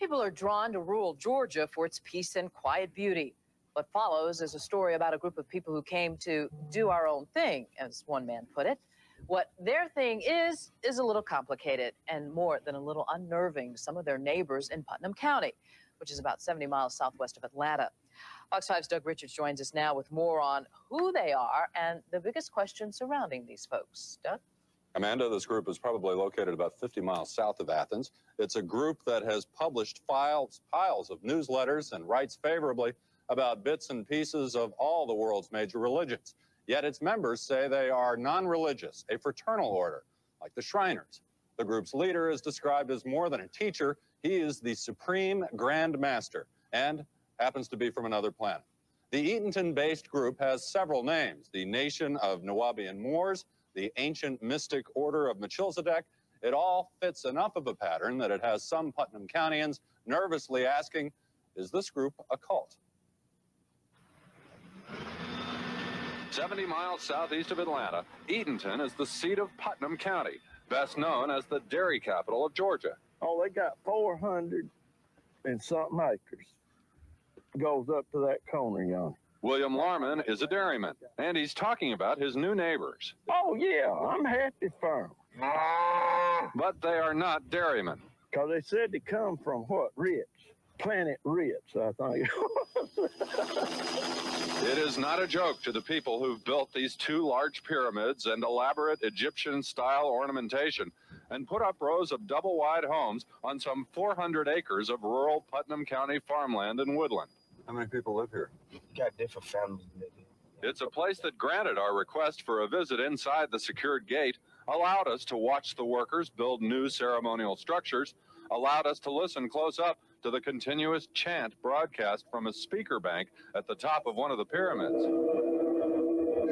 People are drawn to rural Georgia for its peace and quiet beauty. What follows is a story about a group of people who came to do our own thing, as one man put it. What their thing is a little complicated and more than a little unnerving to some of their neighbors in Putnam County, which is about 70 miles southwest of Atlanta. Fox 5's Doug Richards joins us now with more on who they are and the biggest questions surrounding these folks. Doug? Amanda, this group is probably located about 50 miles south of Athens. It's a group that has published piles of newsletters and writes favorably about bits and pieces of all the world's major religions. Yet its members say they are non-religious, a fraternal order, like the Shriners. The group's leader is described as more than a teacher. He is the supreme grand master and happens to be from another planet. The Eatonton-based group has several names: the Nation of Nuwaupian Moors, the Ancient Mystic Order of Melchizedek. It all fits enough of a pattern that it has some Putnam Countyans nervously asking, is this group a cult? 70 miles southeast of Atlanta, Eatonton is the seat of Putnam County, best known as the dairy capital of Georgia. Oh, they got 400 and something acres. Goes up to that corner yonder. William Larman is a dairyman, and he's talking about his new neighbors. Oh, yeah, I'm happy for them. But they are not dairymen. Because they said they come from what? Rich. Planet Rich, I think. It is not a joke to the people who've built these two large pyramids and elaborate Egyptian-style ornamentation and put up rows of double-wide homes on some 400 acres of rural Putnam County farmland and woodland. How many people live here? Got different families living here. It's a place that granted our request for a visit inside the secured gate, allowed us to watch the workers build new ceremonial structures, allowed us to listen close up to the continuous chant broadcast from a speaker bank at the top of one of the pyramids.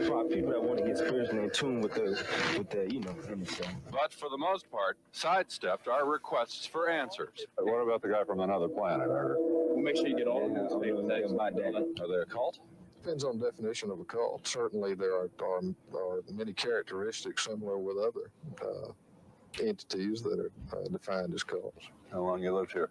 For people that want to get spiritually in tune with the you know, understand. But for the most part, sidestepped our requests for answers. What about the guy from another planet? We'll make sure you get all of these Are they a cult? Depends on the definition of a cult. Certainly there are many characteristics similar with other entities that are defined as cults. How long you lived here?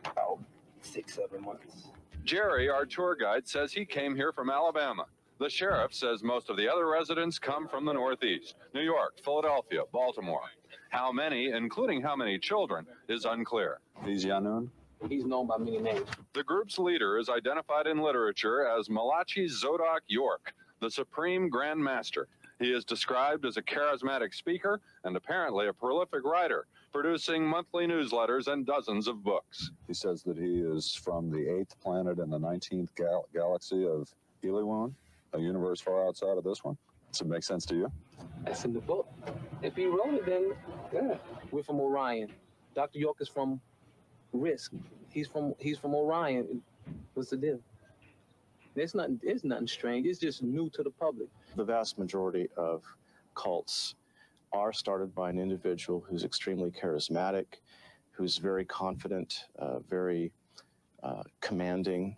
About 6-7 months. Jerry, our tour guide, says he came here from Alabama. The sheriff says most of the other residents come from the Northeast, New York, Philadelphia, Baltimore. How many, including how many children, is unclear. He's Yanun? He's known by many names. The group's leader is identified in literature as Malachi Zodok York, the Supreme Grand Master. He is described as a charismatic speaker and apparently a prolific writer, producing monthly newsletters and dozens of books. He says that he is from the 8th planet in the 19th galaxy of Eliwan, a universe far outside of this one. Does it make sense to you? That's in the book. If he wrote it, then yeah. We're from Orion. Dr. York is from Risk. He's from Orion. What's the deal? There's nothing strange. It's just new to the public. The vast majority of cults are started by an individual who's extremely charismatic, who's very confident, very commanding,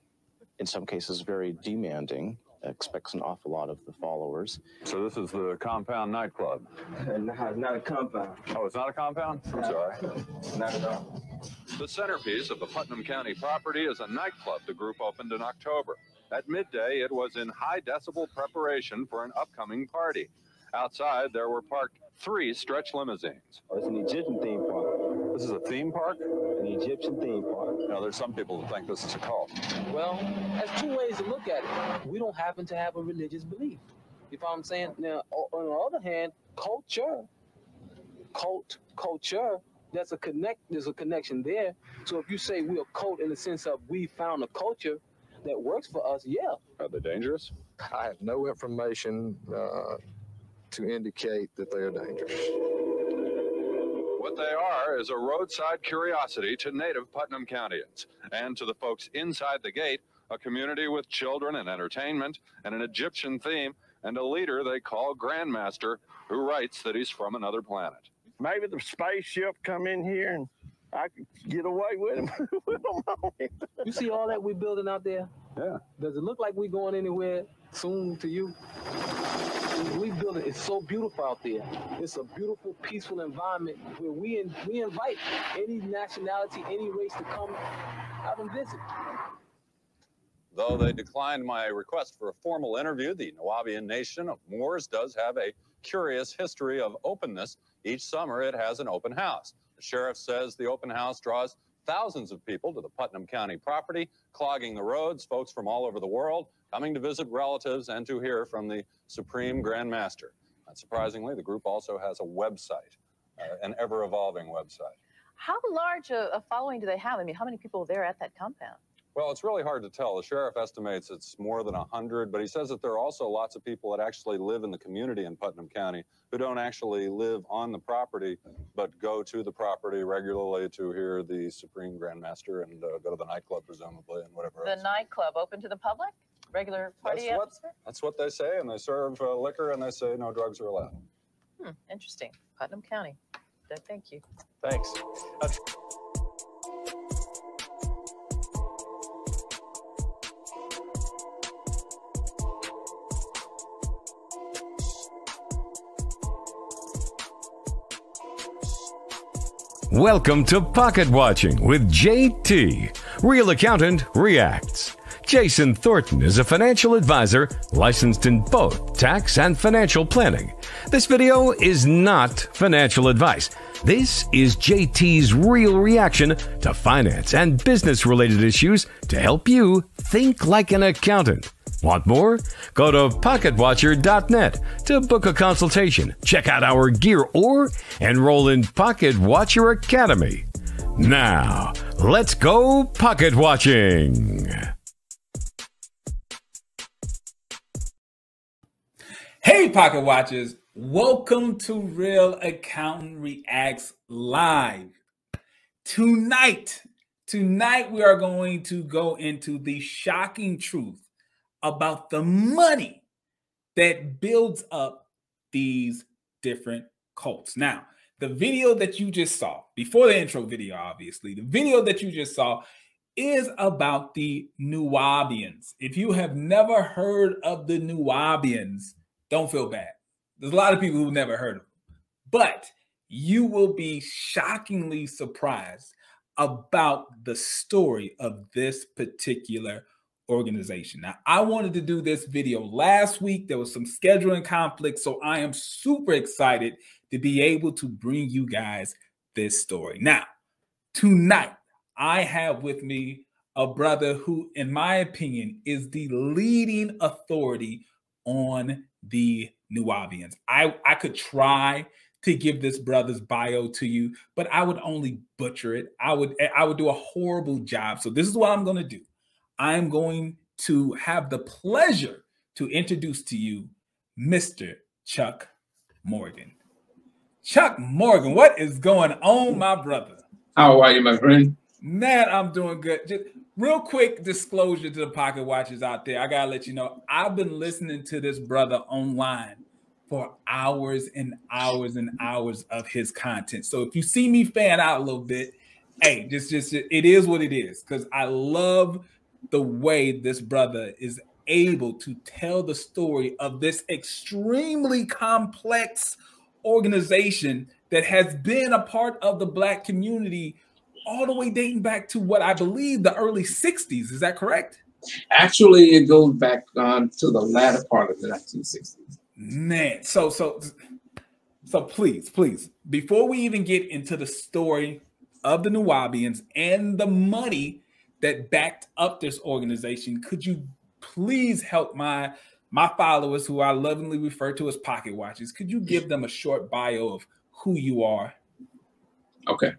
in some cases very demanding, expects an awful lot of the followers. So this is the Compound nightclub? No, it's not a compound. Oh, it's not a compound? I'm sorry. Not at all. The centerpiece of the Putnam County property is a nightclub the group opened in October. At midday, it was in high decibel preparation for an upcoming party. Outside, there were parked 3 stretch limousines. Oh, it's an Egyptian theme park. This is a theme park? An Egyptian theme park. Now, there's some people who think this is a cult. Well, that's 2 ways to look at it. We don't happen to have a religious belief. You follow what I'm saying? Now, on the other hand, culture, there's a connection there. So if you say we're a cult in the sense of we found a culture that works for us, yeah. Are they dangerous? I have no information to indicate that they are dangerous. What they are is a roadside curiosity to native Putnam Countyans, and to the folks inside the gate, a community with children and entertainment and an Egyptian theme, and a leader they call Grandmaster, who writes that he's from another planet. Maybe the spaceship come in here and I could get away with him. You see all that we're building out there? Yeah. Does it look like we're going anywhere soon to you? We build it. It's so beautiful out there. It's a beautiful, peaceful environment where we invite any nationality, any race to come out and visit. Though they declined my request for a formal interview, the Nuwaupian nation of Moors does have a curious history of openness. Each summer, it has an open house. The sheriff says the open house draws thousands of people to the Putnam County property, clogging the roads, folks from all over the world coming to visit relatives and to hear from the Supreme Grand Master. Not surprisingly, the group also has a website, an ever-evolving website. How large a following do they have? I mean, how many people are there at that compound? Well, it's really hard to tell. The sheriff estimates it's more than 100, but he says that there are also lots of people that actually live in the community in Putnam County who don't actually live on the property, but go to the property regularly to hear the Supreme Grand Master and go to the nightclub, presumably, and whatever else. The nightclub open to the public? Regular party atmosphere? That's what they say, and they serve liquor, and they say no drugs are allowed. Interesting. Putnam County. Thank you. Thanks. Welcome to Pocket Watching with JT. Real Accountant Reacts. Jason Thornton is a financial advisor licensed in both tax and financial planning. This video is not financial advice. This is JT's real reaction to finance and business-related issues to help you think like an accountant. Want more? Go to PocketWatcher.net to book a consultation, check out our gear, or enroll in Pocket Watcher Academy. Now, let's go pocket watching. Hey, Pocket Watchers. Welcome to Real Accountant Reacts Live. Tonight we are going to go into the shocking truth about the money that builds up these different cults. Now, the video that you just saw, before the intro video, obviously, the video that you just saw is about the Nuwaupians. If you have never heard of the Nuwaupians, don't feel bad. There's a lot of people who've never heard of them, but you will be shockingly surprised about the story of this particular organization. Now, I wanted to do this video last week. There was some scheduling conflict, so I am super excited to be able to bring you guys this story. Now, tonight, I have with me a brother who, in my opinion, is the leading authority on the Nuwaupians. I could try to give this brother's bio to you, but I would only butcher it. I would do a horrible job. So this is what I'm going to do. I'm going to have the pleasure to introduce to you Mr. Chuck Morgan. Chuck Morgan, what is going on, my brother? How are you, my friend? Man, I'm doing good. Just real quick disclosure to the pocket watchers out there. I got to let you know, I've been listening to this brother online for hours and hours and hours of his content. So if you see me fan out a little bit, hey, just it is what it is, because I love the way this brother is able to tell the story of this extremely complex organization that has been a part of the Black community all the way dating back to what I believe the early 60s. Is that correct? Actually, it goes back to the latter part of the 1960s. Man, so please, before we even get into the story of the Nuwaupians and the money that backed up this organization, could you please help my followers, who I lovingly refer to as pocket watchers, could you give them a short bio of who you are? Okay.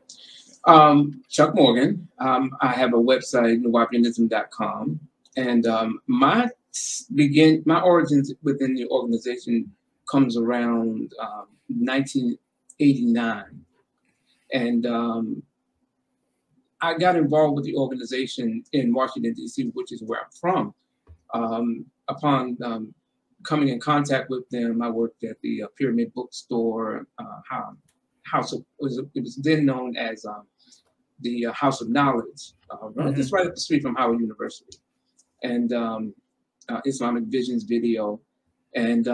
Chuck Morgan. I have a website, NUWAUPIAnism.com, and my origins within the organization comes around 1989, and I got involved with the organization in Washington, D.C., which is where I'm from. Upon coming in contact with them, I worked at the Pyramid Bookstore, it was then known as the House of Knowledge, just right up the street from Howard University, and Islamic Visions Video. And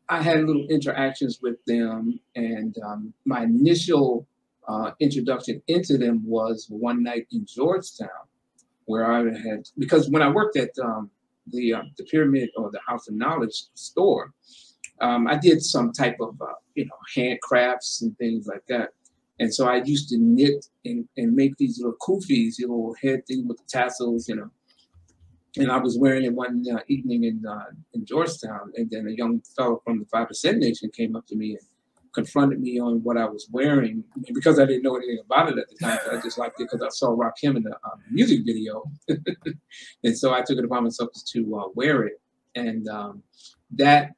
I had little interactions with them, and my initial introduction into them was one night in Georgetown, where I had, because when I worked at the Pyramid or the House of Knowledge store, I did some type of handcrafts and things like that. And so I used to knit and make these little kufis, little head thing with the tassels, And I was wearing it one evening in Georgetown, and then a young fellow from the 5% Nation came up to me and confronted me on what I was wearing, because I didn't know anything about it at the time. But I just liked it because I saw Rakim in the music video, and so I took it upon myself to wear it. And that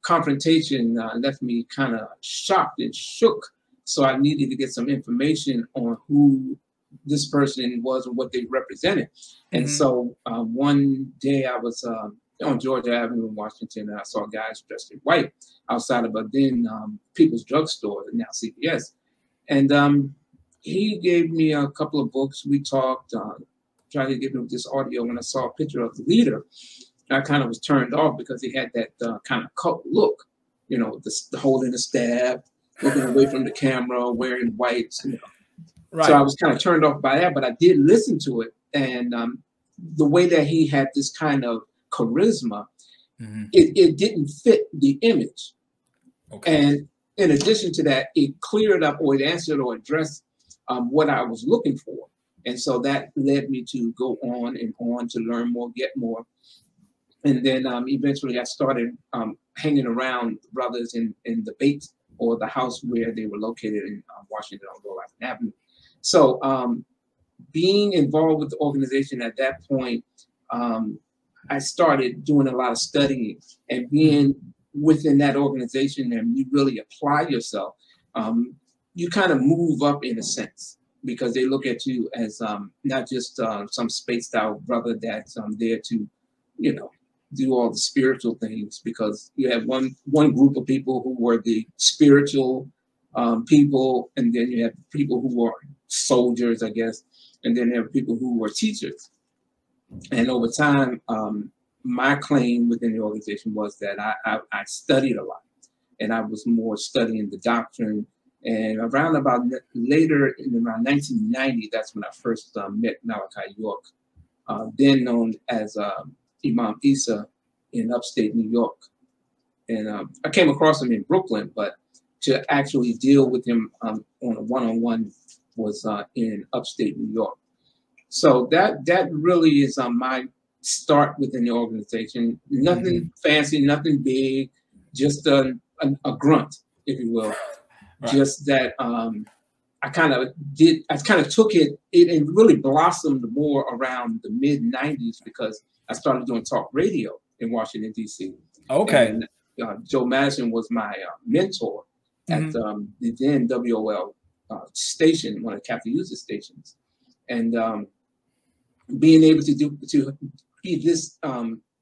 confrontation left me kind of shocked and shook. So I needed to get some information on who this person was and what they represented. And so one day I was on Georgia Avenue in Washington, and I saw guys dressed in white outside of a then People's Drugstore, now CVS. And he gave me a couple of books. We talked, tried to give him this audio. When I saw a picture of the leader, I kind of was turned off because he had that kind of cult look, the holding the staff, looking away from the camera, wearing whites, Right. So I was kind of turned off by that, but I did listen to it. And the way that he had this kind of charisma, it didn't fit the image. Okay. And in addition to that, it cleared up, or it answered or addressed what I was looking for. And so that led me to go on and on to learn more, get more. And then eventually I started hanging around brothers in the Bait, or the house where they were located in Washington on Rhode Island Avenue. So being involved with the organization at that point, I started doing a lot of studying, and being within that organization and you really apply yourself, you kind of move up in a sense, because they look at you as not just some spaced out brother that's there to, do all the spiritual things, because you have one group of people who were the spiritual people, and then you have people who were soldiers, I guess, and then there are people who were teachers. And over time, my claim within the organization was that I studied a lot, and I was more studying the doctrine. And around about later in around 1990, that's when I first met Malachi York, then known as Imam Isa, in upstate New York. And I came across him in Brooklyn, but to actually deal with him on a one-on-one was in upstate New York. So that really is my start within the organization. Nothing fancy, nothing big, just a grunt, if you will. Right. Just that I kind of took it really blossomed more around the mid-90s, because I started doing talk radio in Washington, D.C. Okay. And Joe Madison was my mentor at the then WOL station, one of the Catholic User stations. And being able to be this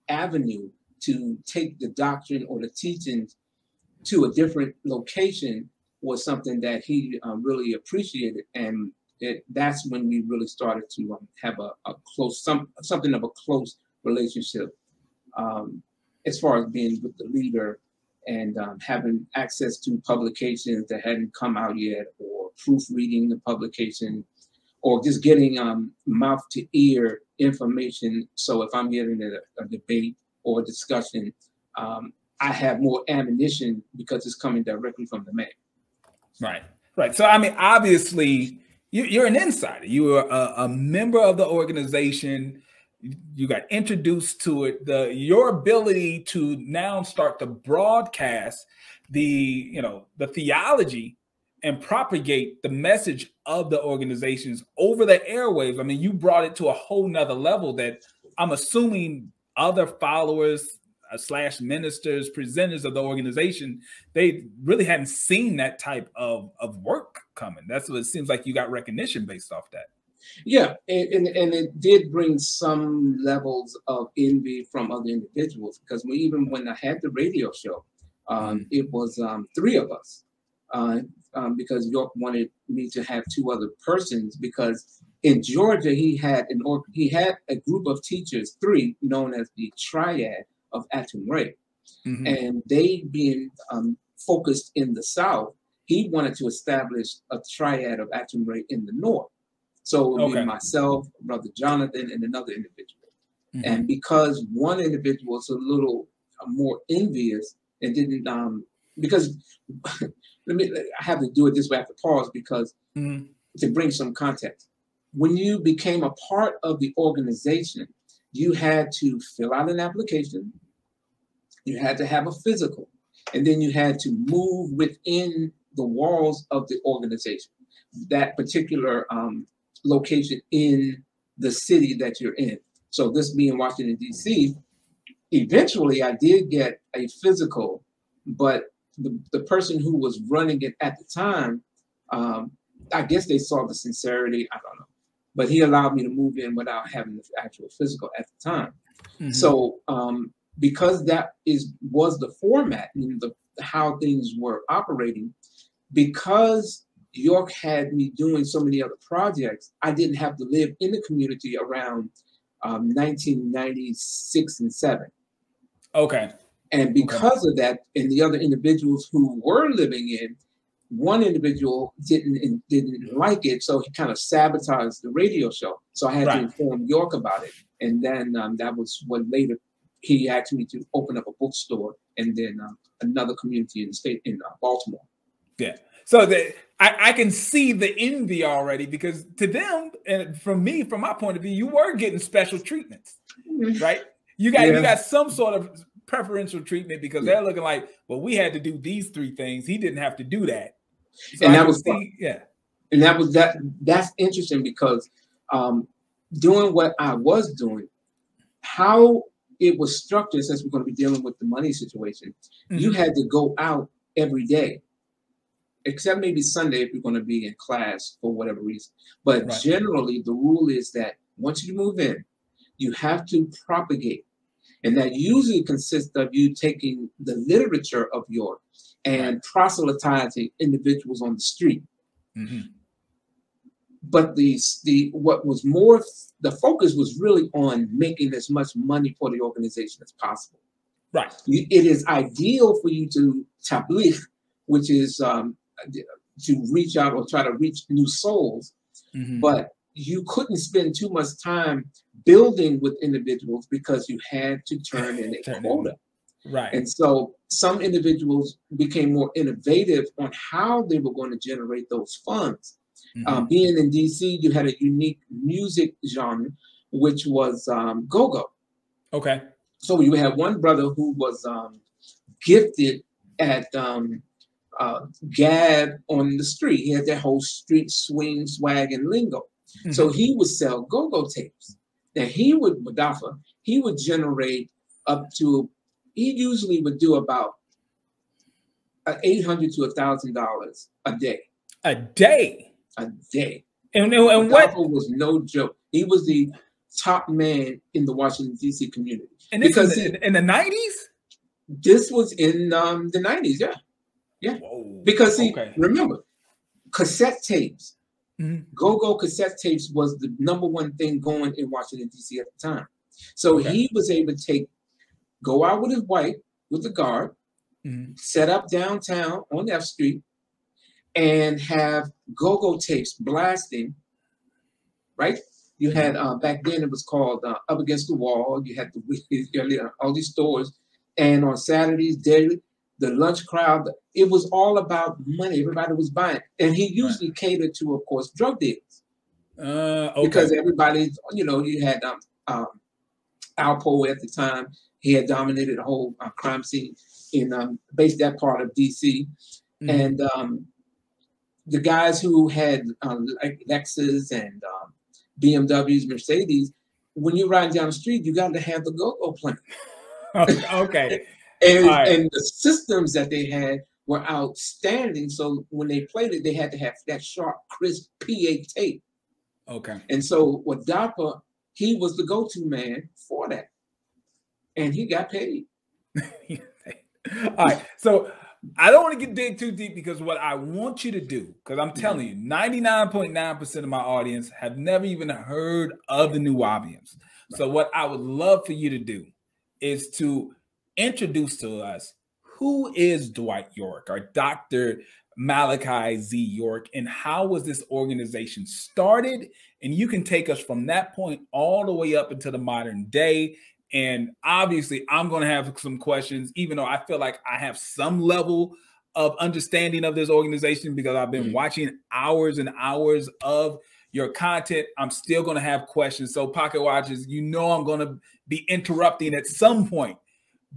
avenue to take the doctrine or the teachings to a different location was something that he really appreciated. And that's when we really started to have a close, something of a close relationship as far as being with the leader and having access to publications that hadn't come out yet, or proofreading the publication, or just getting mouth to ear information. So if I'm getting a debate or a discussion, I have more ammunition because it's coming directly from the man. Right, right. So, I mean, obviously, you're an insider. You are a member of the organization. You got introduced to it. Your ability to now start to broadcast the theology and propagate the message of the organizations over the airwaves. I mean, you brought it to a whole nother level that I'm assuming other followers / ministers, presenters of the organization, they really hadn't seen that type of work coming. That's what it seems like. You got recognition based off that. Yeah, and it did bring some levels of envy from other individuals, because even when I had the radio show, it was 3 of us, because York wanted me to have 2 other persons, because in Georgia he had a group of teachers, 3, known as the Triad of Atum Ray. and they being focused in the South, he wanted to establish a triad of action rate in the North. So it would be myself, Brother Jonathan, and another individual. And because one individual was a little more envious and didn't, because I have to do it this way, I have to pause because to bring some context. When you became a part of the organization, you had to fill out an application, you had to have a physical, and then you had to move within the walls of the organization, that particular location in the city that you're in. So this being Washington, D.C., eventually I did get a physical, but the person who was running it at the time, I guess they saw the sincerity, I don't know. But he allowed me to move in without having the actual physical at the time. So because that was the format and how things were operating, because York had me doing so many other projects, I didn't have to live in the community around 1996 and 7. Okay. And because of that, and the other individuals who were living in, one individual didn't like it, so he kind of sabotaged the radio show. So I had to inform York about it, and then that was when later he asked me to open up a bookstore, and then another community in the state in Baltimore. Yeah. So I can see the envy already, because to them, and from my point of view, you were getting special treatments, right? You got some sort of preferential treatment because they're looking like, well, we had to do these 3 things. He didn't have to do that. So and that's interesting because doing what I was doing, how it was structured, since we're going to be dealing with the money situation, you had to go out every day, except maybe Sunday if you're going to be in class for whatever reason. But generally, the rule is that once you move in, you have to propagate. And that usually consists of you taking the literature of York and proselytizing individuals on the street. But the focus was really on making as much money for the organization as possible. Right. It is ideal for you to tabligh, which is to reach out or try to reach new souls, but you couldn't spend too much time building with individuals because you had to turn in a quota. Right. And so some individuals became more innovative on how they were going to generate those funds. Being in DC, you had a unique music genre, which was go-go. Okay. So you had one brother who was gifted at gab on the street. He had that whole street swing, swag, and lingo. So he would sell go-go tapes. Now he would generate up to, he usually would do about $800 to $1,000 a day. A day? A day. And what was no joke. He was the top man in the Washington, D.C. community. And this was in the 90s? This was in the 90s, yeah. Yeah. Whoa. Because remember, cassette tapes, go-go cassette tapes was the #1 thing going in Washington, D.C. at the time. So he was able to go out with his wife, with the guard, set up downtown on F Street, and have go-go tapes blasting, right? You had, back then it was called Up Against the Wall. You had all these stores. And on Saturdays, daily, the lunch crowd, it was all about money. Everybody was buying. And he usually catered to, of course, drug dealers. Because everybody, you had Alpo at the time. He had dominated the whole crime scene in based that part of DC. And the guys who had like Lexus and BMWs, Mercedes, when you're riding down the street, you got to have the go-go playing. Okay. And the systems that they had were outstanding. So when they played it, they had to have that sharp, crisp PA tape. Okay. And so with Dapper, he was the go-to man for that. And he got paid. All right. So I don't want to dig too deep, because what I want you to do, because I'm telling you, 99.9% of my audience have never even heard of the Nuwaupians. So what I would love for you to do is to introduce to us who is Dwight York or Dr. Malachi Z. York, and how was this organization started? And you can take us from that point all the way up into the modern day. And obviously, I'm going to have some questions, even though I feel like I have some level of understanding of this organization because I've been watching hours and hours of your content. I'm still going to have questions. So Pocket Watchers, you know I'm going to be interrupting at some point,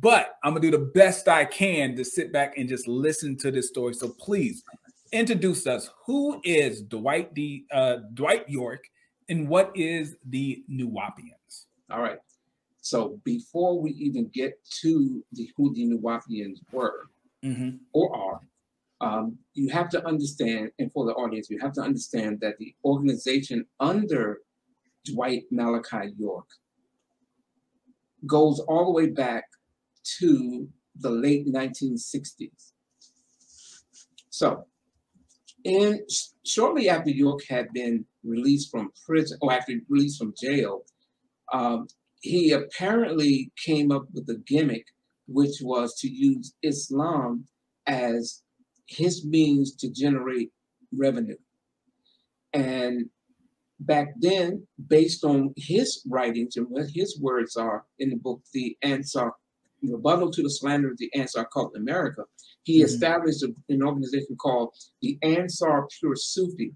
but I'm going to do the best I can to sit back and just listen to this story. So please introduce us. Who is Dwight York, and what is the Nuwaupians? All right. So before we even get to who the Nuwaupians were or are, you have to understand, and for the audience, you have to understand that the organization under Dwight Malachi York goes all the way back to the late 1960s. So, shortly after York had been released from prison, or after released from jail, he apparently came up with a gimmick, which was to use Islam as his means to generate revenue. And back then, based on his writings and what his words are in the book, The Ansar, Rebuttal to the Slander of the Ansar Cult in America, he established an organization called the Ansar Pure Sufi.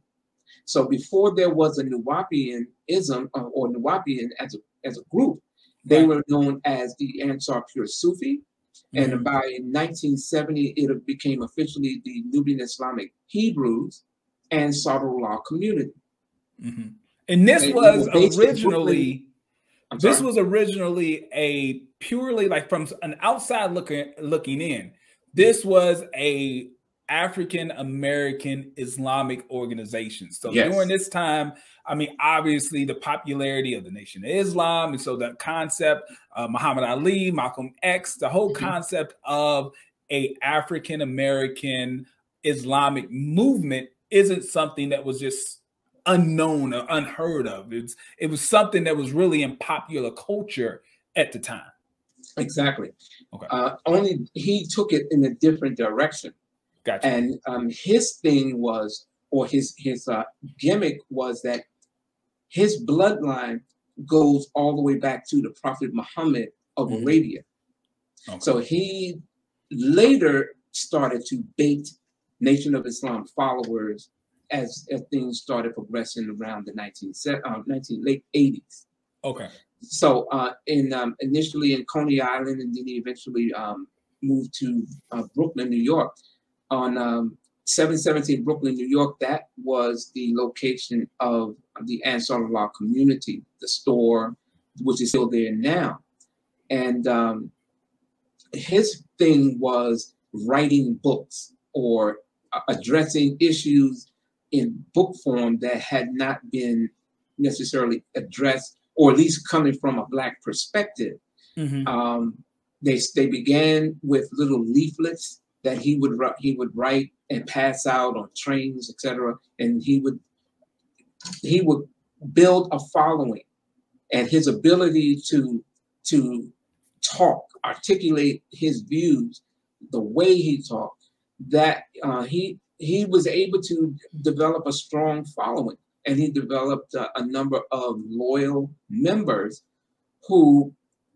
So before there was a Nuwaupianism or Nuwaupian as a group, they were known as the Ansar Pure Sufi. And by 1970, it became officially the Nubian Islamic Hebrews and Ansarullah community. And this was originally a purely, like, from an outside looking in, this was a African American Islamic organization. So during this time, I mean, obviously the popularity of the Nation of Islam, and so the concept of Muhammad Ali, Malcolm X, the whole concept of a African American Islamic movement isn't something that was just unknown or unheard of. It was something that was really in popular culture at the time. Exactly. Okay. Only he took it in a different direction. Gotcha. And his thing was, or his gimmick was that his bloodline goes all the way back to the Prophet Muhammad of Arabia. Okay. So he later started to bait Nation of Islam followers as things started progressing around the late 80s. Okay. So initially in Coney Island, and then he eventually moved to Brooklyn, New York. On 717 Brooklyn, New York, that was the location of the Ansarullah community, the store, which is still there now. And his thing was writing books or addressing issues in book form that had not been necessarily addressed, or at least coming from a Black perspective. They began with little leaflets that he would write and pass out on trains, etc. And he would build a following, and his ability to talk, articulate his views, the way he talked, that he was able to develop a strong following, and he developed a number of loyal members who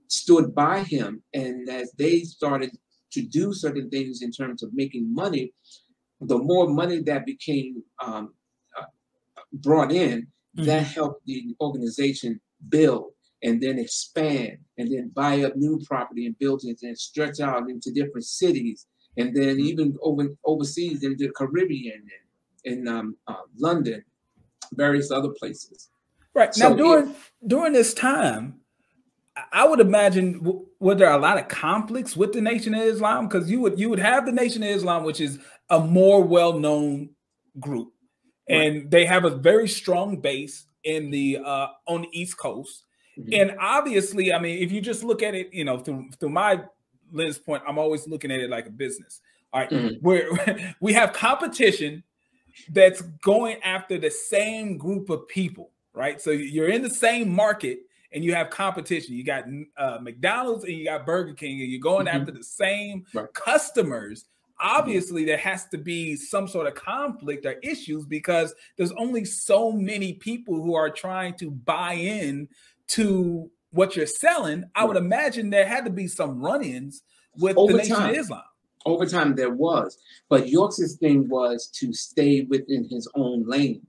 stood by him. And as they started to do certain things in terms of making money, the more money that became brought in, that helped the organization build and then expand and then buy up new property and buildings and stretch out into different cities, and then even overseas into the Caribbean and in London, various other places. Right. So now during this time, I would imagine, were there a lot of conflicts with the Nation of Islam? Because you would have the Nation of Islam, which is a more well-known group, and they have a very strong base in the on the East Coast. And obviously, I mean, if you just look at it, through my lens point, I'm always looking at it like a business. All right, where we have competition that's going after the same group of people, right? So you're in the same market, and you have competition. You got McDonald's and you got Burger King, and you're going after the same customers. Obviously, there has to be some sort of conflict or issues because there's only so many people who are trying to buy in to what you're selling. I would imagine there had to be some run-ins with the Nation of Islam. Over time, there was. But York's thing was to stay within his own lane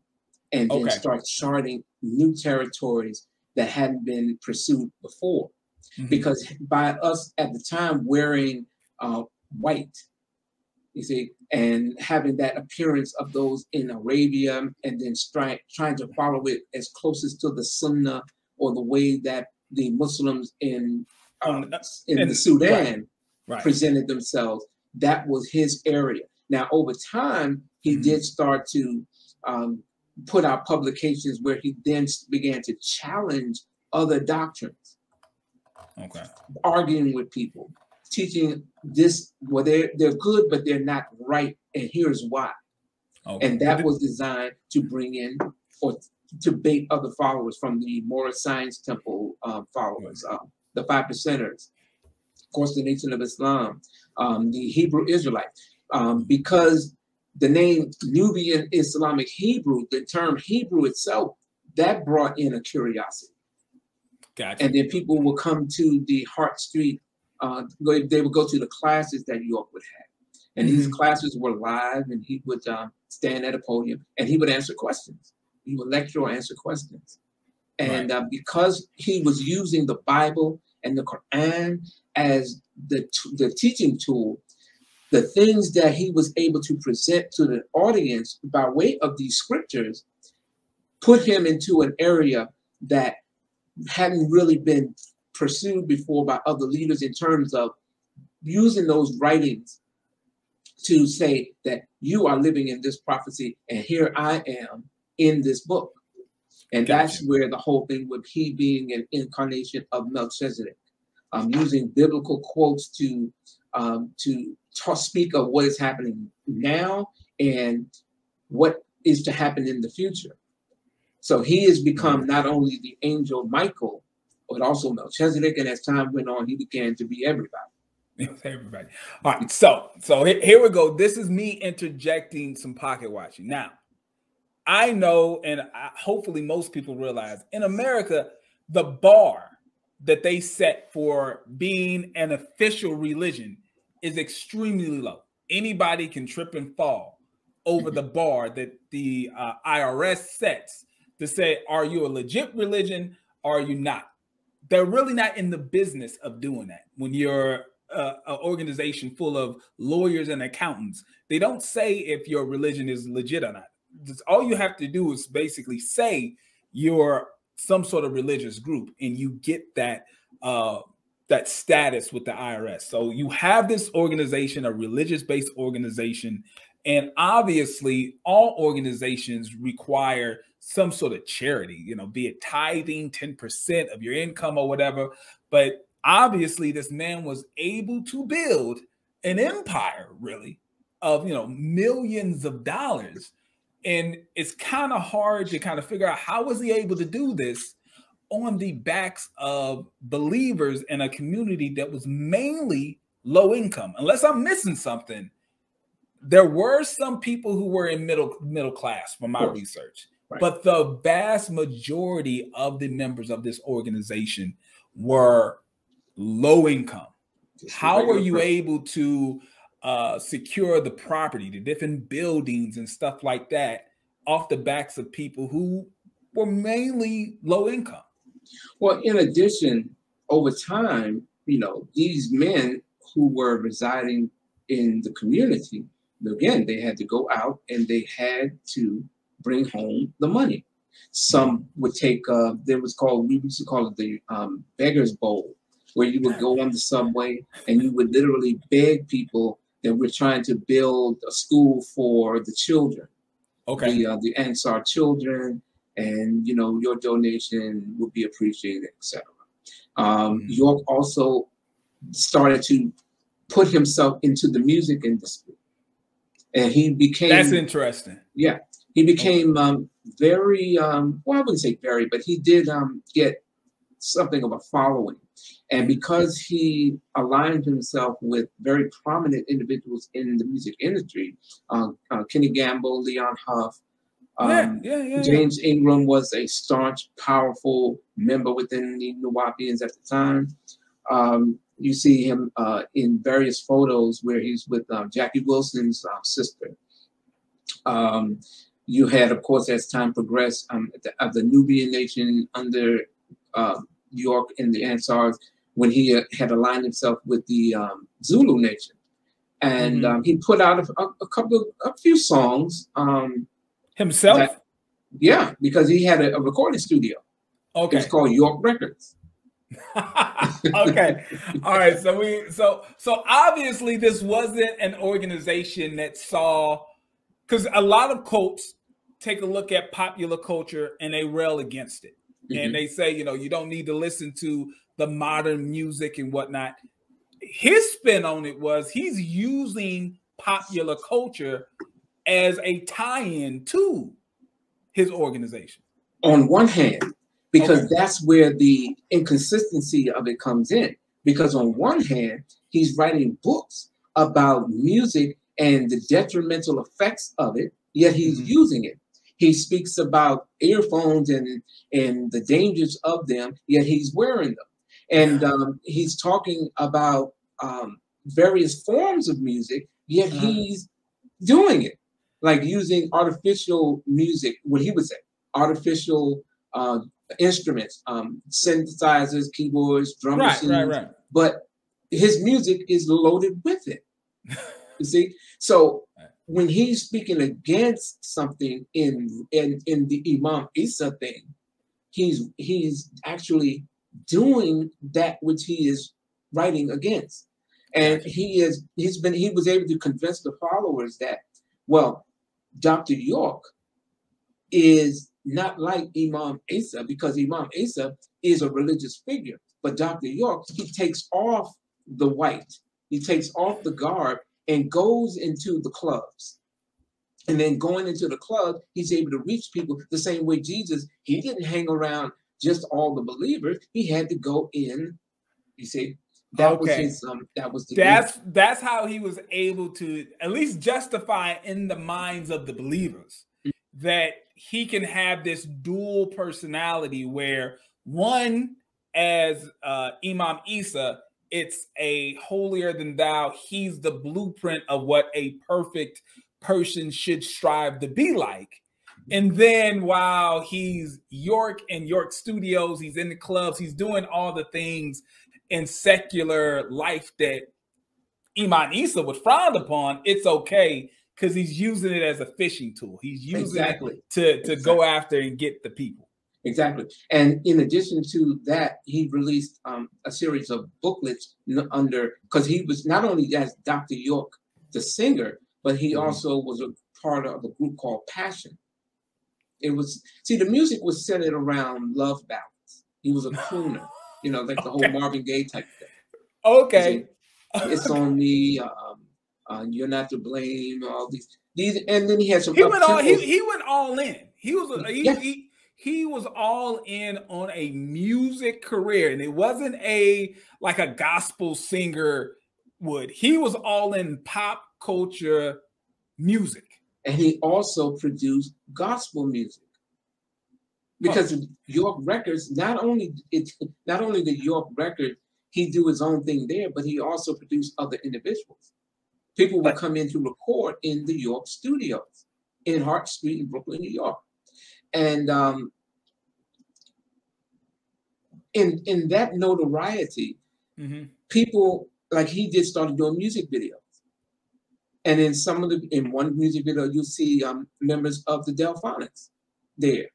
and then start charting new territories that hadn't been pursued before. Because by us at the time wearing white, you see, and having that appearance of those in Arabia, and then trying to follow it as closest to the Sunnah or the way that the Muslims in the Sudan presented themselves. That was his area. Now, over time, he did start to put out publications where he then began to challenge other doctrines, arguing with people, teaching this, well, they're good, but they're not right, and here's why. And that was designed to bring in or to bait other followers from the Moorish Science Temple followers, the 5%ers, of course, the Nation of Islam, the Hebrew Israelites, because the name Nubian Islamic Hebrew, the term Hebrew itself, that brought in a curiosity. And then people will come to the Hart Street, they would go to the classes that York would have. And these classes were live, and he would stand at a podium and he would answer questions. He would lecture or answer questions. And because he was using the Bible and the Quran as the teaching tool, the things that he was able to present to the audience by way of these scriptures put him into an area that hadn't really been pursued before by other leaders in terms of using those writings to say that you are living in this prophecy and here I am in this book. And that's where the whole thing with he being an incarnation of Melchizedek, using biblical quotes to speak of what is happening now and what is to happen in the future. So he has become not only the angel Michael, but also Melchizedek, and as time went on, he began to be everybody. Everybody. All right, so here we go. This is me interjecting some pocket watching. Now, I know, and hopefully most people realize, in America, the bar that they set for being an official religion is extremely low. Anybody can trip and fall over the bar that the IRS sets to say, are you a legit religion or are you not? They're really not in the business of doing that. When you're an organization full of lawyers and accountants, they don't say if your religion is legit or not. All you have to do is basically say you're some sort of religious group, and you get that that status with the IRS. So you have this organization, a religious-based organization, and obviously all organizations require some sort of charity, you know, be it tithing, 10% of your income or whatever. But obviously this man was able to build an empire, really, of, you know, millions of dollars. And it's kind of hard to kind of figure out how was he able to do this on the backs of believers in a community that was mainly low income. Unless I'm missing something, there were some people who were in middle class from my research, but the vast majority of the members of this organization were low income. How were you able to secure the property, the different buildings and stuff like that off the backs of people who were mainly low income? Well, in addition, over time, you know, these men who were residing in the community, again, they had to go out and they had to bring home the money. Some would take, we used to call it the beggar's bowl, where you would go on the subway and you would literally beg people that we're trying to build a school for the children, the Ansar children, and, you know, your donation would be appreciated, etc. York also started to put himself into the music industry, and he became— That's interesting. Yeah, he became very, well, I wouldn't say very, but he did get something of a following. And because he aligned himself with very prominent individuals in the music industry, Kenny Gamble, Leon Huff, James Ingram was a staunch, powerful member within the Nuwaupians at the time. You see him in various photos where he's with Jackie Wilson's sister. You had, of course, as time progressed, the Nubian nation under York and the Ansars, when he had aligned himself with the Zulu nation. And he put out a few songs. Himself? Yeah, because he had a recording studio. Okay. It's called York Records. Okay. All right. So obviously this wasn't an organization that saw, because a lot of cults take a look at popular culture and they rail against it. And they say, you know, you don't need to listen to the modern music and whatnot. His spin on it was he's using popular culture as a tie-in to his organization. On one hand, because that's where the inconsistency of it comes in. Because on one hand, he's writing books about music and the detrimental effects of it, yet he's using it. He speaks about earphones and the dangers of them, yet he's wearing them. And he's talking about various forms of music, yet he's doing it. Like using artificial music, what he would say, artificial instruments, synthesizers, keyboards, drum machines. But his music is loaded with it. You see? So when he's speaking against something in the Imam Isa thing, he's actually doing that which he is writing against. And he was able to convince the followers that, well, Dr. York is not like Imam Isa, because Imam Isa is a religious figure. But Dr. York, he takes off the white, he takes off the garb and goes into the clubs. And then going into the club, he's able to reach people the same way Jesus, he didn't hang around just all the believers. He had to go in, you see. That was his, that's how he was able to at least justify in the minds of the believers that he can have this dual personality where one, as Imam Isa, it's a holier than thou. He's the blueprint of what a perfect person should strive to be like. And then while he's York and York Studios, he's in the clubs, he's doing all the things in secular life that Imam Isa would frown upon. It's okay because he's using it as a fishing tool. He's using it to go after and get the people. Exactly. And in addition to that, he released a series of booklets because he was not only as Dr. York, the singer, but he also was a part of a group called Passion. It was, the music was centered around love ballads. He was a crooner, you know, like the whole Marvin Gaye type thing. Okay. It's on me, you're not to blame, all these, and then he had some. He went all in. He was all in on a music career, and it wasn't like a gospel singer would. He was all in pop culture music. And he also produced gospel music. Because York Records, not only the York Record, he do his own thing there, but he also produced other individuals. People would come in to record in the York studios in Hart Street in Brooklyn, New York. And in that notoriety, people like he did started doing music videos. And in one music video, you'll see members of the Delphonics there.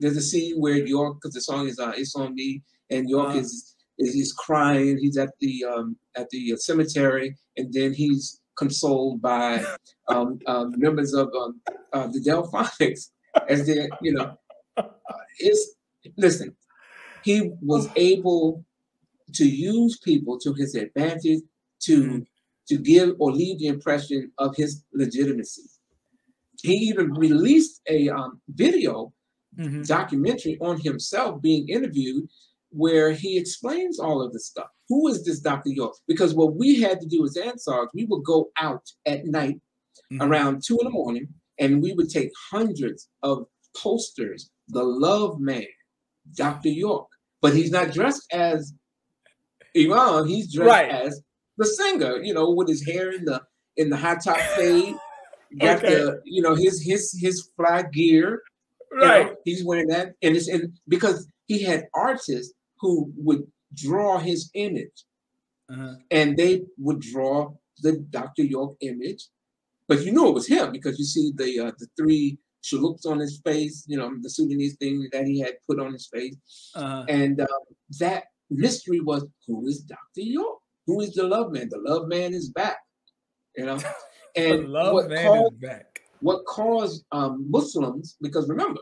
There's a scene where York, because the song is "It's on Me," and York is crying. He's at the cemetery, and then he's consoled by members of the Delphonics as they, you know. Listen, he was able to use people to his advantage to give or leave the impression of his legitimacy. He even released a video documentary on himself being interviewed where he explains all of this stuff. Who is this Dr. York? Because what we had to do as Ansars, we would go out at night around 2 in the morning, and we would take hundreds of posters. The Love Man, Dr. York, but he's not dressed as Iran. He's dressed as the singer, you know, with his hair in the high top fade, got the, you know, his fly gear. Right. You know, he's wearing that, and it's because he had artists who would draw his image, and they would draw the Dr. York image, but you knew it was him because you see the 3 chalups on his face, you know, the Sudanese thing that he had put on his face, and that mystery was, who is Dr. York? Who is the Love Man? The Love Man is back, you know, and what caused Muslims, because remember,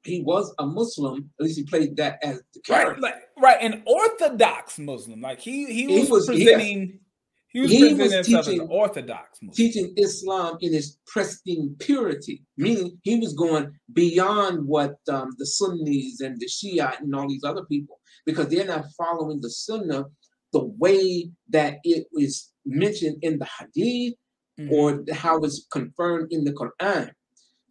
he was a Muslim. At least he played that as the character. An Orthodox Muslim. Like he was presenting. He was presenting himself as an Orthodox Muslim, teaching Islam in its pristine purity, meaning he was going beyond what the Sunnis and the Shia and all these other people, because they're not following the Sunnah the way that it is mentioned in the Hadith or how it's confirmed in the Quran.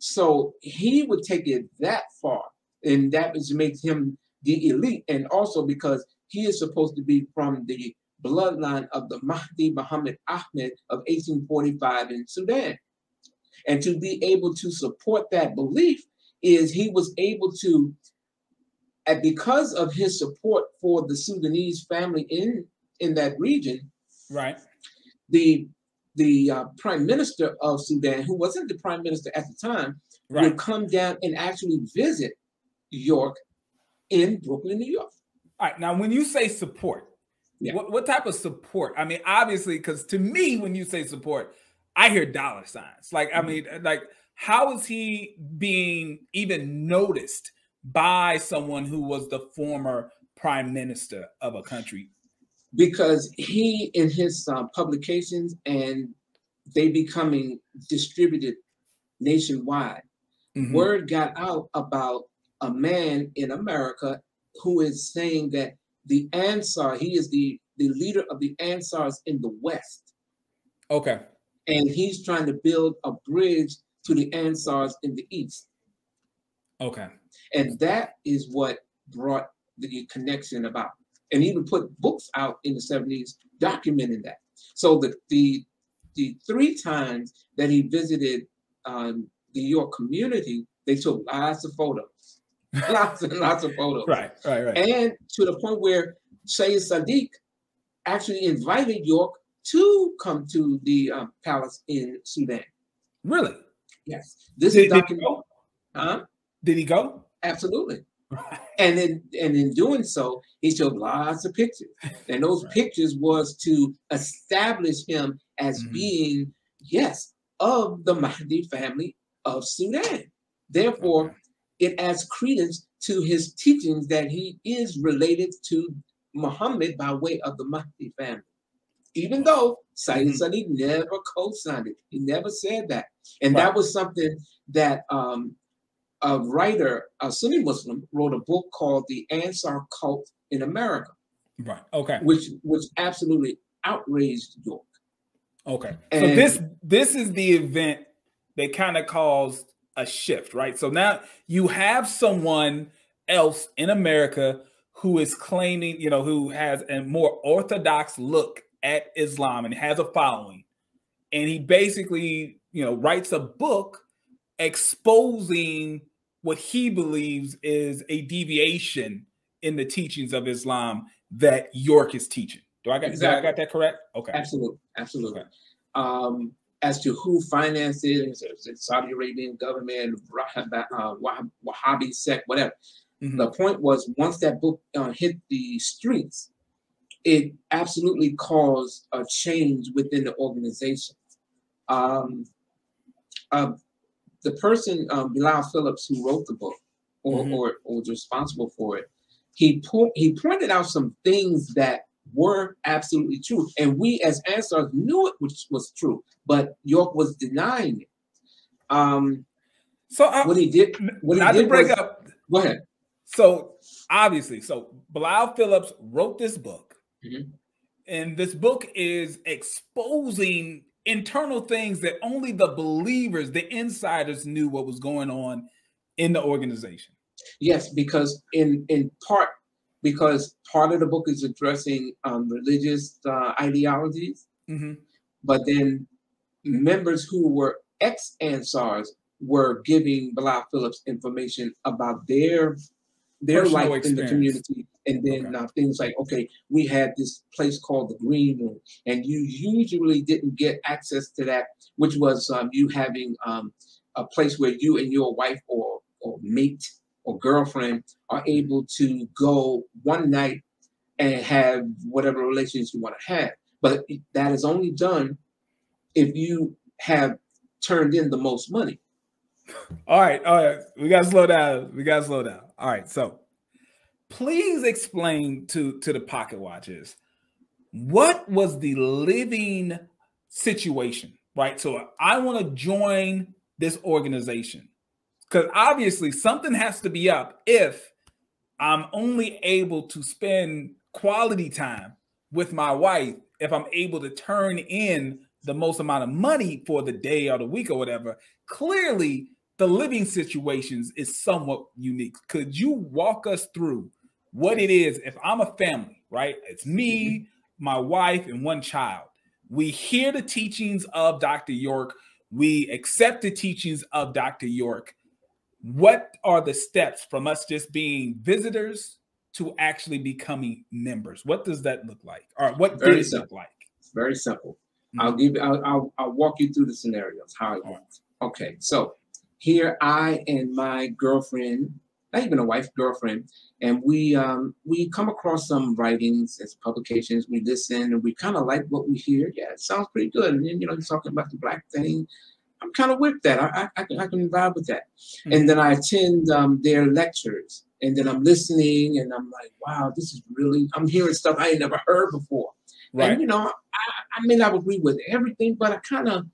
So he would take it that far, and that makes him the elite. And also because he is supposed to be from the bloodline of the Mahdi Muhammad Ahmed of 1845 in Sudan. And to be able to support that belief is he was able to, because of his support for the Sudanese family in that region, the prime minister of Sudan, who wasn't the prime minister at the time, would come down and actually visit York in Brooklyn, New York. All right. Now, when you say support, what type of support? I mean, obviously, because to me, when you say support, I hear dollar signs. Like, I mean, like, how is he being even noticed by someone who was the former prime minister of a country? Because he, in his publications, and they becoming distributed nationwide, word got out about a man in America who is saying that the Ansar, he is the leader of the Ansars in the West. Okay. And he's trying to build a bridge to the Ansars in the East. Okay. And that is what brought the connection about. And even put books out in the 70s documenting that. So the 3 times that he visited the York community, they took lots of photos, lots and lots of photos. Right. And to the point where Sayyid Sadiq actually invited York to come to the palace in Sudan. Really? Yes. This is documented. Did he go? Absolutely. And in doing so, he showed lots of pictures. And those pictures was to establish him as being, of the Mahdi family of Sudan. Therefore, it adds credence to his teachings that he is related to Muhammad by way of the Mahdi family. Even though Sayyid Sadiq never co-signed it. He never said that. And that was something that a writer, a Sunni Muslim, wrote a book called The Ansar Cult in America. Right. Okay. Which absolutely outraged York. Okay. And so this is the event that kind of caused a shift, right? So now you have someone else in America who is claiming, you know, who has a more orthodox look at Islam and has a following. And he basically, you know, writes a book exposing what he believes is a deviation in the teachings of Islam that York is teaching. Do I got that correct? Okay. Absolutely. Okay. As to who financed it, the Saudi Arabian government, Wahhabi sect, whatever. The point was, once that book hit the streets, it absolutely caused a change within the organization. The person, Bilal Phillips, who wrote the book or was responsible for it, he pointed out some things that were absolutely true. And we as Ansars knew it was true, but York was denying it. What he did to break up. Go ahead. So obviously, so Bilal Phillips wrote this book, and this book is exposing internal things that only the believers, the insiders, knew what was going on in the organization. Yes, because in part, because part of the book is addressing religious ideologies, but then members who were ex-Ansars were giving Bilal Phillips information about their Personal life in the experience. community, and then things like, okay, we had this place called the Green Room, and you usually didn't get access to that, which was you having a place where you and your wife or mate or girlfriend are able to go one night and have whatever relations you want to have. But that is only done if you have turned in the most money. All right. We got to slow down. All right. So please explain to the Pocket Watchers, what was the living situation, right? So I want to join this organization, because obviously something has to be up if I'm only able to spend quality time with my wife, if I'm able to turn in the most amount of money for the day or the week or whatever. Clearly, the living situations is somewhat unique. Could you walk us through what it is if I'm a family, right? It's me, my wife, and one child. We hear the teachings of Dr. York. We accept the teachings of Dr. York. What are the steps from us just being visitors to actually becoming members? What does that look like? Or what did it look like? It's very simple. I'll walk you through the scenarios, how it works. Okay, so here I and my girlfriend, not even a wife, girlfriend, and we come across some writings as publications. We listen and we kind of like what we hear. Yeah, it sounds pretty good. And then, you're talking about the black thing. I'm kind of with that. I can vibe with that. And then I attend their lectures, and then I'm listening, and I'm like, wow, this is really, I'm hearing stuff I ain't never heard before. Right. And I may not agree with everything, but I kind of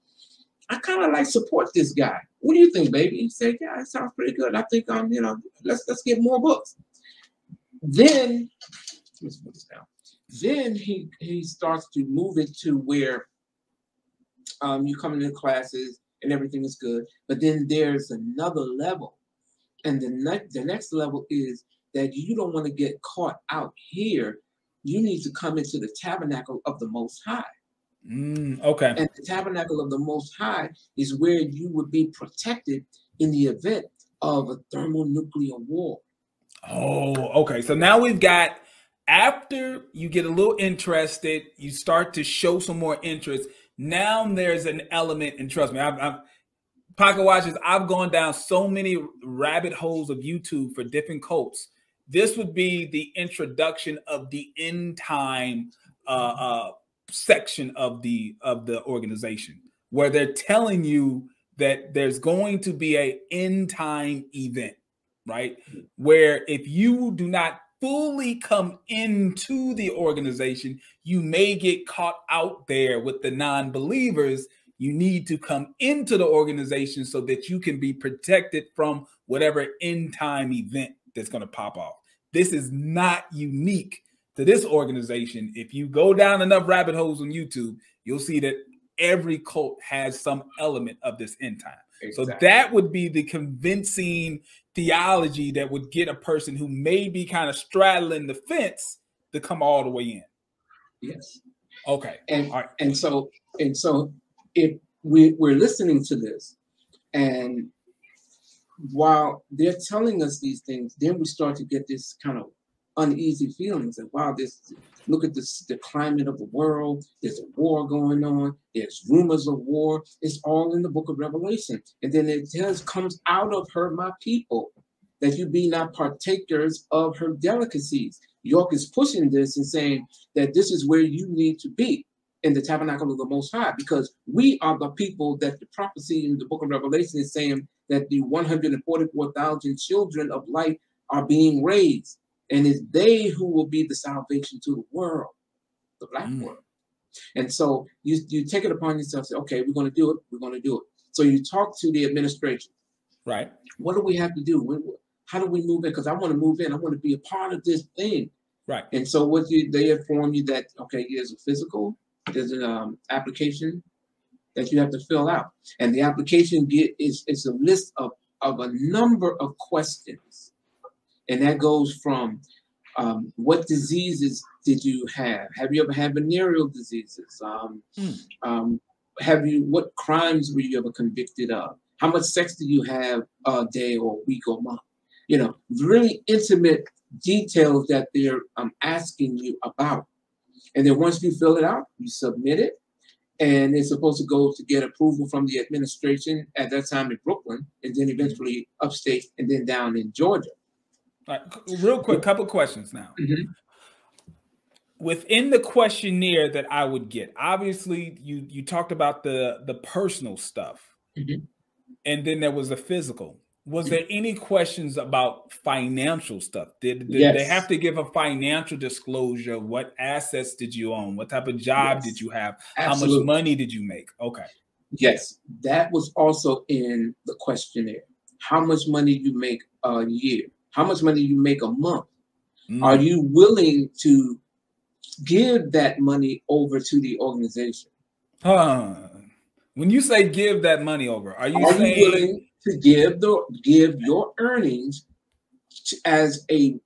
like support this guy. What do you think, baby? He said, yeah, it sounds pretty good. I think let's get more books. Then let's put this down. Then he starts to move it to where you come into classes and everything is good, but then there's another level, and the next level is that you don't want to get caught out here. You need to come into the tabernacle of the Most High. Okay. And the tabernacle of the Most High is where you would be protected in the event of a thermonuclear war. Oh, okay. So now we've got, after you get a little interested, you start to show some more interest. Now there's an element, and trust me, I'm Pocket Watchers, I've gone down so many rabbit holes of YouTube for different cults. This would be the introduction of the end time section of the organization, where they're telling you that there's going to be an end time event, right? Where if you do not fully come into the organization, you may get caught out there with the non-believers. You need to come into the organization so that you can be protected from whatever end time event that's going to pop off. This is not unique to this organization. If you go down enough rabbit holes on YouTube, you'll see that every cult has some element of this end time. Exactly. So that would be the convincing theology that would get a person who may be kind of straddling the fence to come all the way in. Yes. Okay. And all right. and so if we're listening to this, and while they're telling us these things, then we start to get this kind of uneasy feelings and wow, look at this, the climate of the world. There's a war going on. There's rumors of war. It's all in the book of Revelation. And then it comes out of her, my people, that you be not partakers of her delicacies. York is pushing this and saying that this is where you need to be, in the tabernacle of the Most High, because we are the people that the prophecy in the book of Revelation is saying that the 144,000 children of light are being raised. And it's they who will be the salvation to the world, the black world. And so you take it upon yourself, say, okay, we're going to do it. So you talk to the administration. Right. What do we have to do? how do we move in? Because I want to move in. I want to be a part of this thing. Right. And so they inform you that, okay, here's a physical, there's an application that you have to fill out. And the application is a list of a number of questions. And that goes from what diseases did you have? Have you ever had venereal diseases? What crimes were you ever convicted of? How much sex do you have a day or a week or month? You know, really intimate details that they're asking you about. And then once you fill it out, you submit it. And it's supposed to go to get approval from the administration at that time in Brooklyn, and then eventually upstate, and then down in Georgia. All right, real quick, couple questions now. Within the questionnaire that I would get, obviously you talked about the personal stuff, and then there was the physical. Was there any questions about financial stuff? Did they have to give a financial disclosure? What assets did you own? What type of job did you have? Absolutely. How much money did you make? Okay. Yes, that was also in the questionnaire. How much money you make a year? How much money you make a month? Are you willing to give that money over to the organization? When you say give that money over, are you saying you willing to give your earnings as a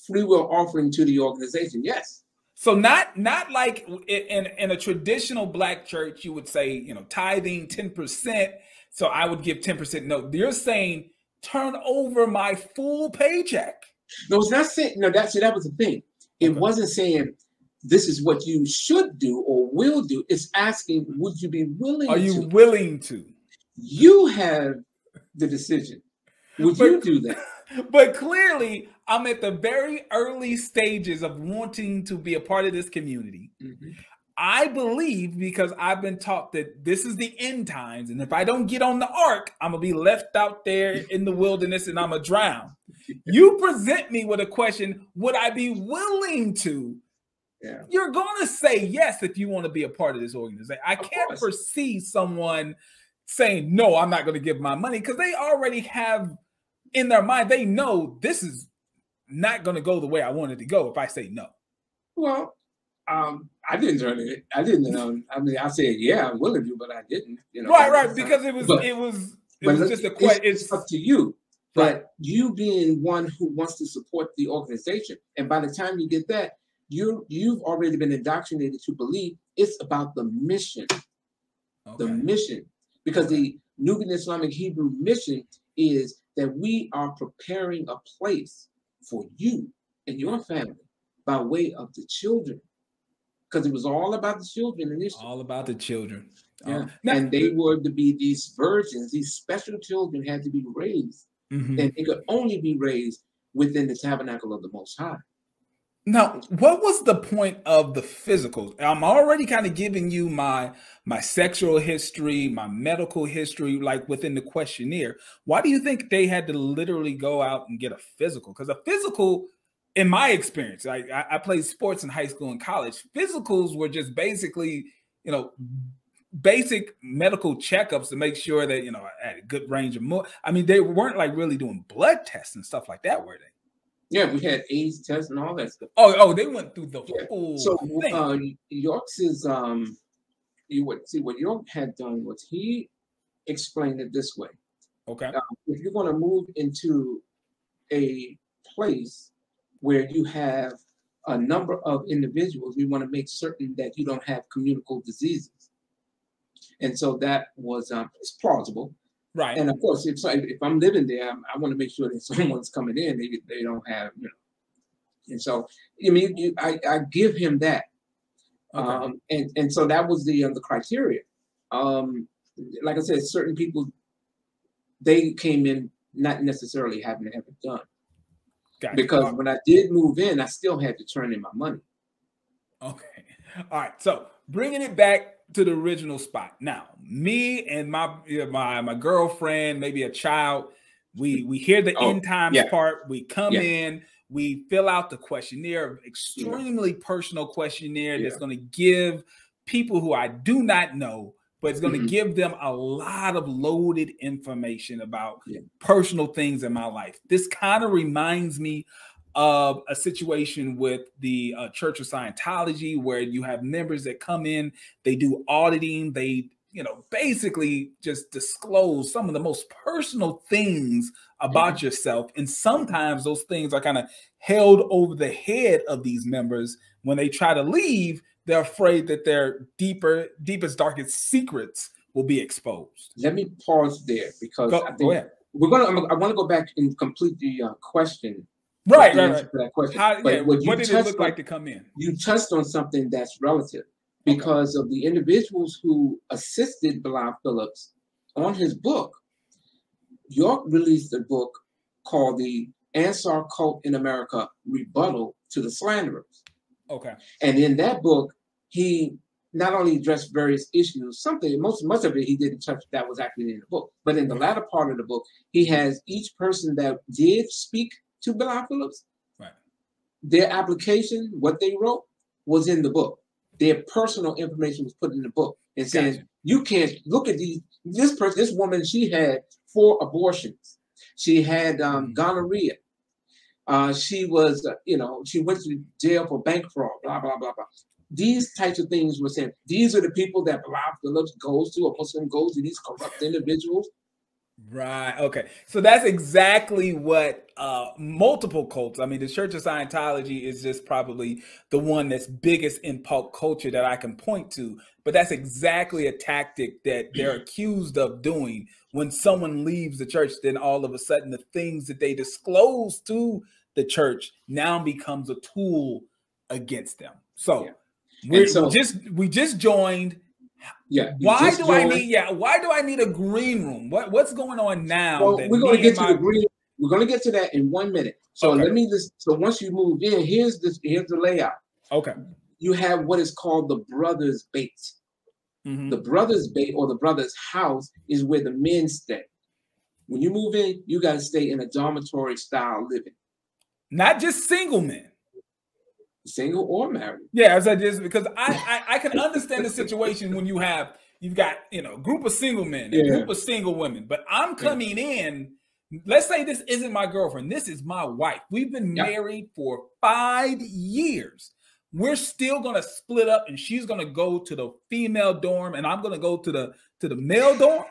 free will offering to the organization? Yes. So not like in a traditional Black church, you would say, you know, tithing 10%. So I would give 10%. No, you're saying turn over my full paycheck. No, it's not saying. No, that was the thing. It wasn't saying this is what you should do or will do. It's asking, would you be willing? Are you willing to? You have the decision. Would you do that? But clearly, I'm at the very early stages of wanting to be a part of this community. I believe, because I've been taught that this is the end times, and if I don't get on the ark, I'm gonna be left out there in the wilderness and I'm gonna drown. You present me with a question, would I be willing to? Yeah. You're gonna say yes if you want to be a part of this organization. I can't foresee someone saying, no, I'm not gonna give my money, because they already have in their mind, they know this is not gonna go the way I want it to go if I say no. Well, I didn't turn it. I didn't. I mean, I said, yeah, I'm willing to, but I didn't. You know, right, because it was just a question. It's up to you. But you being one who wants to support the organization, and by the time you get that, you've already been indoctrinated to believe it's about the mission. The mission, because the Nubian Islamic Hebrew mission is that we are preparing a place for you and your family by way of the children. Because it was all about the children initially. All about the children. Yeah. And they were to be these virgins, these special children had to be raised. And they could only be raised within the tabernacle of the Most High. Now, what was the point of the physicals? I'm already kind of giving you my sexual history, my medical history, like within the questionnaire. Why do you think they had to literally go out and get a physical? Because a physical, in my experience, I played sports in high school and college. Physicals were just basically, you know, basic medical checkups to make sure that, you know, I had a good range of I mean, they weren't like really doing blood tests and stuff like that, were they? Yeah, we had AIDS tests and all that stuff. Oh, they went through the whole thing. York's is what York had done was he explained it this way. Okay. If you're going to move into a place where you have a number of individuals, we want to make certain that you don't have communicable diseases. And so that was it's plausible. Right. And of course, if I'm living there, I want to make sure that someone's coming in, they don't have, you know. And so, I mean, I give him that. Okay. And so that was the criteria. Like I said, certain people, they came in not necessarily having to have it done. Gotcha. Because when I did move in, I still had to turn in my money. Okay. All right. So bringing it back to the original spot. Now, me and my girlfriend, maybe a child, we hear the end times part. We come in, we fill out the questionnaire, extremely personal questionnaire that's going to give people who I do not know, but it's going to give them a lot of loaded information about personal things in my life. This kind of reminds me of a situation with the Church of Scientology, where you have members that come in, they do auditing, they basically just disclose some of the most personal things about yourself. And sometimes those things are kind of held over the head of these members. When they try to leave, they're afraid that their deepest, darkest secrets will be exposed. Let me pause there, because I think go ahead. I want to go back and complete the question. Right. For that question. What did it look like to come in? You touched on something that's relative, because of the individuals who assisted Bilal Phillips on his book. York released a book called The Ansar Cult in America: Rebuttal to the Slanderers. Okay. And in that book, he not only addressed various issues, much of it he didn't touch that was actually in the book, but in the latter part of the book, he has each person that did speak to Bilal Phillips, their application, what they wrote, was in the book. Their personal information was put in the book, and saying, you can't look at this woman, she had 4 abortions. She had gonorrhea. She was, she went to jail for bank fraud, blah, blah, blah, blah. These types of things were saying, these are the people that Bilal Phillips goes to, or Muslim goes to, these corrupt individuals. Right. Okay. So that's exactly what multiple cults. I mean, the Church of Scientology is just probably the one that's biggest in pop culture that I can point to. But that's exactly a tactic that they're accused of doing. When someone leaves the church, then all of a sudden the things that they disclose to the church now becomes a tool against them. So we just joined. Why do I need a green room? What's going on now? Well, we're going to get to the green. We're going to get to that in 1 minute. So so once you move in, here's the layout. Okay. You have what is called the brothers' bait. The brothers' bait, or the brothers' house, is where the men stay. When you move in, you got to stay in a dormitory style living. Not just single men. Single or married. Yeah, as I just, because I can understand the situation when you've got a group of single men, a group of single women, but I'm coming in. Let's say this isn't my girlfriend. This is my wife. We've been married for 5 years. We're still gonna split up, and she's gonna go to the female dorm, and I'm gonna go to the male dorm.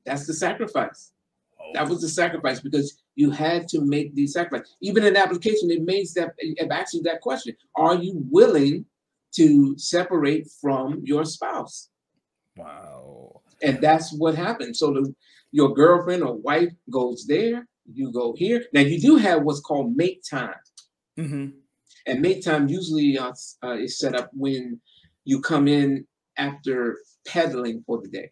That's the sacrifice. That was the sacrifice, because you had to make the sacrifice. Even in the application, it asks you that question: are you willing to separate from your spouse? Wow. And that's what happened. So your girlfriend or wife goes there, you go here. Now you do have what's called mate time. And mate time usually is set up when you come in after peddling for the day.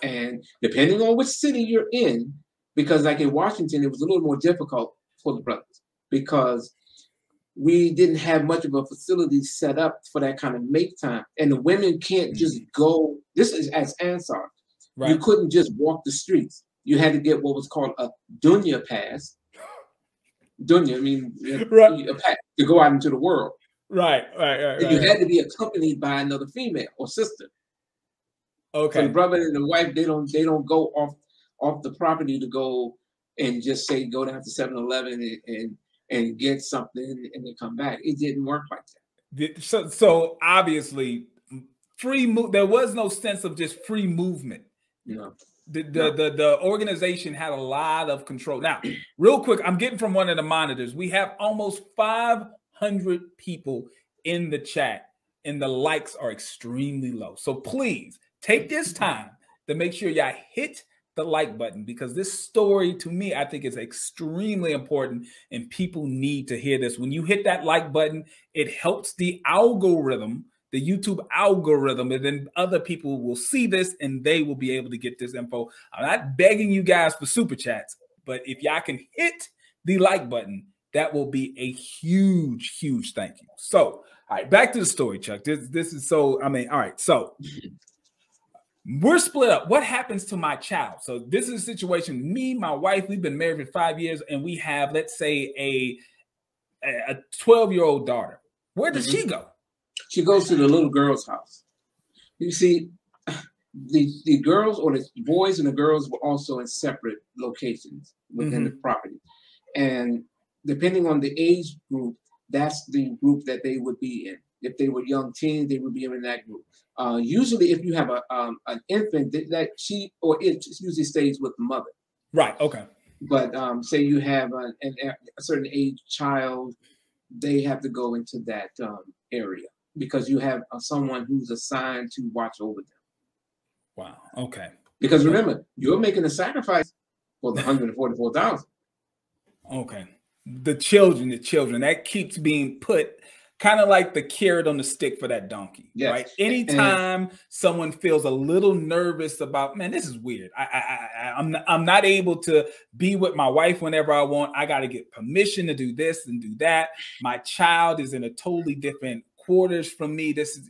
And depending on which city you're in, because like in Washington, it was a little more difficult for the brothers, because we didn't have much of a facility set up for that kind of make time. And the women can't just go, this is as Ansars. Right. You couldn't just walk the streets. You had to get what was called a dunya pass. Dunya, I mean, a pass to go out into the world. Right. And you had to be accompanied by another female or sister. Okay. So the brother and the wife, they don't go off the property to go and just say go down to 7-Eleven and get something and then come back. It didn't work like that. So obviously, there was no sense of just free movement. No. The organization had a lot of control. Now, real quick, I'm getting from one of the monitors. We have almost 500 people in the chat, and the likes are extremely low. So please take this time to make sure y'all hit the like button, because this story, to me, I think is extremely important, and people need to hear this. When you hit that like button, it helps the algorithm, the YouTube algorithm, and then other people will see this and they will be able to get this info. I'm not begging you guys for super chats, but if y'all can hit the like button, that will be a huge, huge thank you. So, all right, back to the story, Chuck. This is so, all right, so we're split up. What happens to my child? So this is a situation, me, my wife, we've been married for 5 years, and we have, let's say, a 12-year-old daughter. Where does she go? She goes to the little girl's house. You see, the girls or the boys and the girls were also in separate locations within the property. And depending on the age group, that's the group that they would be in. If they were young teens, they would be in that group. Usually, if you have an infant, that she or it usually stays with the mother. Right. Okay. But say you have a certain age child, they have to go into that area because you have someone who's assigned to watch over them. Wow. Okay. Because remember, you're making a sacrifice for the 144,000. Okay. The children, that keeps being put kind of like the carrot on the stick for that donkey, right? Anytime someone feels a little nervous about, man, this is weird. I'm not able to be with my wife whenever I want. I got to get permission to do this and do that. My child is in a totally different quarters from me. This is,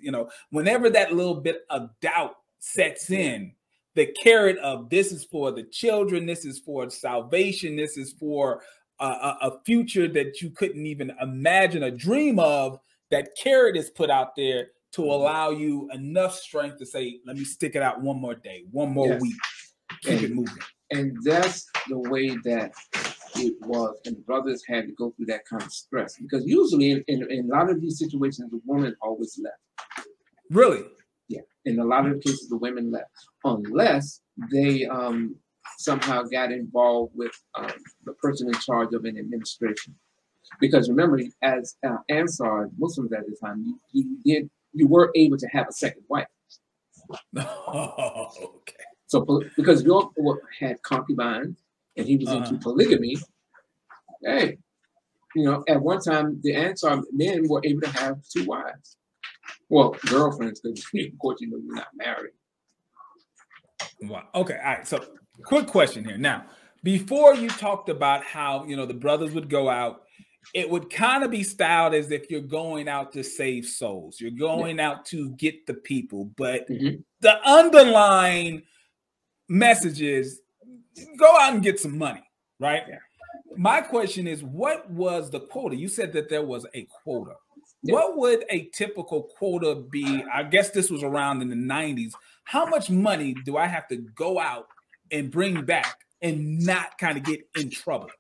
whenever that little bit of doubt sets in, the carrot of this is for the children, this is for salvation, this is for a future that you couldn't even imagine or dream of, that carrot is put out there to allow you enough strength to say, let me stick it out one more day, one more week, keep it moving. And that's the way that it was. And brothers had to go through that kind of stress because usually in a lot of these situations, the woman always left. Really? Yeah. In a lot of cases, the women left unless they somehow got involved with the person in charge of an administration. Because remember, as Ansars, Muslims at the time, you were able to have a second wife. Oh, okay. So because York had concubines and he was into polygamy, hey, at one time the Ansar men were able to have 2 wives. Well, girlfriends, because of course you're not married. Wow. Okay. All right. So quick question here. Now, before you talked about how, the brothers would go out, it would kind of be styled as if you're going out to save souls. You're going out to get the people. But the underlying message is go out and get some money, right? Yeah. My question is, what was the quota? You said that there was a quota. Yeah. What would a typical quota be? I guess this was around in the 90s. How much money do I have to go out and bring back and not kind of get in trouble?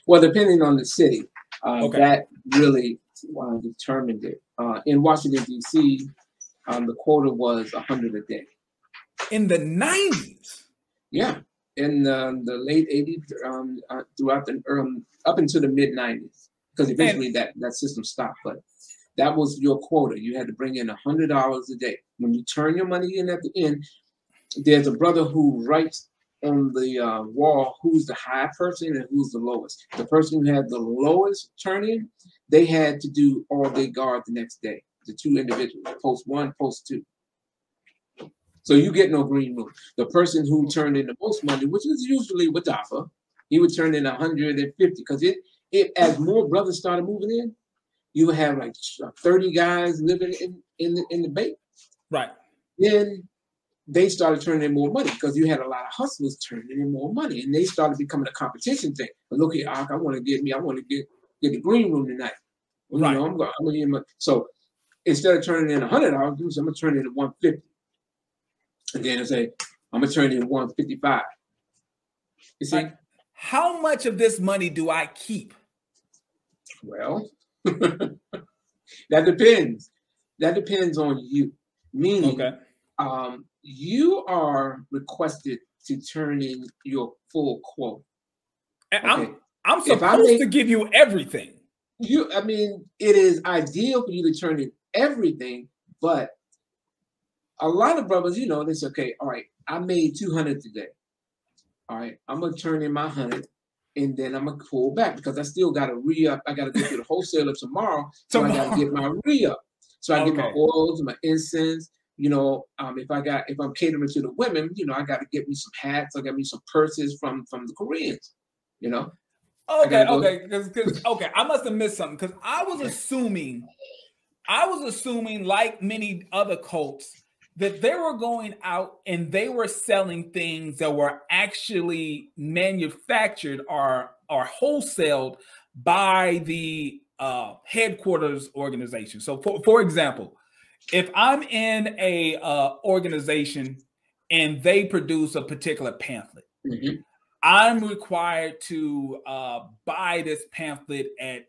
Well, depending on the city, that really determined it. In Washington, D.C., the quota was 100 a day. In the 90s? Yeah. In the late 80s, throughout up into the mid 90s, because eventually that system stopped. But that was your quota. You had to bring in $100 a day. When you turn your money in at the end, there's a brother who writes on the wall who's the high person and who's the lowest. The person who had the lowest turn in, they had to do all day guard the next day. The 2 individuals, post 1, post 2. So you get no green room. The person who turned in the most money, which is usually Wadafa, he would turn in 150 because it as more brothers started moving in, you would have like 30 guys living in the bait. Right. Then they started turning in more money because you had a lot of hustlers turning in more money, and they started becoming a competition thing. But look here, I want to get the green room tonight. Well, right. I'm going. So instead of turning in $100, I'm gonna turn in 150, and then I say I'm gonna turn in 155. You see, how much of this money do I keep? Well, that depends. That depends on you. Meaning, you are requested to turn in your full quota. Okay. I'm supposed to give you everything. It is ideal for you to turn in everything, but a lot of brothers, they say, okay, all right, I made 200 today. All right, I'm gonna turn in my 100. And then I'm gonna pull back because I still got to re-up. I got to go to the wholesaler tomorrow, so I got to get my re-up. So I get my oils, my incense. If I'm catering to the women, I got to get me some hats. I got me some purses from the Koreans. Okay. I must have missed something because I was assuming, like many other cults, that they were going out and they were selling things that were actually manufactured or wholesaled by the headquarters organization. So, for example, if I'm in a organization and they produce a particular pamphlet, I'm required to buy this pamphlet at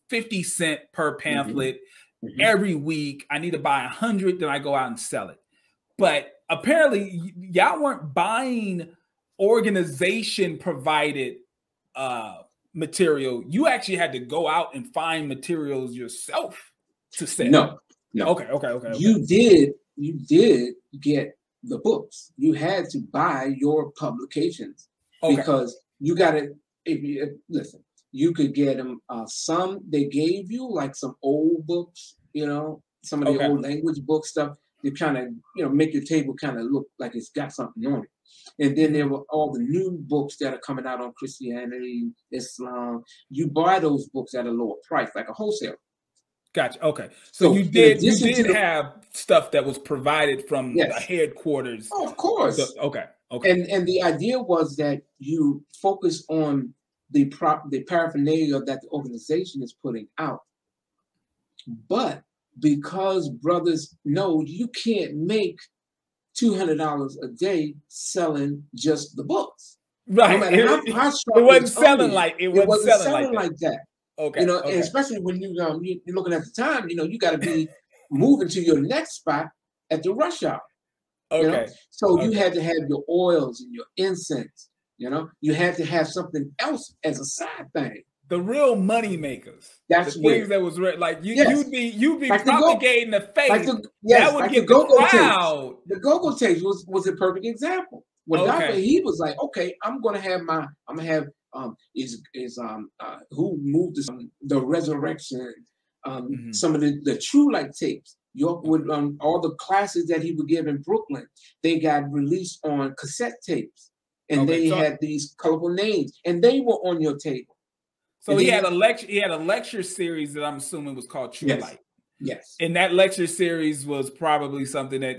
50 cents per pamphlet every week. I need to buy 100, then I go out and sell it. But apparently, y'all weren't buying organization provided material. You actually had to go out and find materials yourself to sell. No. Okay. You did get the books. You had to buy your publications because you got to. Listen, you could get them. Some they gave you like some old books. Some of the old language book stuff. They kind of make your table kind of look like it's got something on it. And then there were all the new books that are coming out on Christianity, Islam. You buy those books at a lower price, like a wholesaler. Gotcha. Okay. So you did have stuff that was provided from the headquarters. Oh, of course. So, okay. And the idea was that you focus on the paraphernalia that the organization is putting out. But because brothers know you can't make $200 a day selling just the books. Right. No matter how it wasn't selling like that. Okay. And especially when you're looking at the time, you got to be moving to your next spot at the rush hour. Okay. So you had to have your oils and your incense. You had to have something else as a side thing. The real money makers. That's the where, things that was like you'd be like propagating the faith. That would get the crowd. The go-go tapes was a perfect example. When he was like, okay, I'm gonna have who moved this, the resurrection, some of the True Light tapes. York would all the classes that he would give in Brooklyn, they got released on cassette tapes, and they had these colorful names, and they were on your table. So he had a lecture. He had a lecture series that I'm assuming was called True Light. Yes. And that lecture series was probably something that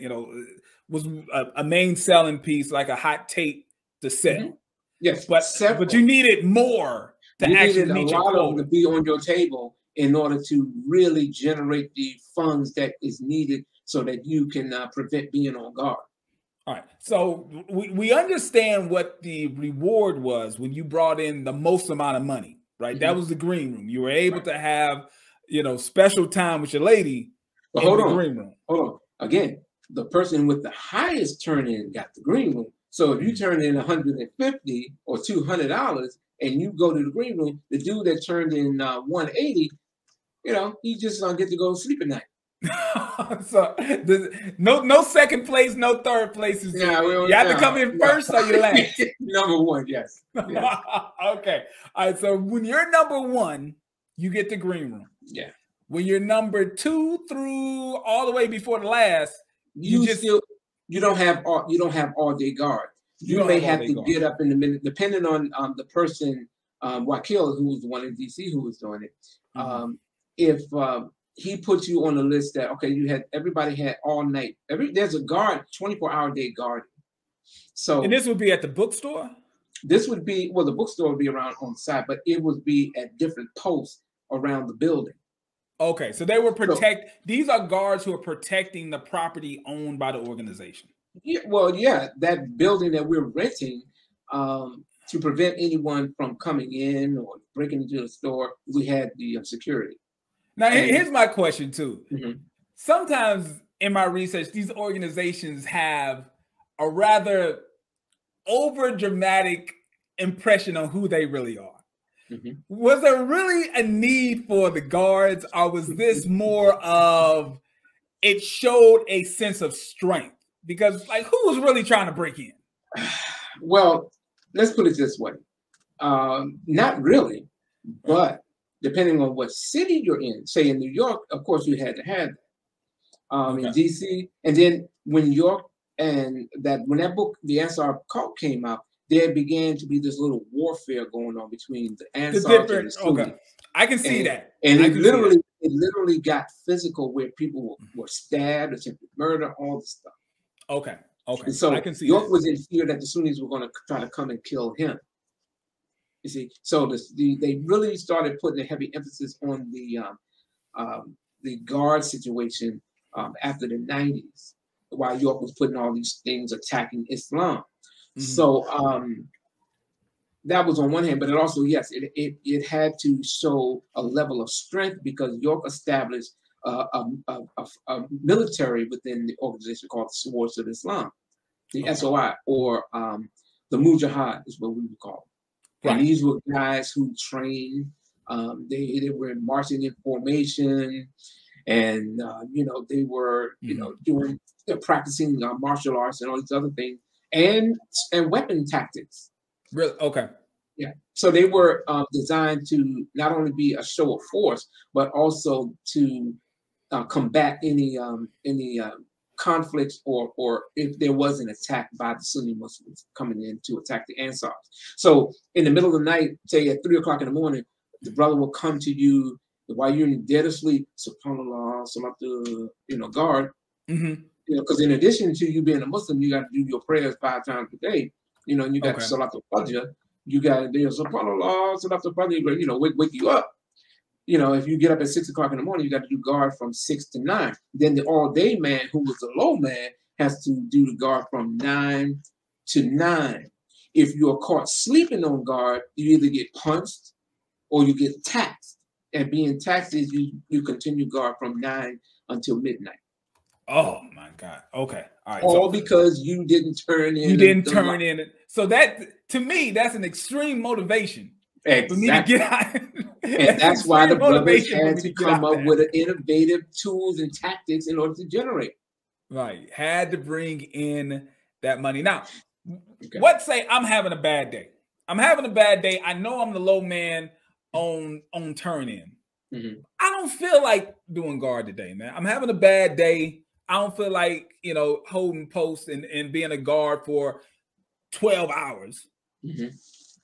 was a main selling piece, like a hot tape to sell. Yes. But you needed more to actually meet your goal. To be on your table in order to really generate the funds that is needed so that you can prevent being on guard. All right. So we understand what the reward was when you brought in the most amount of money. Right, that was the green room. You were able to have, special time with your lady in the green room. Hold on. Again, the person with the highest turn-in got the green room. So if you turn in $150 or $200 and you go to the green room, the dude that turned in $180, he just get to go to sleep at night. So no second place, no third place. You have to come in first or you last. Number one, yes. Okay. All right. So when you're number one, you get the green room. Yeah. When you're number 2 through all the way before the last, you don't have all day guard. You may have to get up in the minute, depending on the person, Wakil, who was the one in DC who was doing it. If he puts you on the list that everybody had all night. There's a guard, 24-hour day guard. So and this would be at the bookstore? This would be the bookstore would be around on the side, but it would be at different posts around the building. Okay, so they were these are guards who are protecting the property owned by the organization. Yeah, that building that we're renting to prevent anyone from coming in or breaking into the store, we had the security. Now, here's my question, too. Sometimes in my research, these organizations have a rather over-dramatic impression on who they really are. Was there really a need for the guards, or was this more of it showed a sense of strength? Because, who was really trying to break in? Well, let's put it this way. Not really, but depending on what city you're in, say in New York, of course you had to have that. In DC, and then when York when that book, The Ansar Cult, came out, there began to be this little warfare going on between the Ansars and the Sunnis. I can see that. And it literally got physical, where people were stabbed, attempted murder, all this stuff. Okay. And so I can see York was in fear that the Sunnis were going to try to come and kill him. You see, so they really started putting a heavy emphasis on the guard situation after the 90s, while York was putting all these things attacking Islam. So that was on one hand, but it also, yes, it had to show a level of strength because York established a military within the organization called the Swords of Islam, the SOI, or the Mujahid is what we would call them. And these were guys who trained. They were marching in formation, and they were practicing martial arts and all these other things, and weapon tactics. Really? Okay. Yeah. So they were designed to not only be a show of force, but also to combat any conflicts or if there was an attack by the Sunni Muslims coming in to attack the Ansars. So in the middle of the night, say at 3 o'clock in the morning, the brother will come to you while you're in dead asleep, subhanAllah, salatu, guard. Because in addition to you being a Muslim, you got to do your prayers 5 times a day. And you got salatu fajr. You got to do subhanAllah, salatu fajr. Wake you up. If you get up at 6 o'clock in the morning, you got to do guard from 6 to 9. Then the all-day man, who was the low man, has to do the guard from 9 to 9. If you're caught sleeping on guard, you either get punched or you get taxed. And being taxed is you continue guard from 9 until midnight. Oh my God. Okay. All right. All because you didn't turn in. You didn't turn in. So that, to me, that's an extreme motivation. Exactly. For me to get out. And that's why the brothers had to come up with innovative tools and tactics in order to generate. Right. Had to bring in that money. Now, let's say I'm having a bad day. I know I'm the low man on turn in. I don't feel like doing guard today, man. I'm having a bad day. I don't feel like, holding posts and being a guard for 12 hours.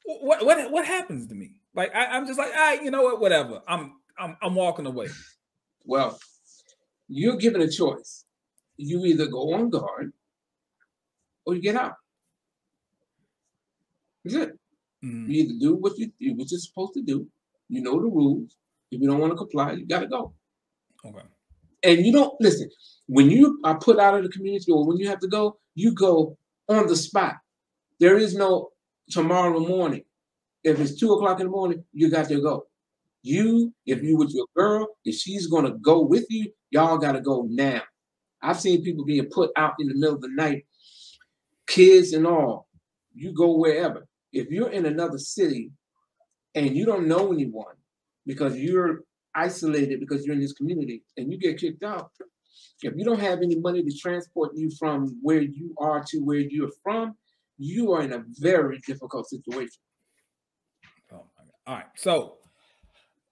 What happens to me? Like I'm just like, you know what, whatever. I'm walking away. Well, you're given a choice. You either go on guard or you get out. That's it. You either do what you're supposed to do. You know the rules. If you don't want to comply, you gotta go. Okay. And you don't listen. When you are put out of the community or when you have to go, you go on the spot. There is no tomorrow morning. If it's 2 o'clock in the morning, you got to go. If you with your girl, if she's gonna go with you, y'all gotta go now. I've seen people being put out in the middle of the night, kids and all. You go wherever. If you're in another city and you don't know anyone because you're isolated because you're in this community and you get kicked out, if you don't have any money to transport you from where you are to where you're from, you are in a very difficult situation. Oh my God. All right. So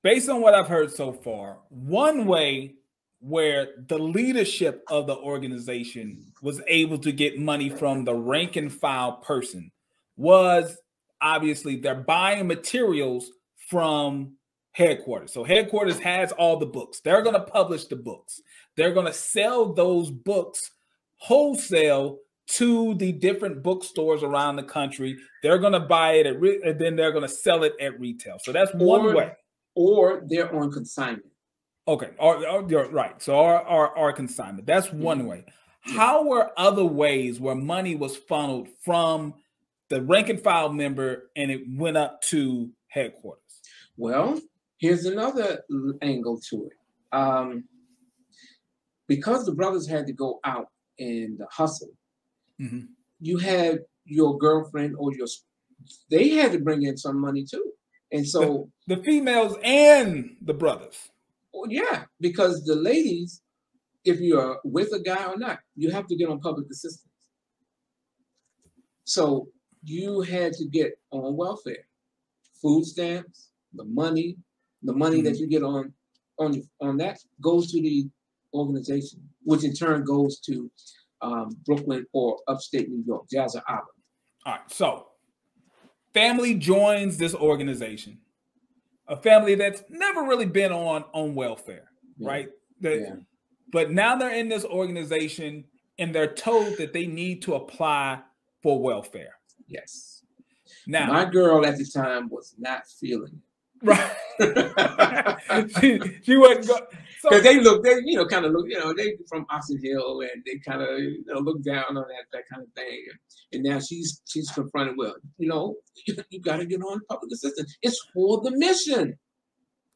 based on what I've heard so far, one way where the leadership of the organization was able to get money from the rank and file person was obviously they're buying materials from headquarters. So headquarters has all the books. They're going to publish the books. They're going to sell those books wholesale to the different bookstores around the country. They're going to buy it and then they're going to sell it at retail. So that's one way. Or they're on consignment. Okay. You're right. So our consignment. That's one way. How were other ways where money was funneled from the rank and file member and it went up to headquarters? Well, here's another angle to it. Because the brothers had to go out and hustle, you had your girlfriend or they had to bring in some money too. And so the females and the brothers. Well, yeah, because the ladies, if you're with a guy or not, you have to get on public assistance. So you had to get on welfare, food stamps, the money that you get on that goes to the organization, which in turn goes to Brooklyn or upstate New York, Jazza Island. All right, so family joins this organization, a family that's never really been on welfare, right? But now they're in this organization and they're told that they need to apply for welfare. Yes. Now, my girl at the time was not feeling it. Right. she wasn't Because they look, they kind of look, they from Oxon Hill, and they kind of look down on that kind of thing. And now she's confronted. Well, you got to get on public assistance. It's for the mission.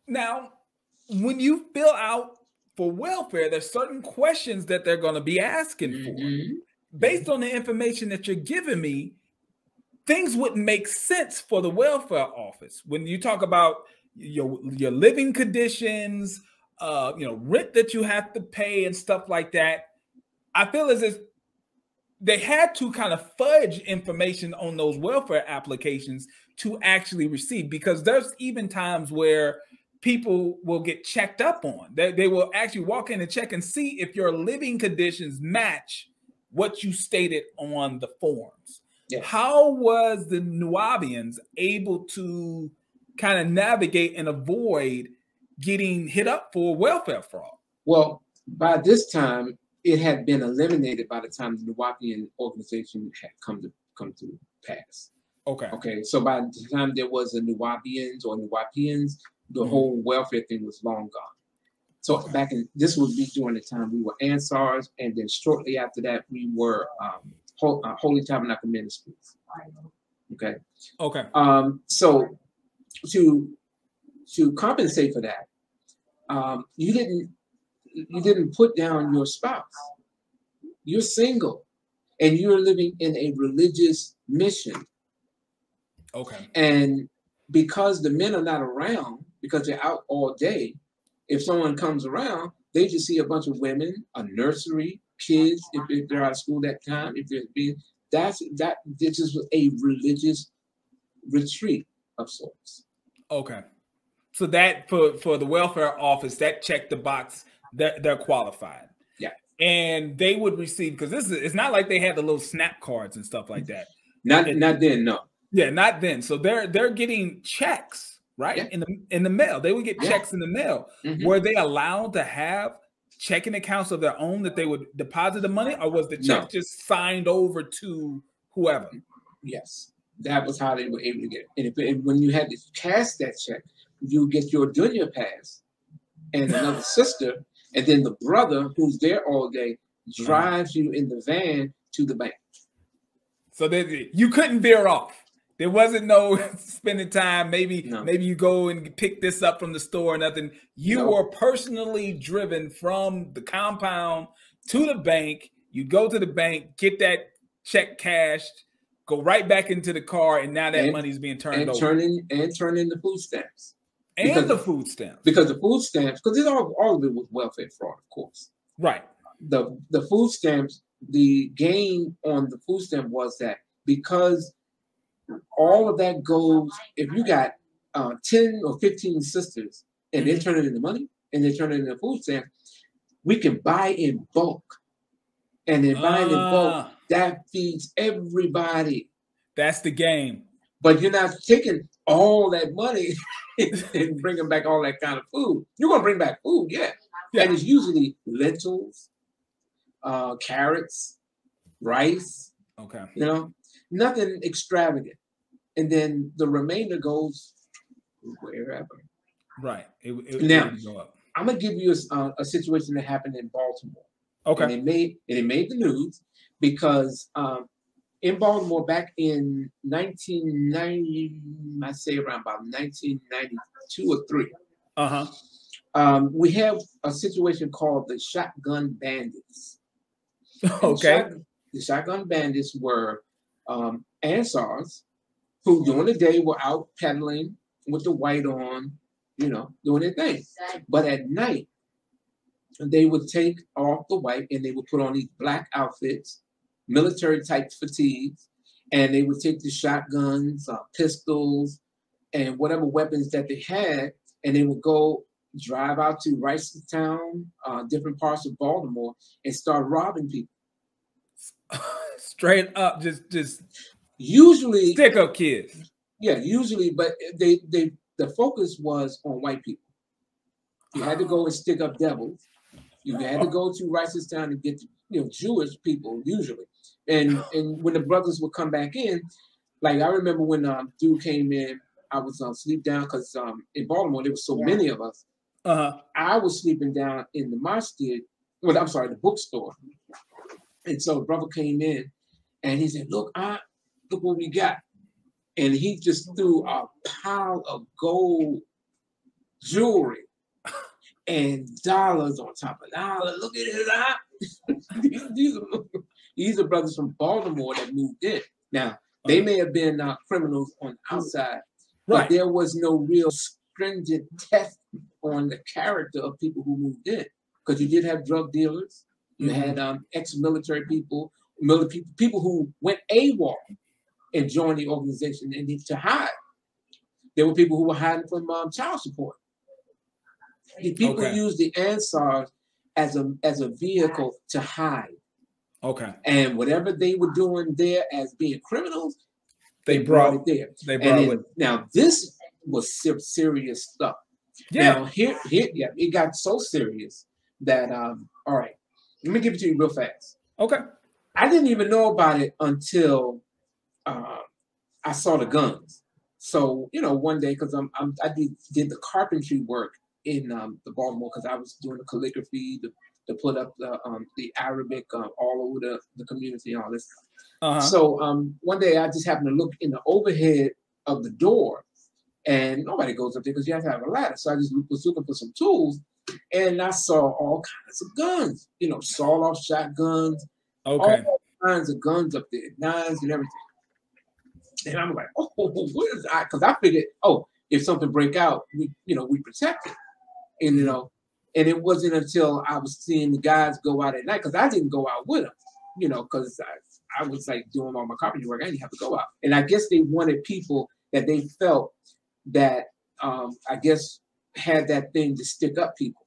Now, when you fill out for welfare, there's certain questions that they're going to be asking for. Based on the information that you're giving me, things wouldn't make sense for the welfare office. When you talk about your living conditions, rent that you have to pay and stuff like that, I feel as if they had to kind of fudge information on those welfare applications to actually receive, because there's even times where people will get checked up on. They will actually walk in and check and see if your living conditions match what you stated on the forms. Yes. How was the Nuwaupians able to kind of navigate and avoid getting hit up for welfare fraud? Well, by this time, it had been eliminated by the time the Nuwaupian organization had come to pass. Okay. So by the time there was a Nuwaupians or Nuwaupians, the whole welfare thing was long gone. So this would be during the time we were Ansars, and then shortly after that we were Holy Tabernacle Ministries. Okay. So to compensate for that, you didn't put down your spouse. You're single, and you're living in a religious mission. Okay. And because the men are not around, because they're out all day, if someone comes around, they just see a bunch of women, a nursery, kids, if they're out of school that time, if they're being, this is a religious retreat of sorts. Okay. So that for the welfare office, that checked the box that they're qualified. Yeah. And they would receive, because it's not like they had the little snap cards and stuff like that. Not then, no. Yeah, not then. So they're getting checks, right? Yeah. In the mail. They would get checks in the mail. Were they allowed to have checking accounts of their own that they would deposit the money, or was the check just signed over to whoever? Yes, that was how they were able to get it. And when you had to cash that check, you get your dunya pass and another sister, and then the brother who's there all day drives you in the van to the bank. So you couldn't veer off. There wasn't no spending time. Maybe you go and pick this up from the store or nothing. You were personally driven from the compound to the bank. You go to the bank, get that check cashed, go right back into the car, and now that money's being turned over. Turn in the food stamps. And the food stamps. Because the food stamps, because all of it was welfare fraud, of course. Right. The food stamps, the gain on the food stamp was that because all of that goes, if you got 10 or 15 sisters and they turn it into money and they turn it into food stamp, we can buy in bulk. And then buying in bulk, that feeds everybody. That's the game. But you're not taking all that money and bringing back all that kind of food. You're going to bring back food, yeah. And it's usually lentils, carrots, rice. Okay. Nothing extravagant. And then the remainder goes wherever. Right. Now, I'm going to give you a situation that happened in Baltimore. Okay. And it made the news because in Baltimore back in 1990, I say around about 1992 or 3. We have a situation called the Shotgun Bandits. Okay. The Shotgun Bandits were Ansars who during the day were out peddling with the white on, doing their thing. But at night, they would take off the white and they would put on these black outfits, military type fatigues, and they would take the shotguns, pistols, and whatever weapons that they had, and they would go drive out to Ricetown, different parts of Baltimore, and start robbing people. Straight up, just usually stick up kids. Yeah, usually, but the focus was on white people. You had to go and stick up devils. You had to go to Ricetown and get Jewish people usually. And when the brothers would come back in, like I remember when dude came in, I was sleep down because in Baltimore there were so many of us. I was sleeping down in the masjid. Well, I'm sorry, the bookstore. And so the brother came in and he said, look what we got. And he just threw a pile of gold jewelry and dollars on top of dollars. Look at it. These are brothers from Baltimore that moved in. Now, they may have been criminals on the outside, but there was no real stringent test on the character of people who moved in. Because you did have drug dealers, you had ex-military people, people who went AWOL and joined the organization and needed to hide. There were people who were hiding from child support. The people used the Ansars as a vehicle to hide. Okay. And whatever they were doing there as being criminals, they brought it there. They brought it. Now this was serious stuff. Yeah. Now here, it got so serious that all right, let me give it to you real fast. Okay. I didn't even know about it until I saw the guns. So one day, because I did the carpentry work in the Baltimore, because I was doing the calligraphy to put up the Arabic all over the community and all this stuff. So one day I just happened to look in the overhead of the door, and nobody goes up there because you have to have a ladder. So I just was looking for some tools, and I saw all kinds of guns, sawed-off shotguns, all kinds of guns up there, knives and everything. And I'm like, oh, what is that? Because I figured, if something break out, we protect it. And and it wasn't until I was seeing the guys go out at night, because I didn't go out with them, because I was like doing all my carpentry work. I didn't have to go out. And I guess they wanted people that they felt that I guess had that thing to stick up people.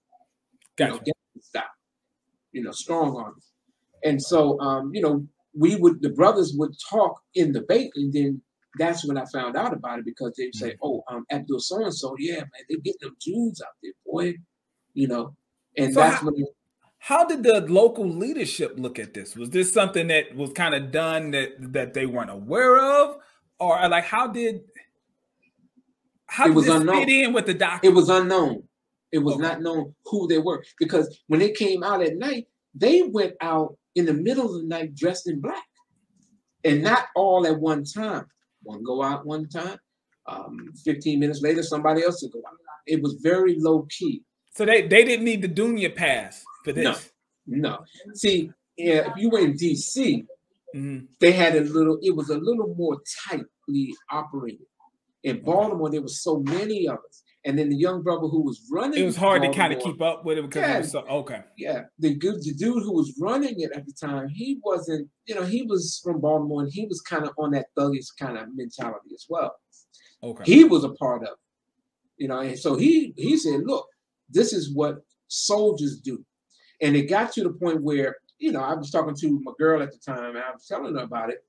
Gotcha. Get them to stop, strong arms. And so the brothers would talk in the debate, and then that's when I found out about it, because they'd say, Abdul so-and-so, yeah, man, they get them Jews out there, boy, and so that's how did the local leadership look at this? Was this something that was kind of done that they weren't aware of? Or like, how did this fit in with the document? It was unknown. It was not known who they were, because when they came out at night, they went out in the middle of the night dressed in black, and not all at one time. One go out one time, 15 minutes later, somebody else would go out. It was very low key. So they didn't need the Dunya pass for this? No. See, if you were in DC, they had it was a little more tightly operated. In Baltimore, there was so many of us. And then the young brother who was running, it was hard to kind of keep up with it because it was so Yeah, the dude who was running it at the time, he wasn't, he was from Baltimore, and he was kind of on that thuggish kind of mentality as well. Okay, he was a part of it, and so he said, "Look, this is what soldiers do," and it got to the point where I was talking to my girl at the time, and I was telling her about it,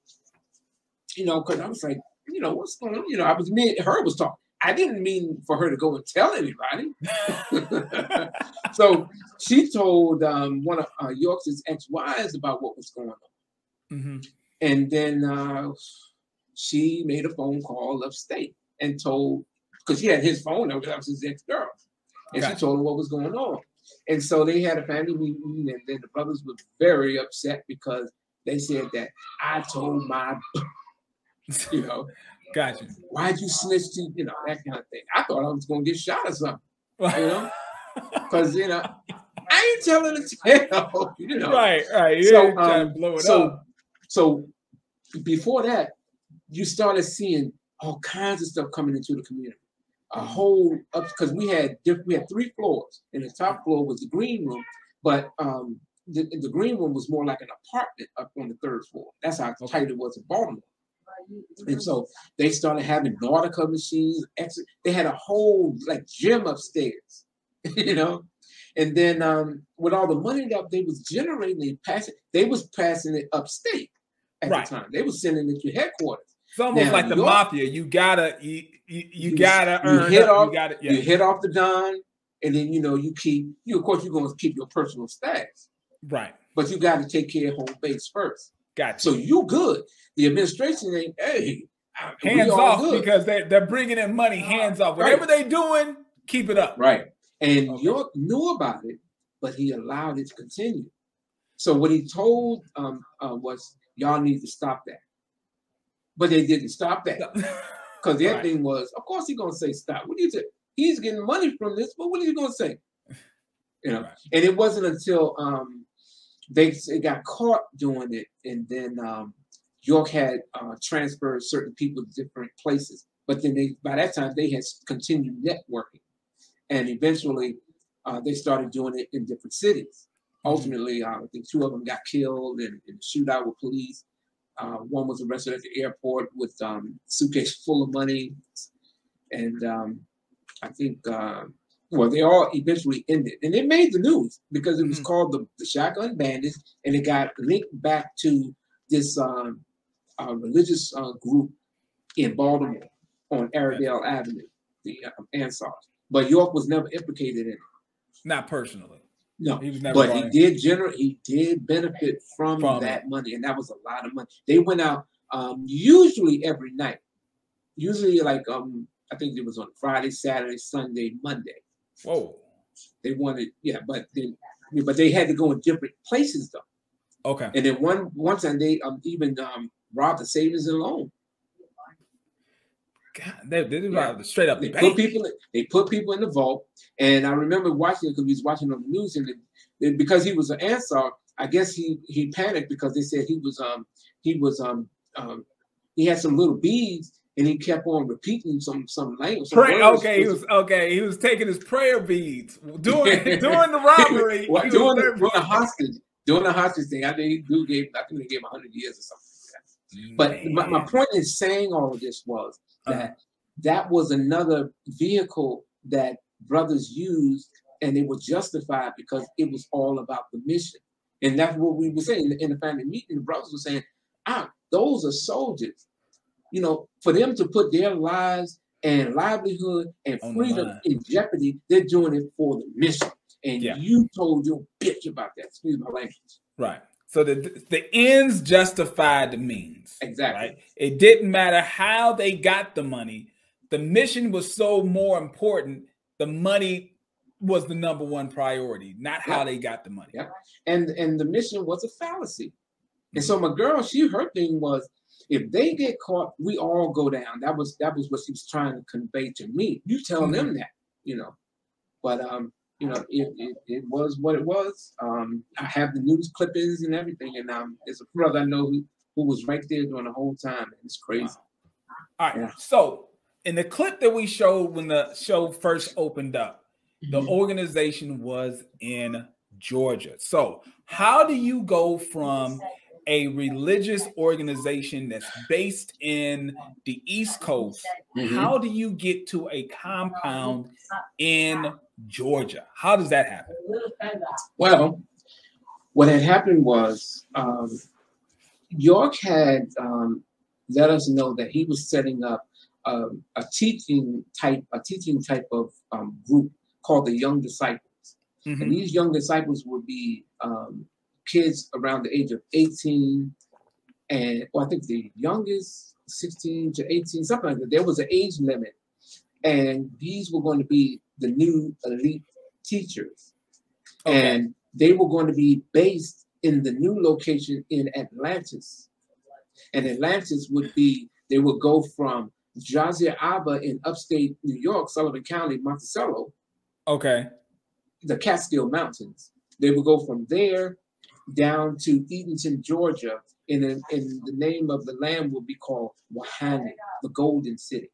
because I was like, what's going on? Me and her was talking. I didn't mean for her to go and tell anybody. So she told one of York's ex-wives about what was going on. And then she made a phone call upstate and told, because she had his phone number, that was his ex-girl. And she told him what was going on. And so they had a family meeting, and then the brothers were very upset because they said that I told my, Gotcha. Why'd you snitch to, that kind of thing? I thought I was going to get shot or something, because, I ain't telling the tale, Right. You ain't trying to blow it up. So before that, you started seeing all kinds of stuff coming into the community. Because we had 3 floors, and the top floor was the green room, but the green room was more like an apartment up on the 3rd floor. That's how tight it was in Baltimore. And so they started having Nautica machines. They had a whole gym upstairs, And then with all the money that they was generating, they was passing it upstate at the time. They was sending it to headquarters. It's almost like the mafia. You gotta earn. You hit off the Don, and then you keep. Of course, you're going to keep your personal stash. Right. But you got to take care of home base first. Gotcha. So you good. The administration ain't, hey, hands off, because they're bringing in money. Hands off. Whatever they doing, keep it up. Right. And York knew about it, but he allowed it to continue. So what he told was, y'all need to stop that. But they didn't stop that. Because their thing was, of course he's going to say stop. What do you say? He's getting money from this, but what are you going to say? You know, and it wasn't until they got caught doing it, and then York had transferred certain people to different places. But then by that time, they had continued networking. And eventually, they started doing it in different cities. Ultimately, I think 2 of them got killed in a shootout with police. One was arrested at the airport with a suitcase full of money. And I think, well, they all eventually ended. And it made the news because it was called the Shotgun Bandits, and it got linked back to this religious group in Baltimore on Airedale Avenue, the Ansars. But York was never implicated in it. Not personally. No, he was never. But he did benefit from that money, and that was a lot of money. They went out usually every night. Usually, like I think it was on Friday, Saturday, Sunday, Monday. Whoa. They wanted, but they had to go in different places though. Okay. And then one time they even robbed the savings and loan. God, they robbed straight up. They put people in the vault, and I remember watching it because we was watching on the news, and because he was an Ansar, I guess he panicked because they said he had some little beads. And he kept on repeating some language. He was taking his prayer beads during the robbery. During the hostage thing. I think they gave 100 years or something like that. But my point in saying all of this was that was another vehicle that brothers used, and they were justified because it was all about the mission. And that's what we were saying in the family meeting. The brothers were saying, those are soldiers. You know, for them to put their lives and livelihood and freedom in jeopardy, they're doing it for the mission. And you told your bitch about that. Excuse my language. Right. So the ends justified the means. Exactly. Right? It didn't matter how they got the money. The mission was so more important. The money was the number one priority, not how they got the money. Yeah. And the mission was a fallacy. And so my girl, her thing was, if they get caught, we all go down. That was what she was trying to convey to me. You tell them that, you know. But it was what it was. I have the news clippings and everything, and there's a brother I know who was right there during the whole time. It's crazy. Wow. All right. Yeah. So in the clip that we showed when the show first opened up, the organization was in Georgia. So how do you go from a religious organization that's based in the East Coast, how do you get to a compound in Georgia? How does that happen? Well, what had happened was York had let us know that he was setting up a teaching type of group called the Young Disciples. And these Young Disciples would be kids around the age of 18, and I think the youngest 16 to 18, something like that. There was an age limit, and these were going to be the new elite teachers, and they were going to be based in the new location in Atlantis. And Atlantis they would go from Jazir Abba in upstate New York, Sullivan County, Monticello, the Catskill Mountains. They would go from there down to Eatonton, Georgia, and the name of the land will be called Wahani, the Golden City.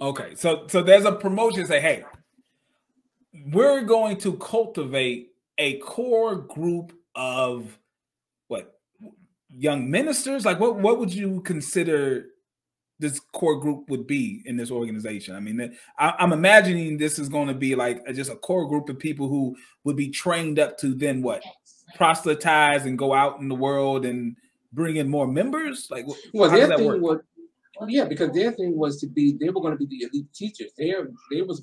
Okay, so there's a promotion say, hey, we're going to cultivate a core group of young ministers? Like what would you consider this core group would be in this organization? I mean, I'm imagining this is going to be like just a core group of people who would be trained up to then proselytize and go out in the world and bring in more members? Like, well, their thing was, because their thing was they were going to be the elite teachers. They were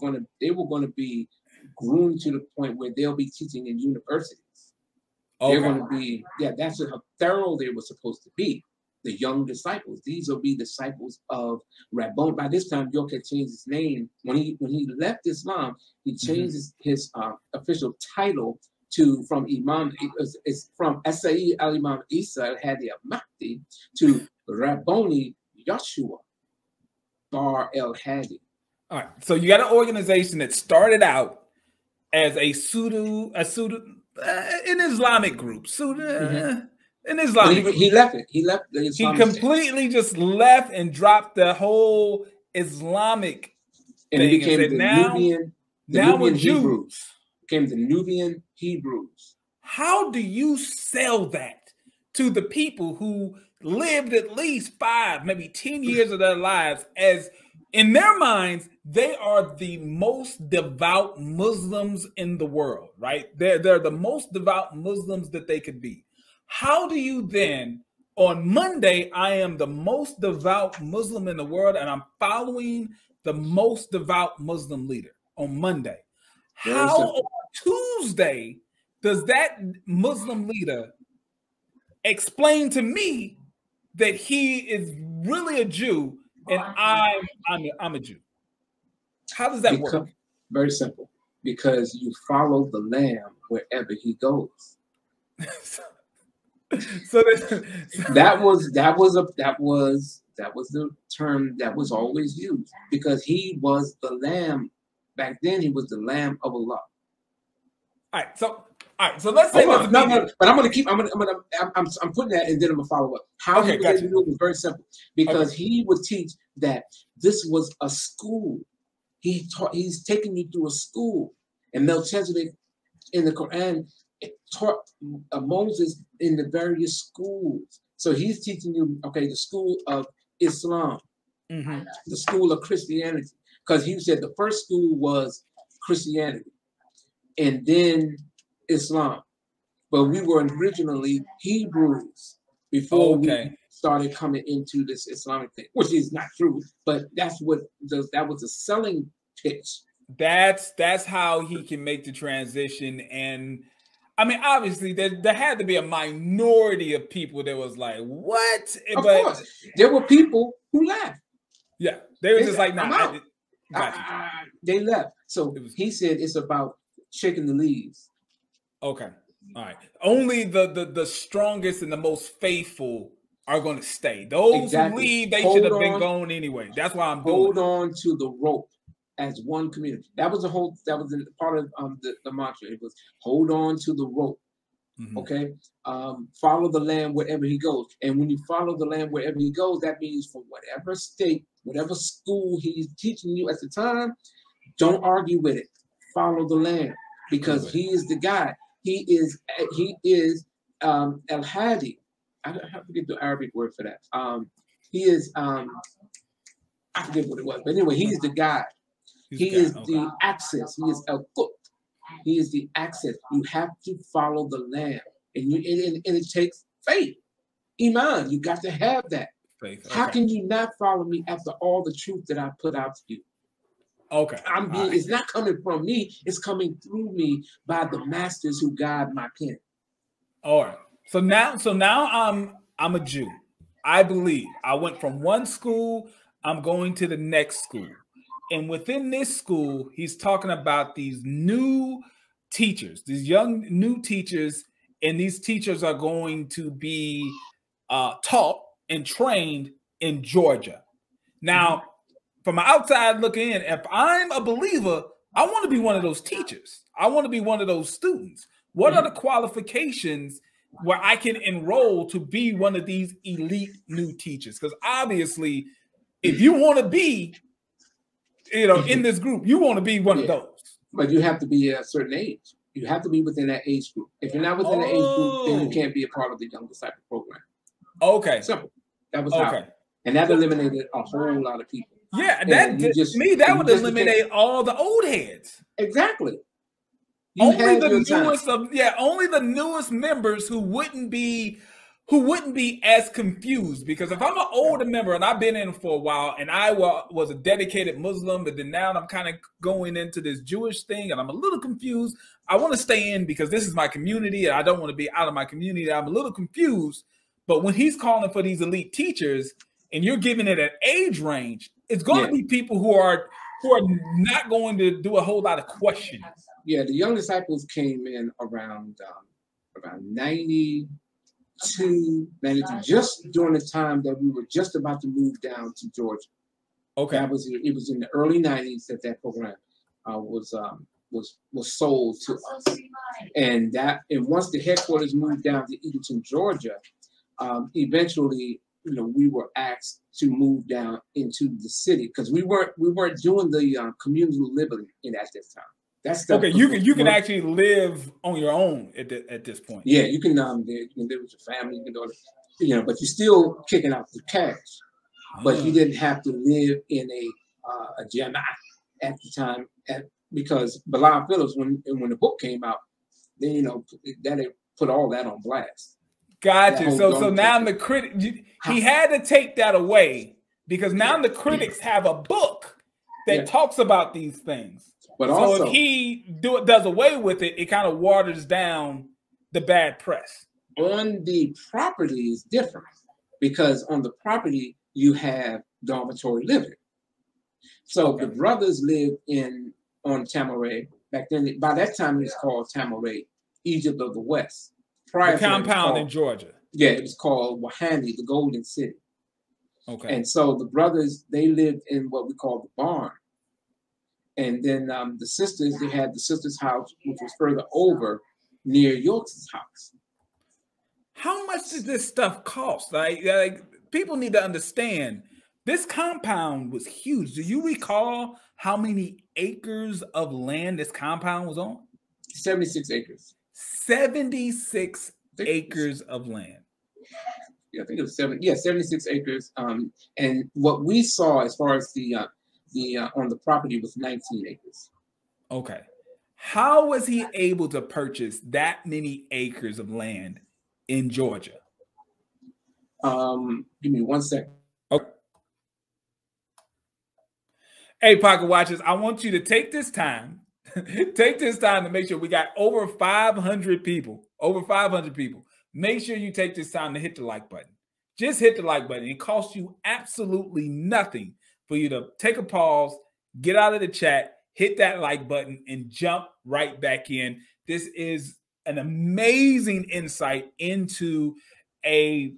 going to be groomed to the point where they'll be teaching in universities. They're going to be, that's how thorough they were supposed to be. the young disciples. These will be disciples of Rabboni. By this time, York had changed his name. When he left Islam, he changed his official title from Imam, it's from Asai al-Imam Isa al-Hadi al-Mahdi to Rabboni Yeshua Bar el-Hadi. All right, so you got an organization that started out as an Islamic group, an Islamic group. He left it. He left the Islamic. He completely just left and dropped the whole Islamic and thing. It became and said, now we're Jews. Hebrews. Became the Nubian Hebrews. How do you sell that to the people who lived at least 5, maybe 10 years of their lives as, in their minds, they are the most devout Muslims in the world, right? They're the most devout Muslims that they could be. How do you then, on Monday, I am the most devout Muslim in the world and I'm following the most devout Muslim leader on Monday? How on Tuesday does that Muslim leader explain to me that he is really a Jew and I'm a Jew? How does that work? Very simple. Because you follow the Lamb wherever he goes. So that was the term that was always used, because he was the Lamb. Back then, he was the Lamb of Allah. All right, so let's say but I'm putting that and then I'm gonna follow up. How he was able to do it was very simple, because he would teach that this was a school. He's taking you through a school, and Melchizedek in the Quran taught Moses in the various schools. So he's teaching you, the school of Islam, the school of Christianity, because he said the first school was Christianity, and then Islam. But we were originally Hebrews before we started coming into this Islamic thing, which is not true, but that was a selling pitch. That's how he can make the transition. And I mean, obviously, there had to be a minority of people that was like, "What?" Of course, there were people who left. Yeah, they were just like, "Nah." They left. So he said it's about shaking the leaves. Okay, all right. Only the strongest and the most faithful are going to stay. Those who leave, they should have been gone anyway. That's why I'm doing. Hold on to the rope as one community. That was part of the mantra. It was hold on to the rope. Okay, follow the Lamb wherever he goes. And when you follow the Lamb wherever he goes, that means from whatever state, whatever school he's teaching you at the time, don't argue with it. Follow the Lamb, because he is the guy. He is al-Hadi. I forget the Arabic word for that. He is I forget what it was, but anyway, he's the guy. He is the access. He is al-Qut. He is the access. You have to follow the Lamb, and it takes faith, iman. You got to have that. Faith. How can you not follow me after all the truth that I put out to you? Okay, it's not coming from me. It's coming through me by the masters who guide my pen. All right. So now I'm a Jew. I believe I went from one school. I'm going to the next school. And within this school, he's talking about these new teachers, these young new teachers, and these teachers are going to be taught and trained in Georgia. Now, from outside looking in, if I'm a believer, I want to be one of those teachers. I want to be one of those students. What are the qualifications where I can enroll to be one of these elite new teachers? Because obviously, if you want to be in this group, you want to be one of those. But you have to be a certain age. You have to be within that age group. If you're not within the age group, then you can't be a part of the Young Disciple program. Okay. Simple. That was how. And that eliminated a whole lot of people. Yeah, that would eliminate all the old heads. Exactly. Only the newest members who wouldn't be as confused, because if I'm an older member and I've been in for a while and I was a dedicated Muslim, but then now I'm kind of going into this Jewish thing and I'm a little confused. I want to stay in because this is my community and I don't want to be out of my community. I'm a little confused. But when he's calling for these elite teachers and you're giving it an age range, it's going to be people who are not going to do a whole lot of questioning. Yeah, the young disciples came in around 92, 93, just during the time that we were just about to move down to Georgia. Okay, it was in the early 90s that program was sold to us, and once the headquarters moved down to Eagleton, Georgia, eventually, we were asked to move down into the city because we weren't doing the community living at this time. That's okay. You can actually live on your own at this point. Yeah, you can live with your family. You can do it, but you're still kicking out the cash. But you didn't have to live in a jamaat at the time, because Bilal Phillips, when the book came out, then that put all that on blast. Gotcha. So now the critic, he had to take that away because now the critics have a book that talks about these things. But also, if he does away with it, it kind of waters down the bad press. On the property is different because on the property you have dormitory living. So the brothers lived on Tamaray back then. By that time, it was called Tamaray, Egypt of the West. The compound in Georgia. Yeah, it was called Wahani, the Golden City. Okay. And so the brothers, they lived in what we call the barn. And then the sisters, they had the sister's house, which was further over near York's house. How much does this stuff cost? Like people need to understand this compound was huge. Do you recall how many acres of land this compound was on? 76 acres. 76 acres of land. Yeah, I think it was 76 acres. And what we saw as far as the on the property was 19 acres. Okay. How was he able to purchase that many acres of land in Georgia? Give me 1 second. Okay. Hey, Pocket Watchers, I want you to take this time to make sure we got over 500 people. Over 500 people. Make sure you take this time to hit the like button. Just hit the like button. It costs you absolutely nothing for you to take a pause, get out of the chat, hit that like button, and jump right back in. This is an amazing insight into a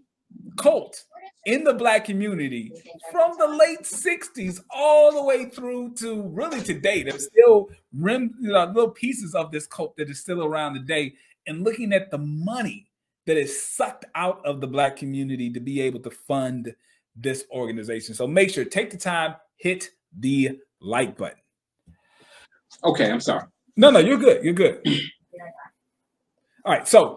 cult in the Black community from the late 60s all the way through to really today. There's still little pieces of this cult that is still around today, and looking at the money that is sucked out of the Black community to be able to fund this organization. So make sure, take the time, hit the like button. Okay, I'm sorry. No, you're good. You're good. All right, so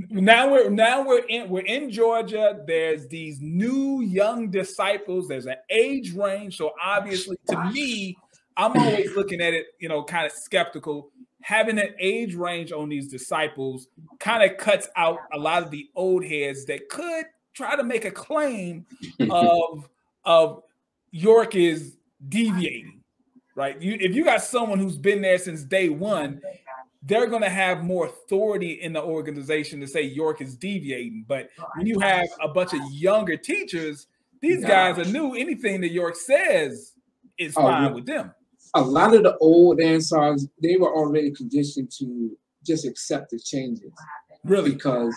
now we're in Georgia. There's these new young disciples. There's an age range. So obviously, to me, I'm always looking at it, kind of skeptical. Having an age range on these disciples kind of cuts out a lot of the old heads that could try to make a claim of York is deviating, right? If you got someone who's been there since day one, they're going to have more authority in the organization to say York is deviating. But when you have a bunch of younger teachers, these guys are new. Anything that York says is fine with them. A lot of the old Ansars, they were already conditioned to just accept the changes. Really? Because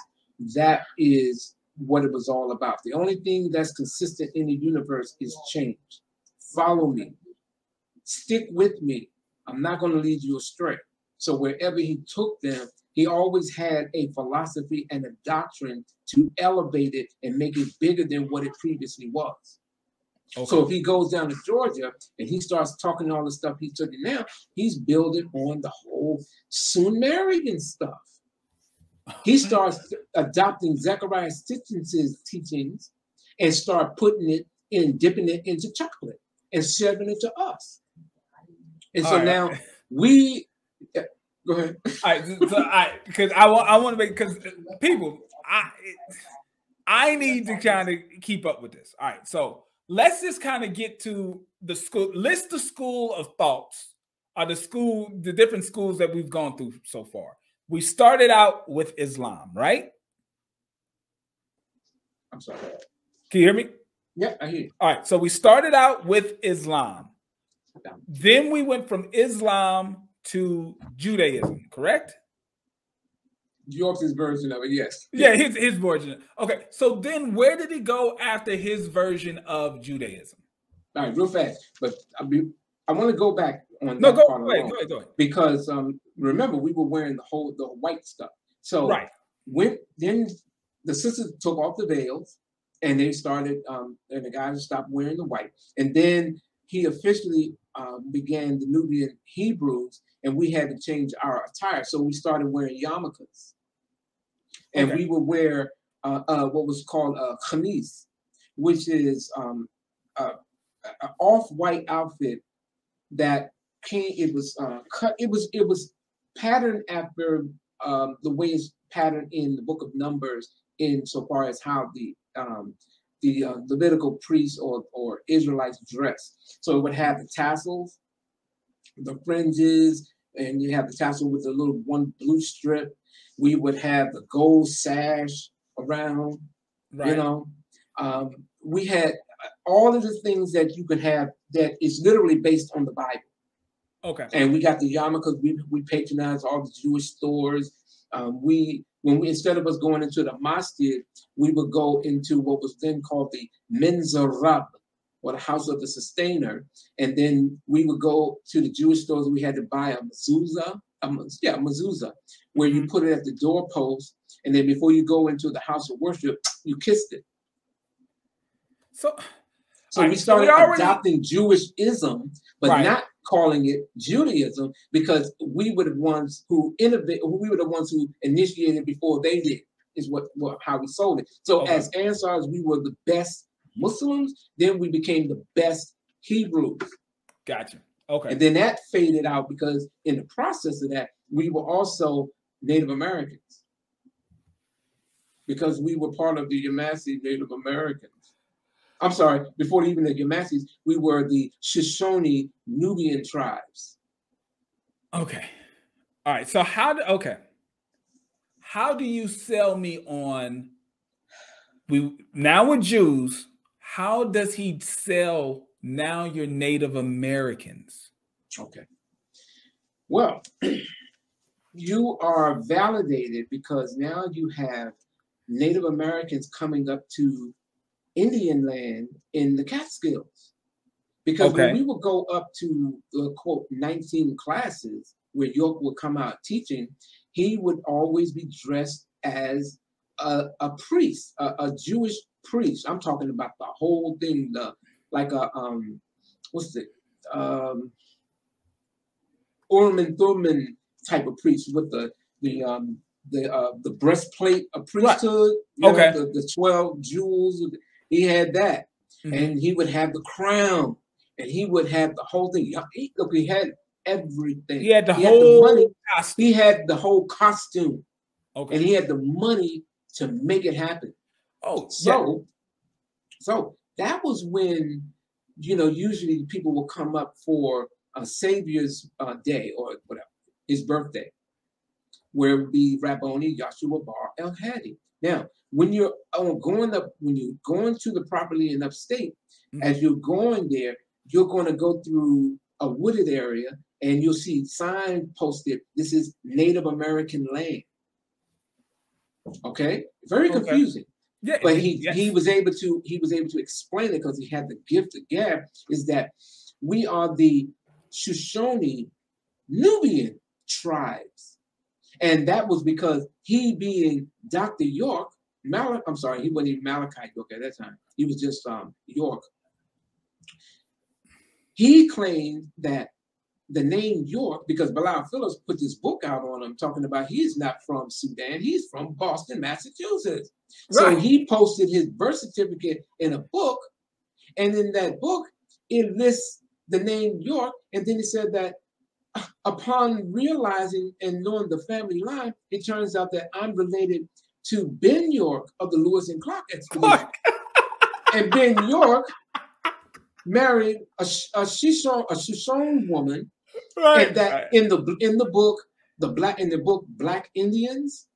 that is what it was all about. The only thing that's consistent in the universe is change. Follow me. Stick with me. I'm not going to lead you astray. So wherever he took them, he always had a philosophy and a doctrine to elevate it and make it bigger than what it previously was. Okay. So if he goes down to Georgia and he starts talking all the stuff he took it now, he's building on the whole Sumerian stuff. He starts adopting Zechariah Stitchens's teachings and start putting it in, dipping it into chocolate and serving it to us. And so now we go ahead. Because I want to make, because people, I need to kind of keep up with this. All right, so let's just kind of get to the school. List the school of thoughts, or the different schools that we've gone through so far. We started out with Islam, right? I'm sorry. Can you hear me? Yeah, I hear you. All right. So we started out with Islam. Then we went from Islam to Judaism, correct? York's version of it, yes. Yeah, his version. Okay. So then where did he go after his version of Judaism? All right, real fast. But I want to go back on no, that go part ahead, alone. go ahead. Because remember, we were wearing the white stuff. So right. Then the sisters took off the veils and they started, and the guys stopped wearing the white. And then he officially began the Nubian Hebrews, and we had to change our attire. So we started wearing yarmulkes. And we would wear what was called a khamis, which is an off-white outfit that came. It was cut. It was patterned after the way it's patterned in the Book of Numbers, insofar as how the Levitical priests or Israelites dress. So it would have the tassels, the fringes, and you have the tassel with the little one blue strip. We would have the gold sash around, right. You know. We had all of the things that you could have that is literally based on the Bible. Okay. And we got the yarmulkes. We patronized all the Jewish stores. When we instead of us going into the masjid, we would go into what was then called the Menzarab, or the house of the sustainer. And then we would go to the Jewish stores. And we had to buy a mezuzah, where you put it at the doorpost, and then before you go into the house of worship, you kissed it. So we started adopting Jewish-ism, but not calling it Judaism, because we were the ones who innovated. We were the ones who initiated before they did. Is how we sold it. So as Ansars, we were the best Muslims. Then we became the best Hebrews. Gotcha. Okay. And then that faded out because in the process of that, we were also Native Americans, because we were part of the Yamasee Native Americans. I'm sorry, before even the Yamasees, we were the Shoshone Nubian tribes. Okay. All right. So how do you sell me on now we're Jews? How does he sell now you're Native Americans? Okay. Well, you are validated because now you have Native Americans coming up to Indian land in the Catskills. Because when we would go up to the quote 19 classes where York would come out teaching, he would always be dressed as a priest, a Jewish priest. I'm talking about the whole thing, Urim and Thummim type of priest with the breastplate of priesthood, the 12 jewels. He had that, and he would have the crown, and he would have the whole thing. He had everything. He had the whole money. costume. He had the whole costume, and he had the money to make it happen. So that was when, usually people will come up for a Savior's Day or whatever, his birthday, where it would be Rabboni Yahshua Bar El Hadi. Now, when you're going to the property in upstate, as you're going there, you're going to go through a wooded area, and you'll see sign posted, this is Native American land. Okay, very confusing. Yeah, but he was able to explain it because he had the gift of gab. Is that we are the Shoshone Nubian tribes, and that was because he being Dr. York. I'm sorry, he wasn't even Malachi York at that time. He was just York. He claimed that the name York, because Bilal Phillips put this book out on him talking about he's not from Sudan, he's from Boston, Massachusetts. Right. So he posted his birth certificate in a book, and in that book, it lists the name York, and then he said that upon realizing and knowing the family line, it turns out that I'm related to Ben York of the Lewis and Clark expedition. And Ben York married a Shoshone woman, and that in the book Black Indians,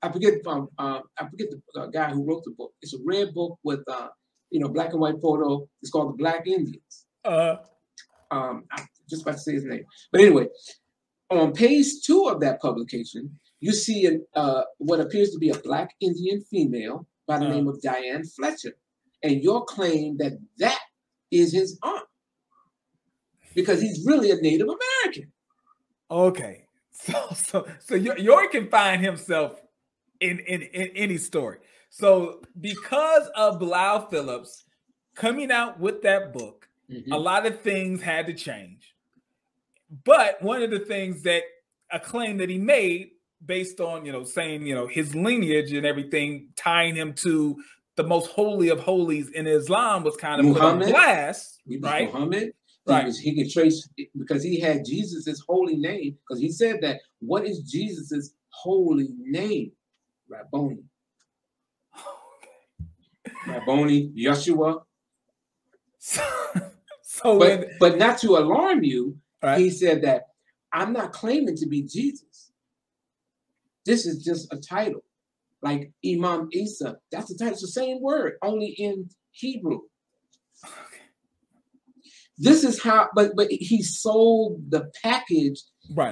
I forget the guy who wrote the book. It's a red book with black and white photo. It's called The Black Indians. I'm just about to say his name, but anyway, on page 2 of that publication, you see what appears to be a black Indian female by the name of Diane Fletcher, and your claim that is his aunt because he's really a Native American. Okay, so York can find himself in any story. So because of Bilal Phillips coming out with that book, a lot of things had to change. But one of the things that a claim that he made based on, saying, his lineage and everything, tying him to the most holy of holies in Islam was kind of Muhammad, put on blast, right? Muhammad, right. He could trace because he had Jesus's holy name, because he said that, what is Jesus's holy name? Rabboni. Rabboni, Yeshua. But not to alarm you, he said that I'm not claiming to be Jesus. This is just a title. Like Imam Isa, that's the title. It's the same word, only in Hebrew. This is how, but he sold the package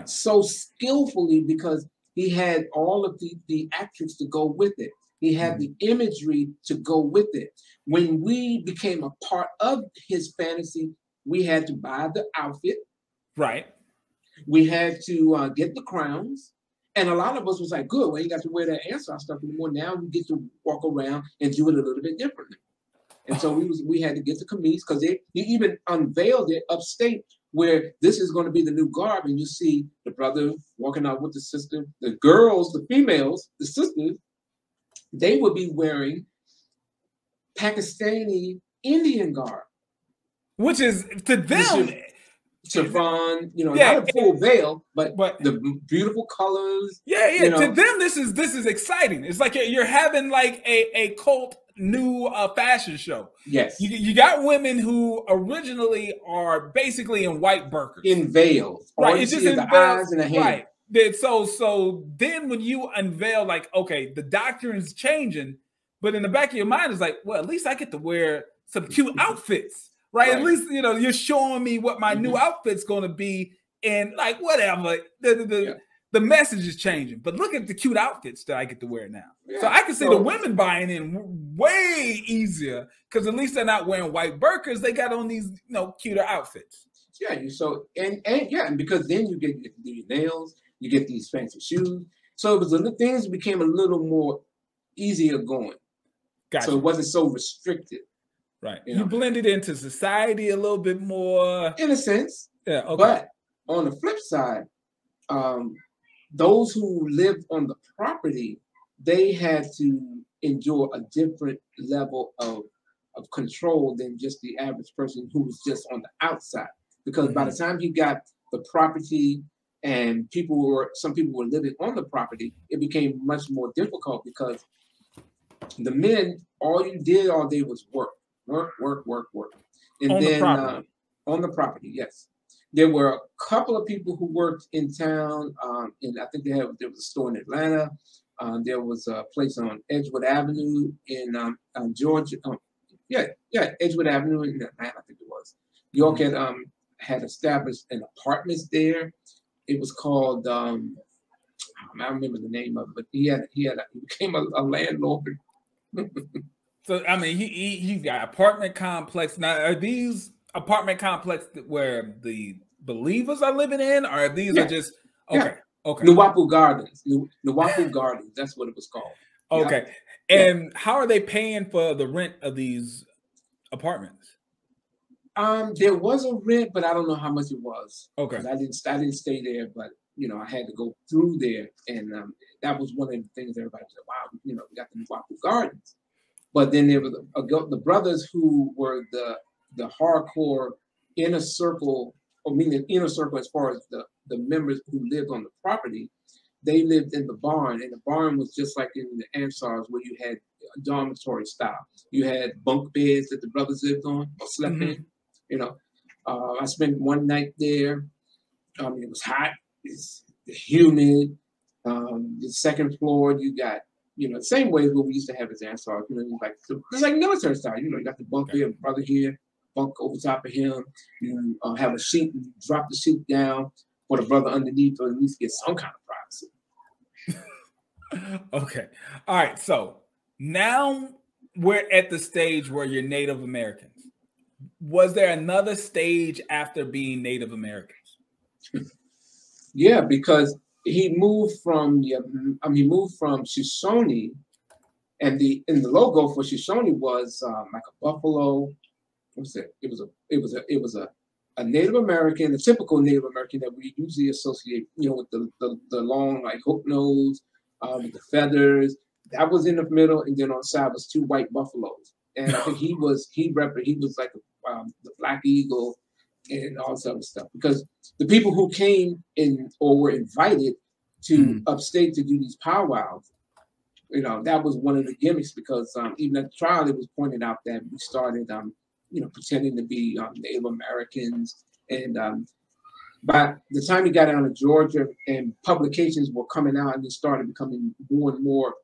so skillfully because he had all of the theatrics to go with it. He had the imagery to go with it. When we became a part of his fantasy, we had to buy the outfit. Right. We had to get the crowns. And a lot of us was like, good, we ain't got to wear that Ansars stuff anymore. Now we get to walk around and do it a little bit differently. And so we had to get the camise, because he even unveiled it upstate, where this is going to be the new garb. And you see the brother walking out with the sister, the girls, the females, the sisters, they would be wearing Pakistani Indian garb. Which is, to them, chiffon, not a full veil, but the beautiful colors. Yeah. To them, this is exciting. It's like you're having like a cult new fashion show. Yes. You got women who originally are basically in white burqas. In veils. Right. It's just in the eyes and the hair. Right. So then when you unveil, like, okay, the doctrine's changing, but in the back of your mind is like, well, at least I get to wear some cute outfits. Right? At least, you're showing me what my new outfit's going to be, and like whatever. The message is changing, but look at the cute outfits that I get to wear now. Yeah. So I can see the women buying in way easier, because at least they're not wearing white burqas. They got on these, cuter outfits. Yeah. And because then you get your nails, you get these fancy shoes. So it was things became a little more easier going. Gotcha. So it wasn't so restricted. Right. You blended into society a little bit more. In a sense. Yeah. Okay. But on the flip side, those who lived on the property, they had to endure a different level of control than just the average person who was just on the outside. Because by the time he got the property and some people were living on the property, it became much more difficult, because the men, all you did all day was work. And on the property, yes. There were a couple of people who worked in town, and I think there was a store in Atlanta. There was a place on Edgewood Avenue in Georgia. Edgewood Avenue in Atlanta, I think it was. York had established an apartments there. It was called, I don't remember the name of it, but he became a landlord. So, I mean, he got apartment complex. Now, are these apartment complexes where the believers are living in, or these are just, okay. Nuwaupu Gardens. Nuwaupu Gardens, that's what it was called. Okay. Yeah. And how are they paying for the rent of these apartments? There was a rent, but I don't know how much it was. Okay. I didn't stay there, but I had to go through there, and that was one of the things everybody said, wow, we got the Nuwaupu Gardens. But then there were the brothers who were the hardcore inner circle, meaning inner circle as far as the members who lived on the property. They lived in the barn, and the barn was just like in the Ansars, where you had dormitory style. You had bunk beds that the brothers lived on or slept in. I spent one night there. It was hot, it's humid. The second floor, you got, the same way what we used to have as Ansars. It's like military style. You got the bunk there, brother here, bunk over top of him. You have a sheet, and you drop the sheet down for the brother underneath, or at least get some kind of privacy. Okay. All right. So now we're at the stage where you're Native Americans. Was there another stage after being Native Americans? Yeah, because he moved from Shoshone, and the logo for Shoshone was like a buffalo. What was it? It was a Native American, the typical Native American that we usually associate, with the long like hook nose, with the feathers. That was in the middle, and then on the side was 2 white buffaloes. And I think he was like the Black Eagle and all this other stuff. Because the people who came in or were invited to upstate to do these powwows, that was one of the gimmicks. Because even at the trial, it was pointed out that we started, pretending to be Native Americans. And by the time he got down to Georgia and publications were coming out and it started becoming more and more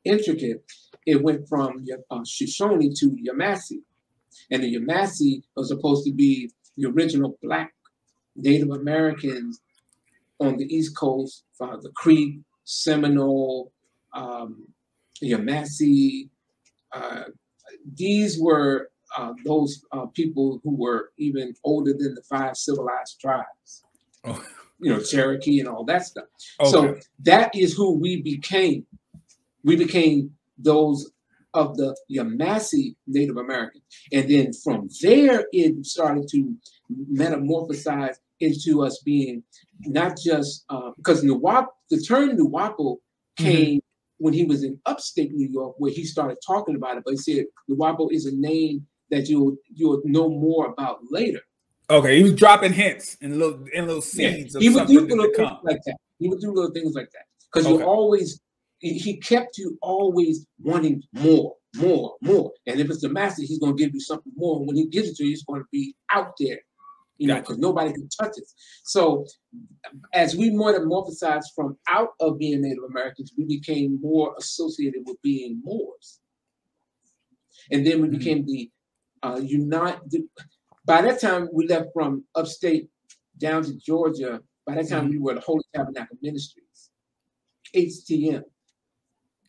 intricate, it went from Shoshone to Yamasee. And the Yamasee was supposed to be the original Black Native Americans on the East Coast, the Creek, Seminole, Yamasee. These were those people who were even older than the 5 civilized tribes. Oh. Cherokee and all that stuff. Okay. So that is who we became. We became those of the Yamasee Native Americans. And then from there, it started to metamorphosize into us being not just, because the term Nuwaupo came when he was in upstate New York, where he started talking about it. But he said Nuwaupo is a name that you'll know more about later. Okay, he was dropping hints and little seeds. Yeah. He would do little things like that. He would do little things like that because you always. He kept you always wanting more. And if it's the master, he's going to give you something more. And when he gives it to you, it's going to be out there, because nobody can touch it. So as we metamorphosized from out of being Native Americans, we became more associated with being Moors. And then we became the by that time, we left from upstate down to Georgia. By that time, we were the Holy Tabernacle Ministries, HTM.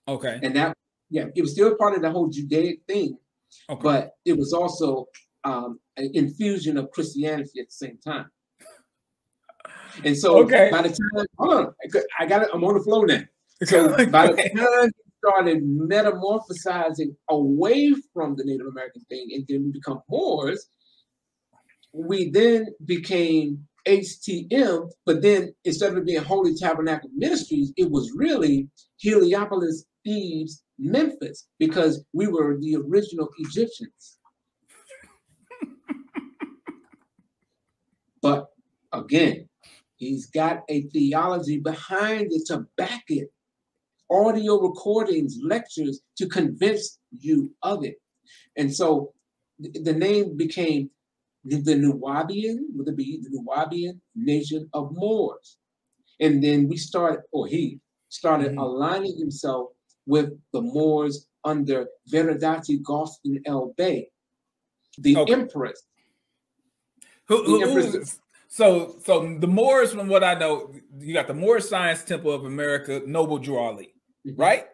Okay. And that, it was still part of the whole Judaic thing, but it was also an infusion of Christianity at the same time. And so by the time, hold on, I'm on the flow now. So by the time we started metamorphosizing away from the Native American thing and then we become Moors, we then became HTM, but then instead of being Holy Tabernacle Ministries, it was really Heliopolis, Thebes, Memphis, because we were the original Egyptians. But again, he's got a theology behind it to back it. Audio recordings, lectures to convince you of it. And so the name became the Nuwaupian, the Nuwaupian Nation of Moors. And then he started aligning himself with the Moors under Veridati Gostin El Bey, the Empress. So the Moors, from what I know, you got the Moorish Science Temple of America, Noble Drew Ali, right?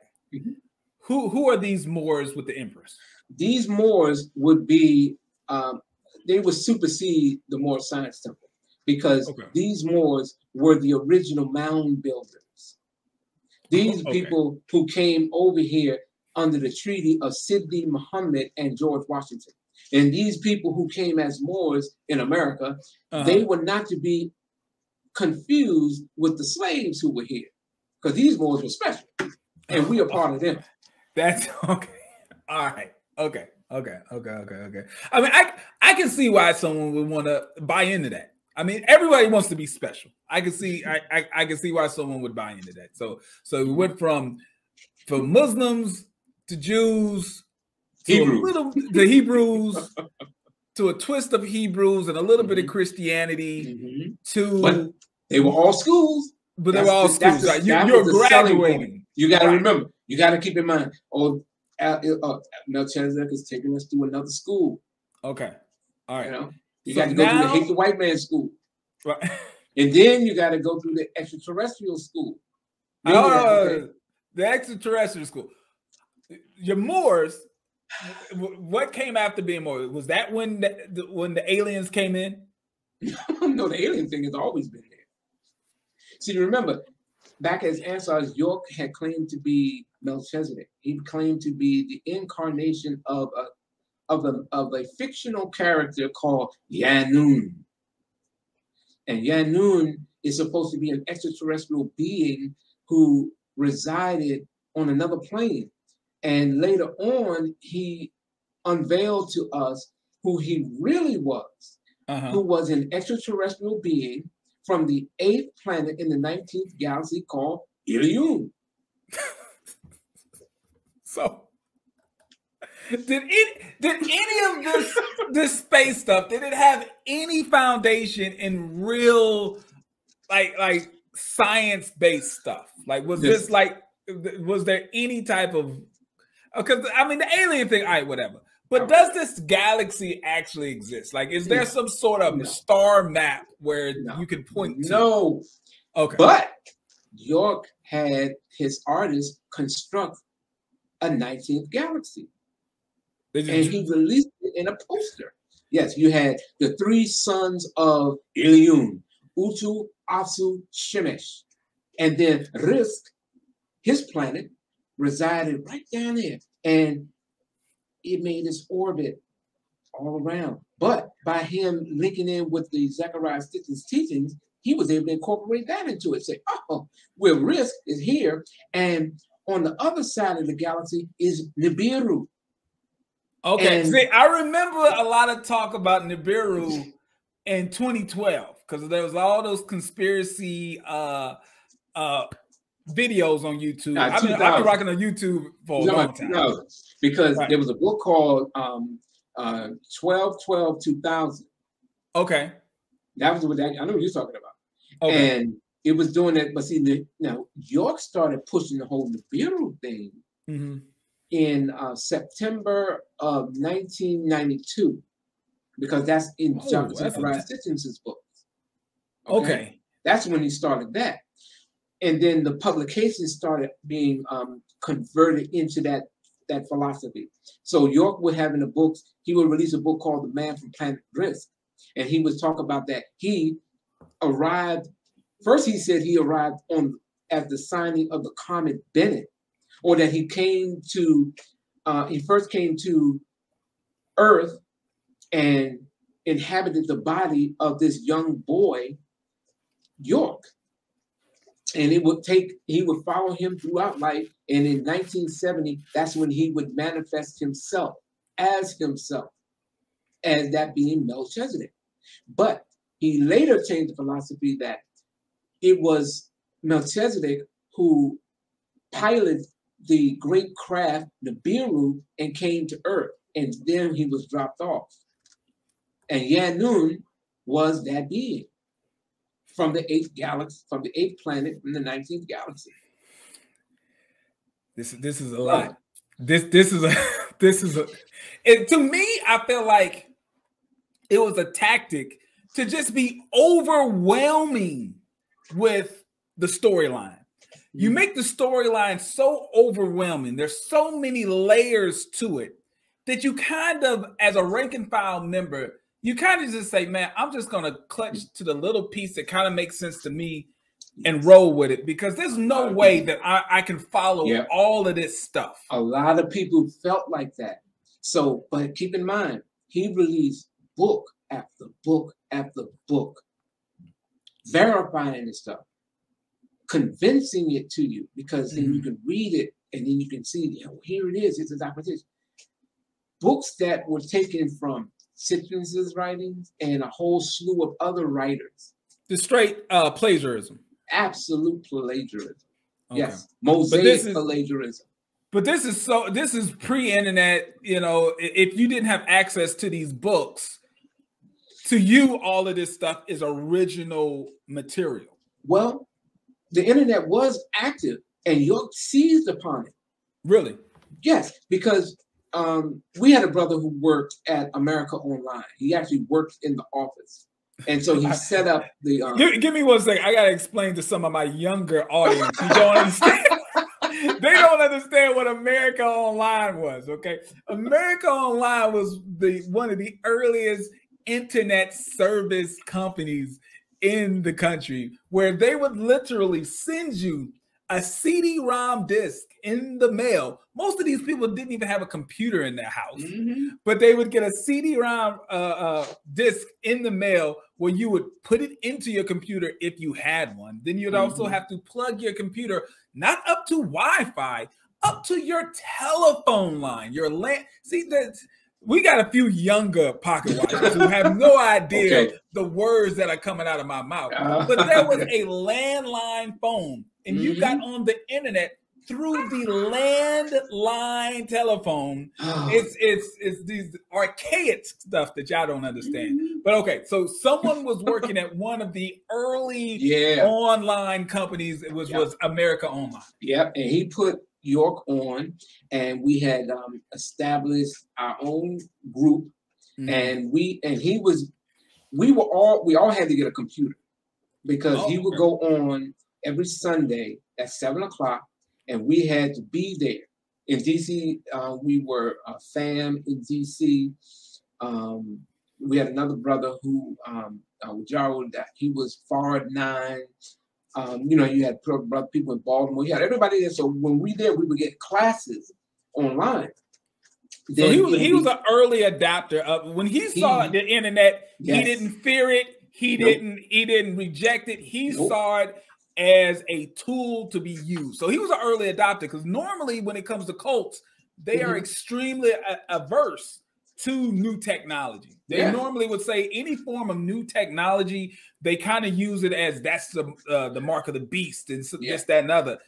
Who are these Moors with the Empress? These Moors would be, they would supersede the Moorish Science Temple because these Moors were the original mound builders. These people who came over here under the Treaty of Sidi Muhammad and George Washington. And these people who came as Moors in America, they were not to be confused with the slaves who were here, because these Moors were special, and we are part of them. That's okay. All right. Okay. I mean, I can see why someone would want to buy into that. I mean, everybody wants to be special. I can see why someone would buy into that. So we went from Muslims to Jews to Hebrews to a twist of Hebrews and a little bit of Christianity but they were all schools. But they were all schools. Right? You're graduating. You got to remember. You got to keep in mind. Melchizedek is taking us to another school. Okay. All right. You know, you got to go through the hate the white man school. Right. And then you got to go through the extraterrestrial school. The extraterrestrial school. Your Moors. What came after being Moors? Was that when the aliens came in? No, the alien thing has always been there. See, remember, back as Ansars, York had claimed to be Melchizedek. He claimed to be the incarnation of a fictional character called Yanun. And Yanun is supposed to be an extraterrestrial being who resided on another plane. And later on, he unveiled to us who he really was, who was an extraterrestrial being from the 8th planet in the 19th galaxy called Ilium. So, did any of this space stuff, did it have any foundation in real, like science-based stuff? Like, was there any type of, because I mean, the alien thing, all right, whatever. But does this galaxy actually exist? Like, is there some sort of star map where you can point to? No. Okay. But York had his artists construct a 19th galaxy. And he released it in a poster. Yes, you had the 3 sons of Ilium, Utu, Asu, Shemesh. And then Risk, his planet, resided right down there. And it made its orbit all around. But by him linking in with the Zechariah Stitton's teachings, he was able to incorporate that into it. Say, oh, well, Risk is here. And on the other side of the galaxy is Nibiru. Okay, see, I remember a lot of talk about Nibiru in 2012 because there was all those conspiracy videos on YouTube. I've been rocking on YouTube for a long time. No, because there was a book called 12/12/2000. Okay, that was what I know what you're talking about. Okay. And it was doing that, but see, now York started pushing the whole Nibiru thing in September of 1992, because that's in Zechariah Stitton's book. Okay, that's when he started that. And then the publications started being converted into that philosophy. So York would have in the books, he would release a book called The Man from Planet Risk. And he would talk about that. He arrived, first he said he arrived at the signing of the comet Bennett, or that he came to, he first came to Earth and inhabited the body of this young boy, York. And he would follow him throughout life. And in 1970, that's when he would manifest himself as that being Melchizedek. But he later changed the philosophy that it was Melchizedek who piloted the great craft Nibiru and came to Earth. And then he was dropped off. And Yanun was that being from the 8th galaxy, from the 8th planet in the 19th galaxy. This is a lot. This is a to me, I feel like it was a tactic to just be overwhelming with the storyline. You make the storyline so overwhelming. There's so many layers to it that you kind of, as a rank and file member, you kind of just say, man, I'm just going to clutch to the little piece that kind of makes sense to me and roll with it, because there's no way that I can follow all of this stuff. A lot of people felt like that. So, but keep in mind, he released book after book after book, verifying this stuff, convincing it to you, because then you can read it and then you can see, here it is, it's his opposition. Books that were taken from Sitton's writings and a whole slew of other writers. The straight plagiarism. Absolute plagiarism. Okay. Yes. Mosaic plagiarism. But this is pre-internet, if you didn't have access to these books, to you, all of this stuff is original material. Well, the internet was active, and York seized upon it. Really? Yes, because we had a brother who worked at America Online. He actually worked in the office. And so he set up the... Give me 1 second. I got to explain to some of my younger audience who don't understand. They don't understand what America Online was, okay? America Online was one of the earliest internet service companies in the country, where they would literally send you a CD-ROM disc in the mail. Most of these people didn't even have a computer in their house, but they would get a CD-ROM disc in the mail where you would put it into your computer if you had one. Then you'd also have to plug your computer, not up to Wi-Fi, up to your telephone line, your land. See, we got a few younger pocket watchers who have no idea the words that are coming out of my mouth. But there was a landline phone, and you got on the internet through the landline telephone. It's these archaic stuff that y'all don't understand. But okay, so someone was working at one of the early online companies. It was America Online. Yep, and he put York on, and we had established our own group, and we all had to get a computer, because he would go on every Sunday at 7 o'clock, and we had to be there. In DC, we were a fam in DC. We had another brother who, Gerald, he was Forward 9. You had people in Baltimore. You had everybody there. So when we did, we would get classes online. So he was an early adapter of when he saw the internet. He didn't fear it. He didn't reject it. He saw it as a tool to be used. So he was an early adopter, because normally when it comes to cults, they are extremely averse to new technology. They normally would say any form of new technology, they kind of use it as that's the mark of the beast and this, that, and other.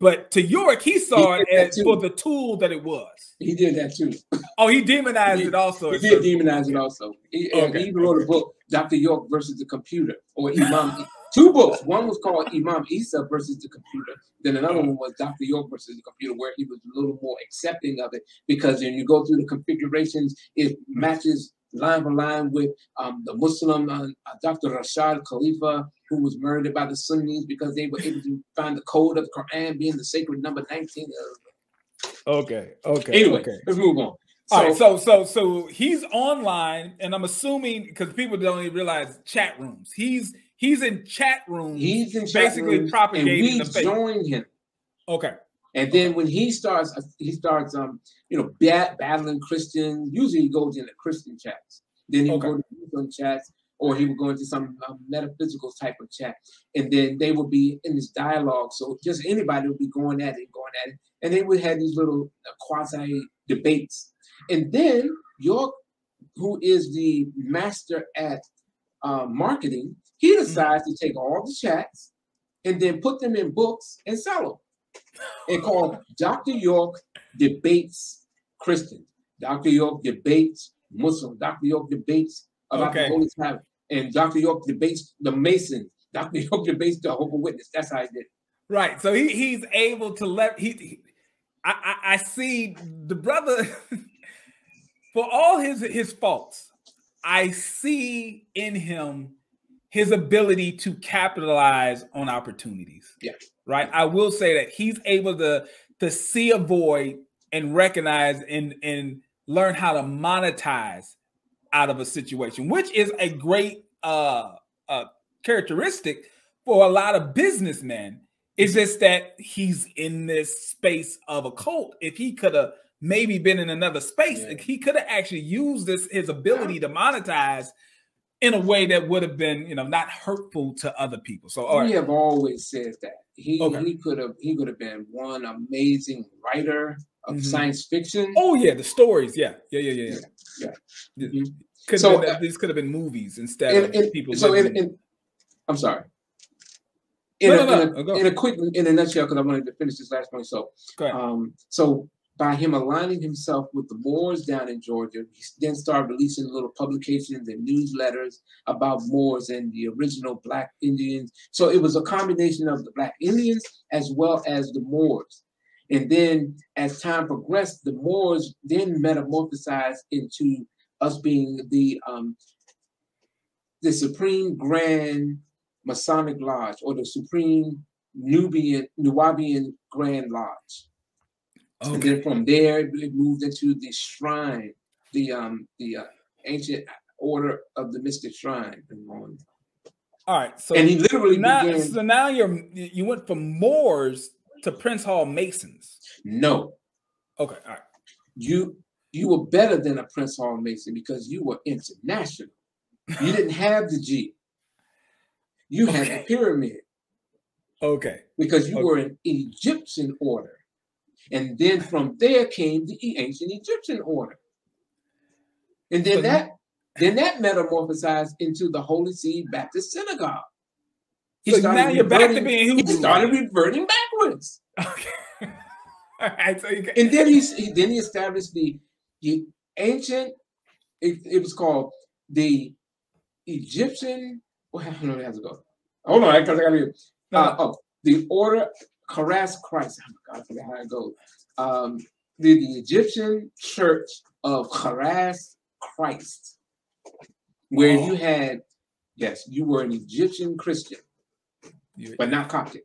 But to York, he saw it as for the tool that it was. He did that too. Oh, he demonized it also. He did demonize it also. He even wrote a book, Dr. York versus the Computer, or Imam. 2 books. One was called Imam Isa versus the Computer. Then another one was Dr. York versus the Computer, where he was a little more accepting of it, because when you go through the configurations, it matches line for line with the Muslim Dr. Rashad Khalifa, who was murdered by the Sunnis because they were able to find the code of the Quran being the sacred number 19. Anyway, let's move on. All right, so he's online, and I'm assuming, because people don't even realize, chat rooms. He's in chat rooms. He's in basically rooms, propagating and the faith. Joined him. Okay. And then when he starts battling Christians. Usually he goes into Christian chats. Then he would go to Muslim chats, or he would go into some metaphysical type of chat. And then they would be in this dialogue. So just anybody would be going at it. And they would have these little quasi debates. And then York, who is the master at marketing, he decides to take all the chats and then put them in books and sell them. And called Dr. York Debates Christians. Dr. York Debates Muslim. Dr. York Debates about the Holy Sabbath. And Dr. York Debates the Masons. Dr. York Debates the Jehovah's Witness. That's how he did it. Right. So he's able to I see the brother for all his faults. I see in him his ability to capitalize on opportunities. Yeah. Right. I will say that he's able to see a void and recognize and learn how to monetize out of a situation, which is a great characteristic for a lot of businessmen. It's just that he's in this space of a cult. If he could have maybe been in another space, he could have actually used his ability to monetize in a way that would have been, not hurtful to other people. So we have always said that he could have been one amazing writer of science fiction. Oh yeah, the stories. Yeah. These could have been movies instead of people. So I'm sorry. In a nutshell, because I wanted to finish this last point. So by him aligning himself with the Moors down in Georgia, he then started releasing little publications and newsletters about Moors and the original Black Indians. So it was a combination of the Black Indians as well as the Moors. And then as time progressed, the Moors then metamorphosized into us being the Supreme Grand Masonic Lodge, or the Supreme Nuwaupian Grand Lodge. Okay. And then from there, it moved into the shrine, the ancient order of the Mystic Shrine. All right. So and he literally began. So now you went from Moors to Prince Hall Masons. No. Okay. All right. You were better than a Prince Hall Mason because you were international. You didn't have the G. You had the pyramid. Okay. Because you were an Egyptian order. And then from there came the ancient Egyptian order. And then that metamorphosized into the Holy Seed Baptist Synagogue. So now you're back to being Hebrew. He started reverting backwards. Okay. All right. So and then he established the ancient, it was called the Egyptian, well, I don't know how it has to go. Hold on, because I got to the order Harass Christ. Oh my God, I forgot how it goes. The Egyptian Church of Harass Christ, where you had, yes, you were an Egyptian Christian, but not Coptic.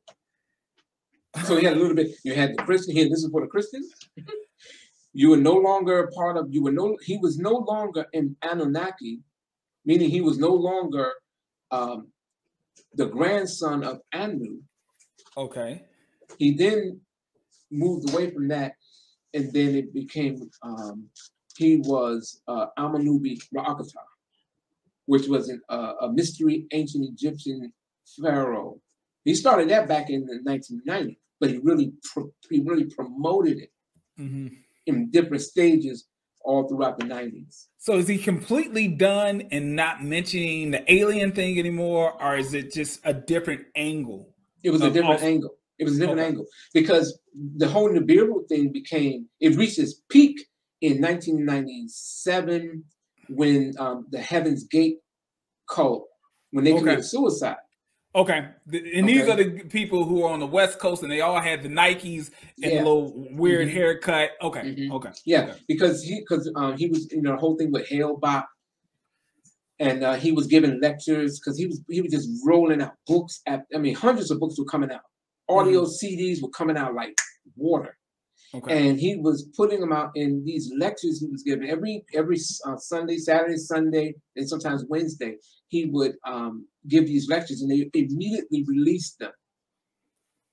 So he had a little bit, you had the Christian here, this is for the Christians. You were no longer a part of, he was no longer an Anunnaki, meaning he was no longer the grandson of Anu. Okay. He then moved away from that, and then it became, he was Amanubi Ra'akata, which was a mystery ancient Egyptian pharaoh. He started that back in the 1990s, but he really promoted it in different stages all throughout the 90s. So is he completely done and not mentioning the alien thing anymore, or is it just a different angle? It was a different angle. It was a different angle because the whole Nibiru thing it reached its peak in 1997 when the Heaven's Gate cult, when they committed suicide. Okay. And these are the people who are on the West Coast and they all had the Nikes and the little weird haircut. Okay. Okay. Yeah, because he was, the whole thing with Hale Bop. And he was giving lectures because he was just rolling out books. Hundreds of books were coming out. Audio CDs were coming out like water. Okay. And he was putting them out in these lectures he was giving every Sunday, Saturday, Sunday, and sometimes Wednesday. He would give these lectures, and they immediately released them.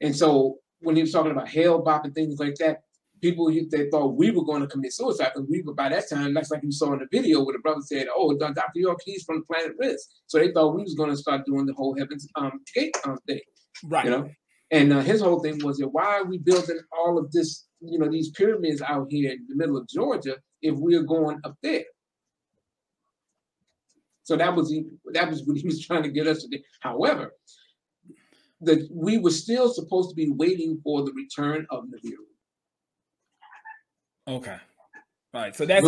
And so when he was talking about Hale Bop and things like that, people, they thought we were going to commit suicide, because we were, by that time, that's like you saw in the video where the brother said, "Oh, Dr. York, he's from the planet Risk." So they thought we was going to start doing the whole Heaven's Gate thing, right? And his whole thing was that why are we building all of this, these pyramids out here in the middle of Georgia if we're going up there? So that was what he was trying to get us to do. However, we were still supposed to be waiting for the return of Nibiru. Okay. All right. So that's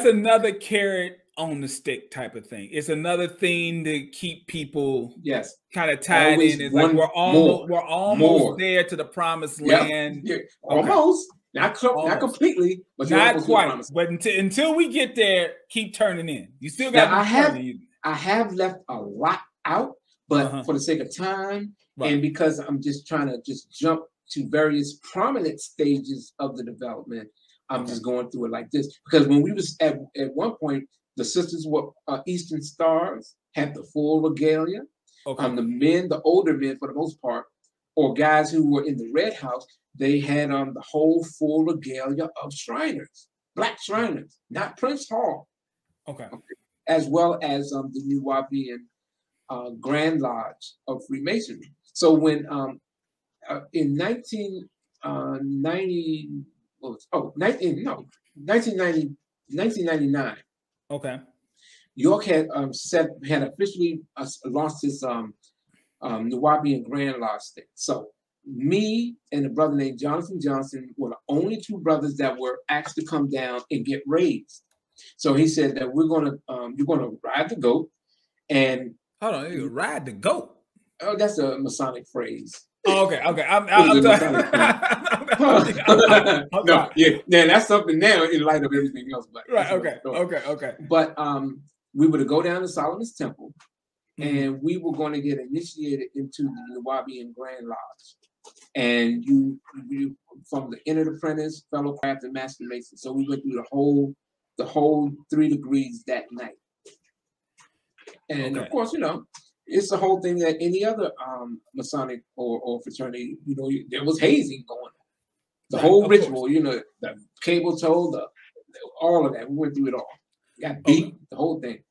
another carrot on the stick type of thing. It's another thing to keep people kind of tied in. It's like we're almost there to the promised land. Yeah. Almost. Not completely, but not quite. But until we get there, keep turning in. You still got I have left a lot out, but for the sake of time and because I'm just trying to jump to various prominent stages of the development, I'm just going through it like this. Because when we was at one point, the sisters were Eastern Stars, had the full regalia. The men, the older men for the most part, or guys who were in the Red House, they had the whole full regalia of Shriners, Black Shriners, not Prince Hall. As well as the Nuwaupian Grand Lodge of Freemasonry. So when in 1999. York had officially launched his Nuwaupian Grand Lodge thing. So me and a brother named Jonathan Johnson were the only two brothers that were asked to come down and get raised. So he said that you're gonna ride the goat, and hold on, you ride the goat. Oh, that's a Masonic phrase. Oh, okay. No, yeah, that's something now in light of everything else. But right, okay. But we were to go down to Solomon's Temple, and we were going to get initiated into the Nuwaupian Grand Lodge. And you from the entered apprentice, fellow craft, and master mason. So we went through the whole 3 degrees that night. And of course, it's the whole thing that any other Masonic or fraternity, there was hazing going on. The whole ritual, the cable tow, all of that. We went through it all. Got beat, the whole thing.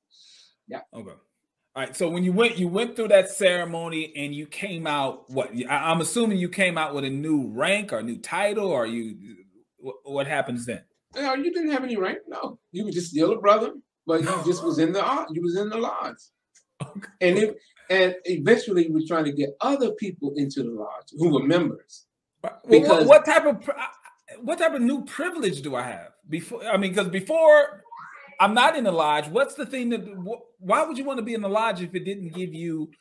Yeah. Okay. All right. So when you went through that ceremony and you came out, what? I'm assuming you came out with a new rank or new title, or what happens then? No, you didn't have any rank. No, you were just still a brother, but you just was in the lodge. Okay. And eventually we're trying to get other people into the lodge who were members. Because what type of new privilege do I have because before I'm not in the lodge. What's the thing why would you want to be in the lodge if it didn't give you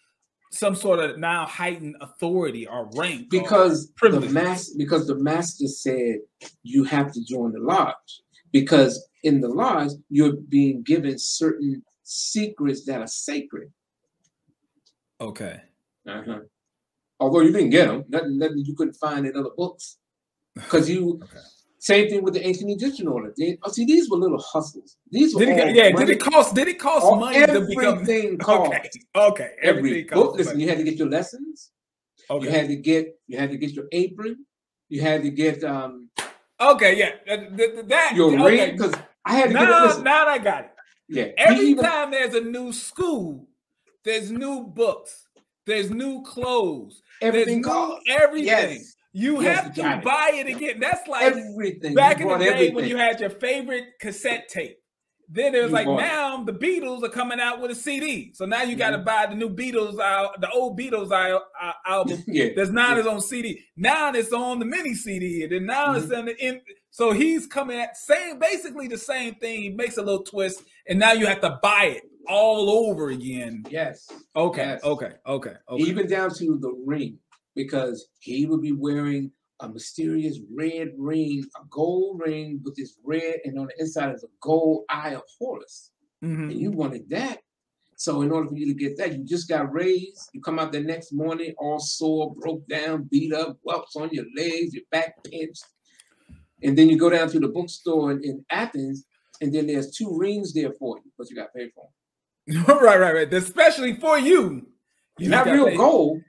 some sort of now heightened authority or rank? Because the master said you have to join the lodge, because in the lodge you're being given certain secrets that are sacred. Okay. Although you didn't get them, nothing you couldn't find in other books, because same thing with the ancient Egyptian order. These were little hustles. These were did it cost money to become? Everything cost. Okay. Everything cost. Listen, you had to get your lessons. Okay. You had to get your apron. You had to get your ring, because I had to get it. Now I got it. Yeah. Every time there's a new school, there's new books, there's new clothes, everything. Yes. You have to buy it again. That's like everything. Back in the day when you had your favorite cassette tape. Then there's now the Beatles are coming out with a CD. So now you got to buy the new Beatles, the old Beatles album. That's not on CD. Now it's on the mini CD, and then now it's on the. So he's coming at basically the same thing. He makes a little twist, and now you have to buy it all over again. Yes. Okay. Even down to the ring, because he would be wearing a mysterious red ring, a gold ring with this red, and on the inside is a gold eye of Horus. And you wanted that. So in order for you to get that, you just got raised. You come out the next morning all sore, broke down, beat up, whelps on your legs, your back pinched. And then you go down to the bookstore in Athens, and then there's 2 rings there for you, but you got paid for them. Right. Especially for you. Not real gold,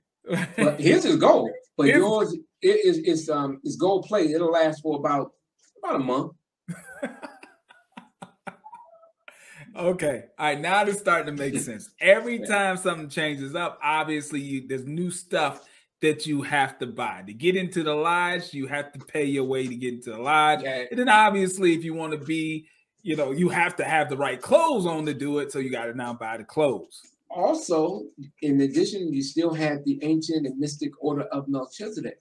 but his is gold. But yours is gold plate. It'll last for about a month. Okay. All right. Now it's starting to make sense. Every time something changes up, obviously there's new stuff that you have to buy. To get into the lodge, you have to pay your way to get into the lodge. Yeah. And then obviously if you want to be, you have to have the right clothes on to do it. So you got to now buy the clothes. Also, in addition, you still have the ancient and mystic order of Melchizedek.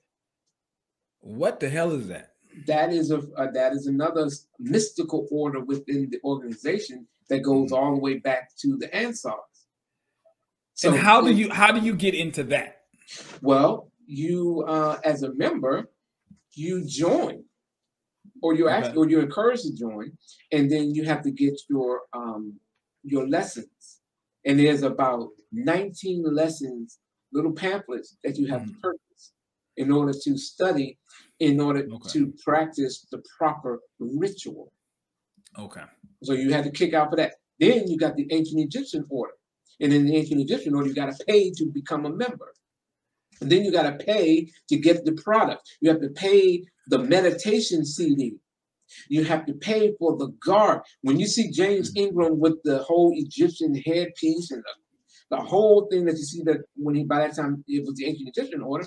What the hell is that? That is another mystical order within the organization that goes all the way back to the Ansars. So and how do you get into that? Well, you as a member, you join, or you're encouraged to join, and then you have to get your lessons. And there's about 19 lessons, little pamphlets that you have to purchase in order to study, in order to practice the proper ritual. Okay. So you had to kick out for that. Then you got the ancient Egyptian order. And in the ancient Egyptian order, you got to pay to become a member. And then you got to pay to get the product. You have to pay the meditation CD. You have to pay for the garb. When you see James Ingram with the whole Egyptian headpiece and the whole thing that you see, that by that time it was the ancient Egyptian order,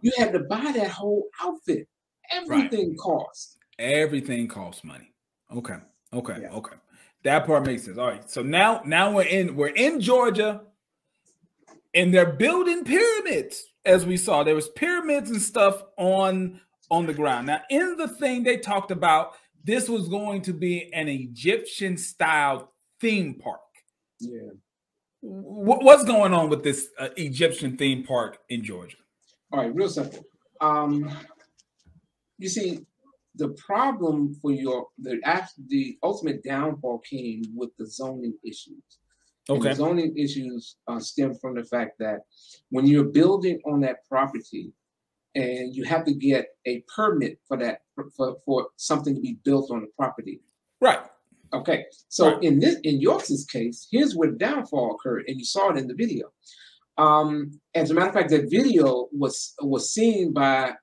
you had to buy that whole outfit. Everything costs. Everything costs money. Okay. That part makes sense. All right. So now we're in Georgia, and they're building pyramids. as we saw, there was pyramids and stuff on the ground. Now, in the thing they talked about, this was going to be an Egyptian-style theme park. Yeah. What's going on with this Egyptian theme park in Georgia? All right, real simple. You see, the problem for the ultimate downfall came with the zoning issues. Okay. And the zoning issues stem from the fact that when you're building on that property, and you have to get a permit for that for something to be built on the property. Right. Okay. So right. in York's case, here's where the downfall occurred, and you saw it in the video. As a matter of fact, that video was seen by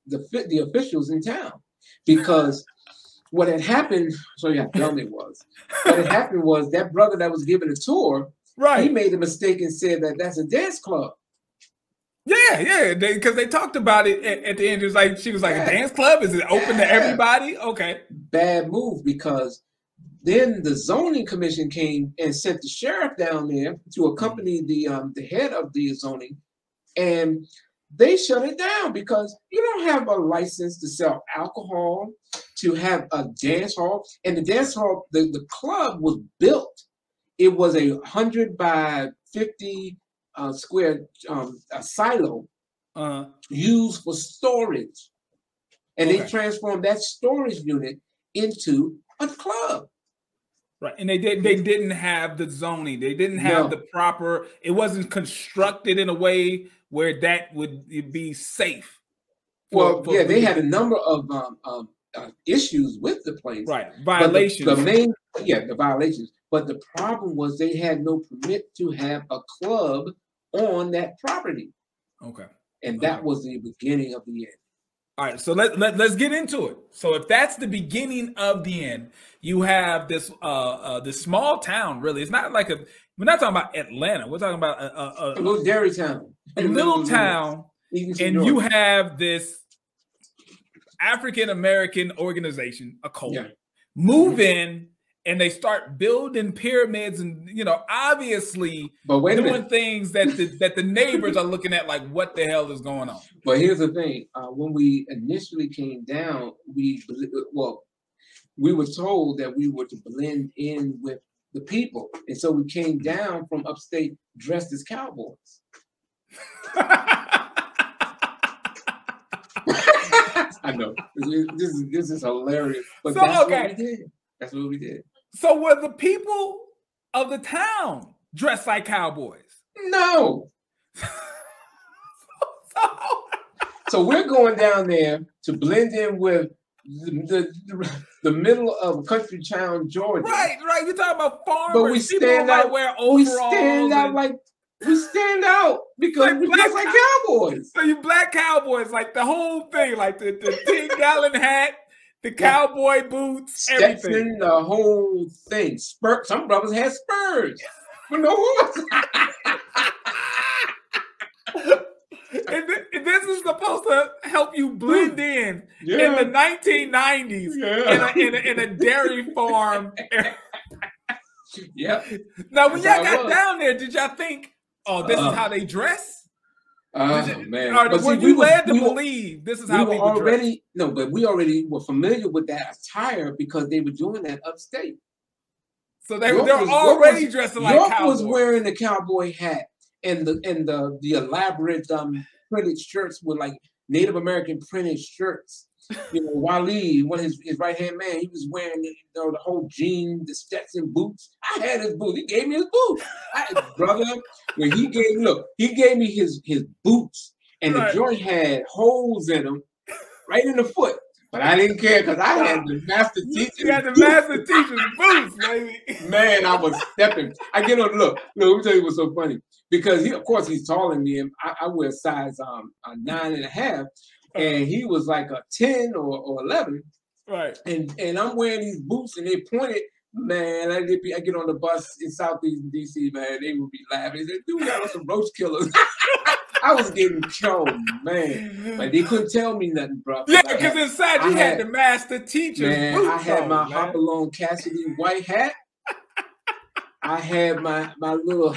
the officials in town, because what had happened, so yeah, dumb it was. What had happened was that brother that was giving a tour, right? He made a mistake and said that that's a dance club. Yeah, because they talked about it at the end. It was like, she was like, a dance club? Is it open to everybody? Okay. Bad move, because then the zoning commission came and sent the sheriff down there to accompany the head of the zoning, and they shut it down because you don't have a license to sell alcohol, to have a dance hall. And the dance hall, the club was built. It was 100 by 50 square silo used for storage, and they transformed that storage unit into a club. Right, and they didn't have the zoning. They didn't have the proper. It wasn't constructed in a way where that would be safe. Well, they had a number of issues with the place. Right, violations. The violations. But the problem was they had no permit to have a club on that property. Okay. And that was the beginning of the end. All right, so let's get into it. So if that's the beginning of the end, you have this small town. Really, it's not like we're not talking about Atlanta. We're talking about a little dairy town, a little town, and you have this African American organization, a cult, move in. And they start building pyramids, and obviously doing things that the neighbors are looking at like, what the hell is going on? But here's the thing: when we initially came down, we were told that we were to blend in with the people, and so we came down from upstate dressed as cowboys. I know this is hilarious, but that's what we did. That's what we did. So were the people of the town dressed like cowboys? No. So we're going down there to blend in with the middle of country town, Georgia. Right. You're talking about farmers. But we stand out. Wear overalls. We stand out because we're just like cowboys. So you black cowboys, like the whole thing, like the 10-gallon hat. The cowboy boots, everything. The whole thing. Some brothers had spurs. But no horse. And this is supposed to help you blend in the 1990s in a dairy farm. Yeah. Now, when y'all got down there, did y'all think, oh, this is how they dress? Man. Were you led to believe this is how people dress? No, but we already were familiar with that attire because they were doing that upstate. So they're already dressing like cowboys. York was wearing the cowboy hat and the elaborate printed shirts with like Native American printed shirts. Wally, one of his right-hand man, he was wearing the whole jean, the Stetson boots. I had his boots. He gave me his boots. Brother, when he gave me his boots, and the joint had holes in them, right in the foot. But I didn't care because I had the master teacher. You got the master teacher's boots, baby. Man, I was stepping. I get on. Look, let me tell you what's so funny. Because of course, he's taller than me, and I wear size 9.5. And he was like a 10 or 11. Right. And I'm wearing these boots, and they pointed, man, I get on the bus in Southeast DC, man, they would be laughing. They said, dude, we got some roach killers. I was getting killed, man. Like, they couldn't tell me nothing, bro. Yeah, because inside you had the master teacher's boots. I had my Hopalong Cassidy white hat. I had my little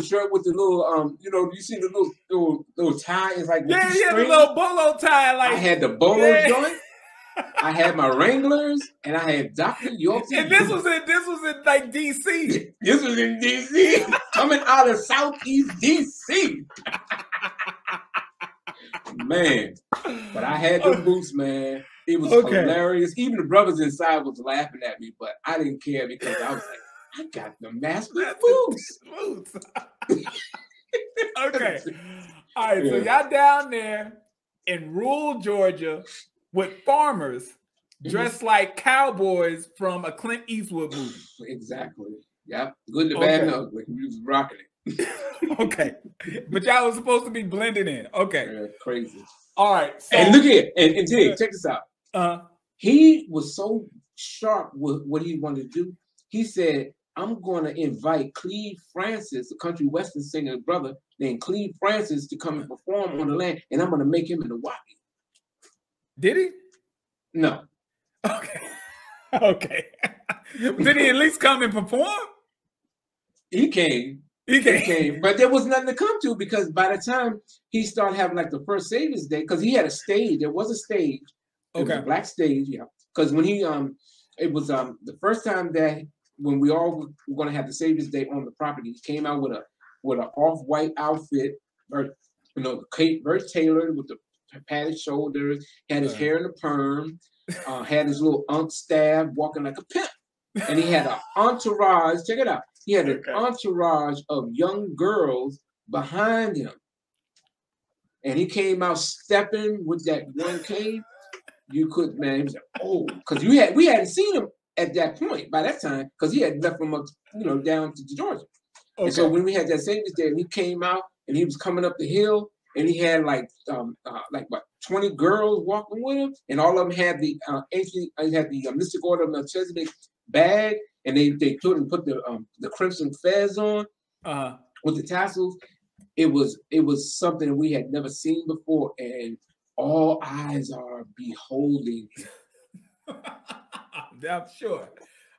shirt with the little you see the little tie. It's like the little bolo tie. Like I had the bolo joint. I had my Wranglers, and I had Dr. York's. And this was in like DC. This was in DC, coming out of Southeast DC. Man, but I had the boots, man. It was hilarious. Even the brothers inside was laughing at me, but I didn't care because I was like, I got the master boots. Okay. All right, so y'all down there in rural Georgia with farmers dressed like cowboys from a Clint Eastwood movie. Exactly. Yep. Good, the bad, and ugly. We was rocking it. Okay. But y'all was supposed to be blended in. Okay. Yeah, crazy. All right. So, and look here. And Dig, check this out. He was so sharp with what he wanted to do. He said, I'm going to invite Cleve Francis, a country western singer brother named Cleve Francis, to come and perform on the land, and I'm going to make him a Nuwaupian. Did he? No. Okay. Okay. Did he at least come and perform? He came. He came. But there was nothing to come to because by the time he started having like the first Savior's Day, because he had a stage. There was a stage. It was a black stage, yeah. Because when he it was the first time that when we all were going to have the Savior's Day on the property, he came out with an off-white outfit, Bert tailored with the padded shoulders, had his hair in a perm, had his little staff walking like a pimp. And he had an entourage, check it out. He had an entourage of young girls behind him. And he came out stepping with that one cane. You could, man, he was like, oh, because we hadn't seen him at that point by that time, because he had left from up, down to Georgia. Okay. And so when we had that Savior's Day, he came out and he was coming up the hill, and he had like 20 girls walking with him, and all of them had the Mystic Order of Melchizedek bag, and they put the crimson fez on with the tassels. It was something we had never seen before, and all eyes are beholding him.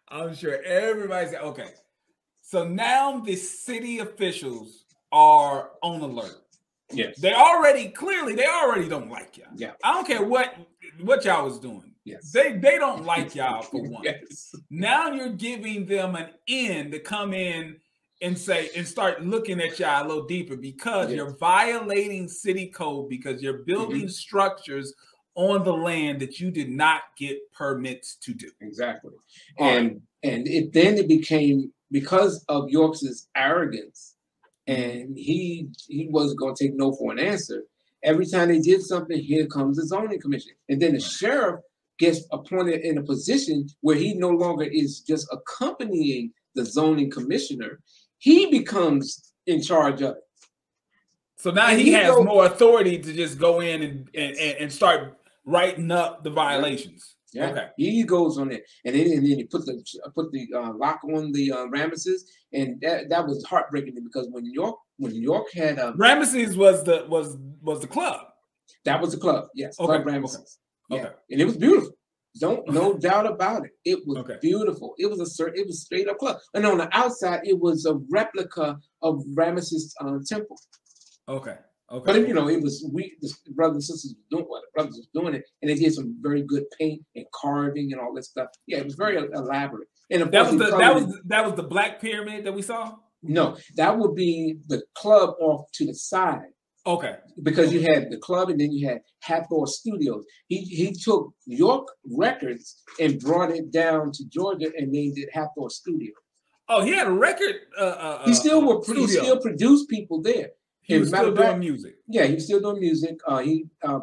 I'm sure everybody's okay. So now the city officials are on alert. Yes. They already don't like y'all. Yeah. I don't care what y'all was doing. Yes. They don't like y'all for one. Yes. Now you're giving them an in to come in and start looking at y'all a little deeper because you're violating city code because you're building structures on the land that you did not get permits to do. Exactly. And it became because of York's arrogance, and he wasn't going to take no for an answer. Every time they did something, here comes the zoning commission. And then the sheriff gets appointed in a position where he no longer is just accompanying the zoning commissioner. He becomes in charge of it. So now he has more authority to just go in and start writing up the violations. Yeah. Okay. He goes on it, and then he put the lock on the Ramesses, and that was heartbreaking because when York had Ramesses was the club. That was the club, yes. Okay. Club Ramesses. Okay. Yeah. And it was beautiful. No doubt about it. It was beautiful. It was straight up club, and on the outside it was a replica of Ramesses' temple. Okay. But it was the brothers and sisters doing what the brothers was doing it, and they did some very good paint and carving and all that stuff. Yeah, it was very elaborate. And of course, that was the Black Pyramid that we saw. No, that would be the club off to the side. Okay. Because you had the club, and then you had Hathor Studios. He took York Records and brought it down to Georgia and named it Hathor Studios. Oh, he had a record. He still produced people there. He was still doing music. Yeah, he was still doing music.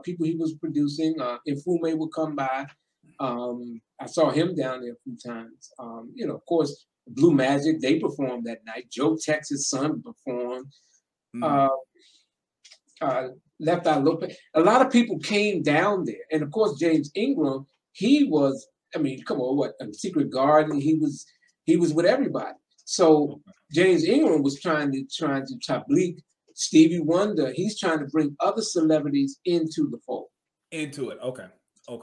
People he was producing. Infume would come by. I saw him down there a few times. Of course, Blue Magic, they performed that night. Joe Texas' son performed. Left Eye Lopez. A lot of people came down there. And of course, James Ingram, he was, come on, Secret Garden, he was with everybody. So James Ingram was trying to tableek Stevie Wonder. He's trying to bring other celebrities into the fold. Into it. Okay. All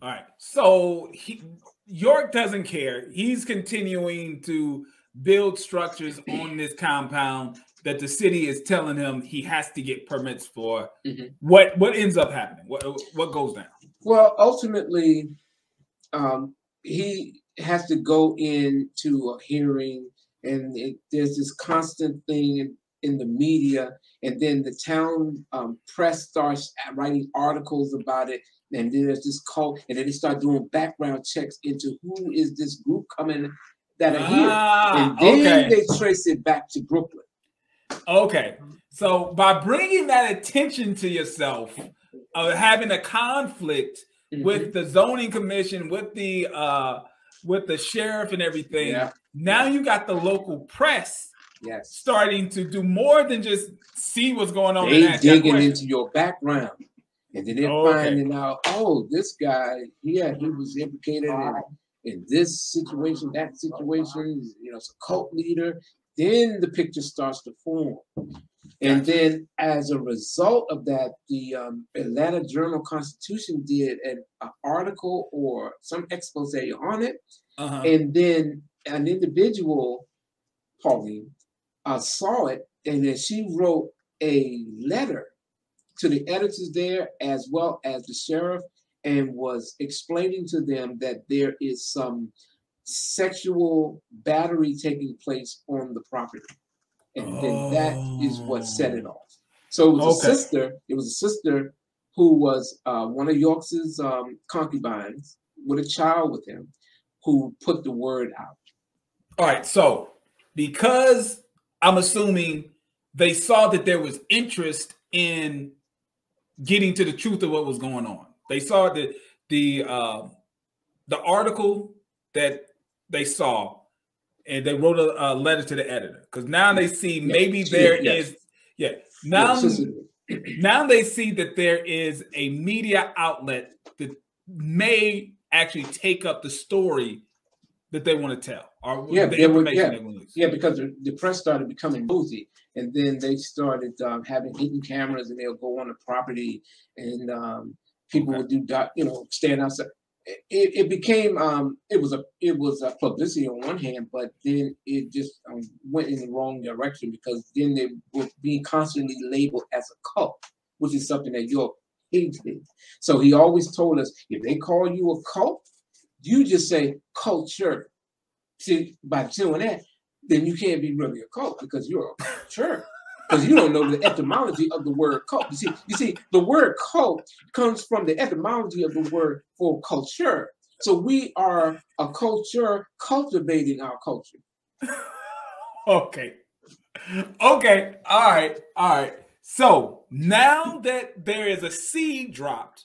right. So York doesn't care. He's continuing to build structures on this compound that the city is telling him he has to get permits for. What ends up happening? What goes down? Well, ultimately, he has to go into a hearing, and there's this constant thing in the media, and then the town press starts writing articles about it, and then there's this cult, and then they start doing background checks into who is this group coming that are here, and then they trace it back to Brooklyn. Okay, so by bringing that attention to yourself, having a conflict with the zoning commission, with the sheriff and everything, now you got the local press starting to do more than just see what's going on. They digging into your background, and then they're finding out, oh, this guy, he was implicated in this situation, that situation. You know, it's a cult leader. Then the picture starts to form. And then as a result of that, the Atlanta Journal-Constitution did an article or some expose on it. And then an individual, Pauline, saw it, and then she wrote a letter to the editors there as well as the sheriff, and was explaining to them that there is some sexual battery taking place on the property. And then that is what set it off. So it was a sister. It was a sister who was one of York's concubines with a child with him, who put the word out. All right. So because I'm assuming they saw that there was interest in getting to the truth of what was going on. They saw that the article that they saw, and they wrote a letter to the editor, because now they see maybe now they see that there is a media outlet that may actually take up the story that they want to tell, or the information they want to use. Yeah, because the press started becoming nosy, and then they started having hidden cameras, and they'll go on the property, and people would do, stand outside. It became it was a publicity on one hand, but then it just went in the wrong direction, because then they were being constantly labeled as a cult, which is something that York hated. So he always told us, if they call you a cult, you just say culture. See, by doing that, then you can't be really a cult, because you're a culture. Because you don't know the etymology of the word cult. You see, the word cult comes from the etymology of the word for culture. So we are a culture cultivating our culture. Okay. All right. So now that there is a seed dropped,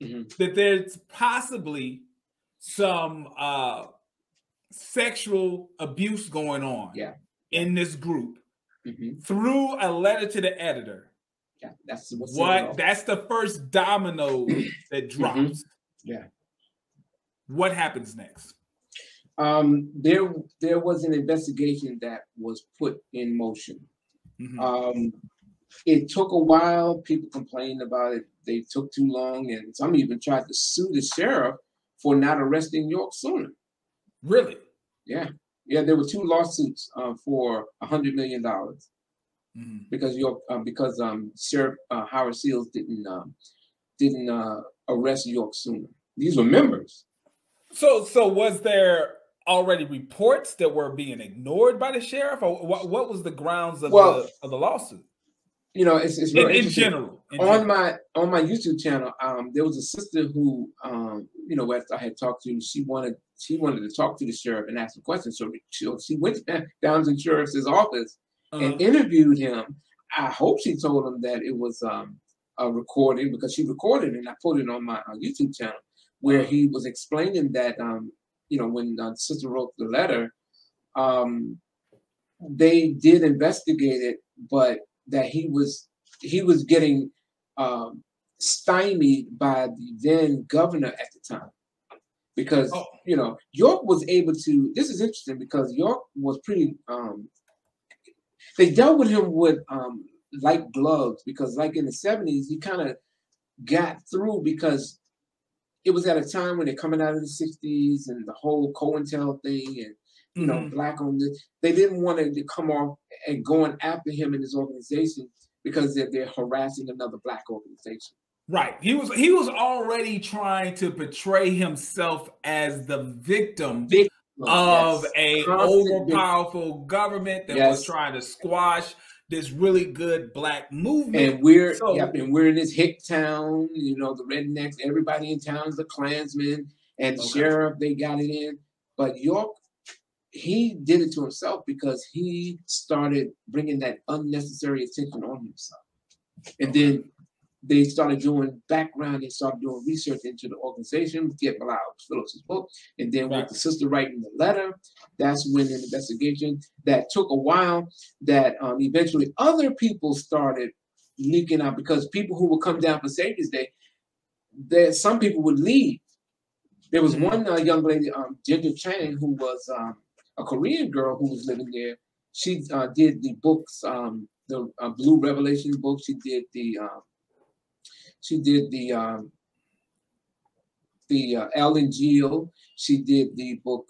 that there's possibly some sexual abuse going on in this group. Through a letter to the editor. Yeah, that's that's the first domino that drops. What happens next? There was an investigation that was put in motion. It took a while. People complained about it. They took too long, and some even tried to sue the sheriff for not arresting York sooner. Really? Yeah. Yeah, there were 2 lawsuits for $100 million because Sheriff Howard Seals didn't arrest York sooner. These were members. So was there already reports that were being ignored by the sheriff, or what was the grounds of the lawsuit? You know, it's really in general. On my YouTube channel, there was a sister who after I had talked to him, she wanted to talk to the sheriff and ask a question. So she went down to the sheriff's office and interviewed him. I hope she told him that it was a recording, because she recorded it, and I put it on my YouTube channel, where he was explaining that when the sister wrote the letter, they did investigate it, but that he was getting stymied by the then governor at the time, because York was able to. This is interesting, because York was pretty. They dealt with him with light gloves, because like in the 70s, he kind of got through, because it was at a time when they're coming out of the 60s and the whole COINTEL thing, and you know, black owned. They didn't want to come off and going after him in his organization because they're harassing another black organization. Right. He was already trying to portray himself as the victim of a overpowerful government that was trying to squash this really good black movement. And we're in this hick town, you know, the rednecks, everybody in town is the Klansmen, and the sheriff, they got it in. But York, he did it to himself because he started bringing that unnecessary attention on himself. And then they started doing background, they started doing research into the organization, get Malachi Phillips' book, and then with the sister writing the letter, that's when an investigation that took a while, that eventually other people started leaking out, because people who would come down for Savior's Day, some people would leave. There was one young lady, Ginger Chang, who was a Korean girl who was living there. She did the books, the Blue Revelation book. She did the Ellen Geo. She did the book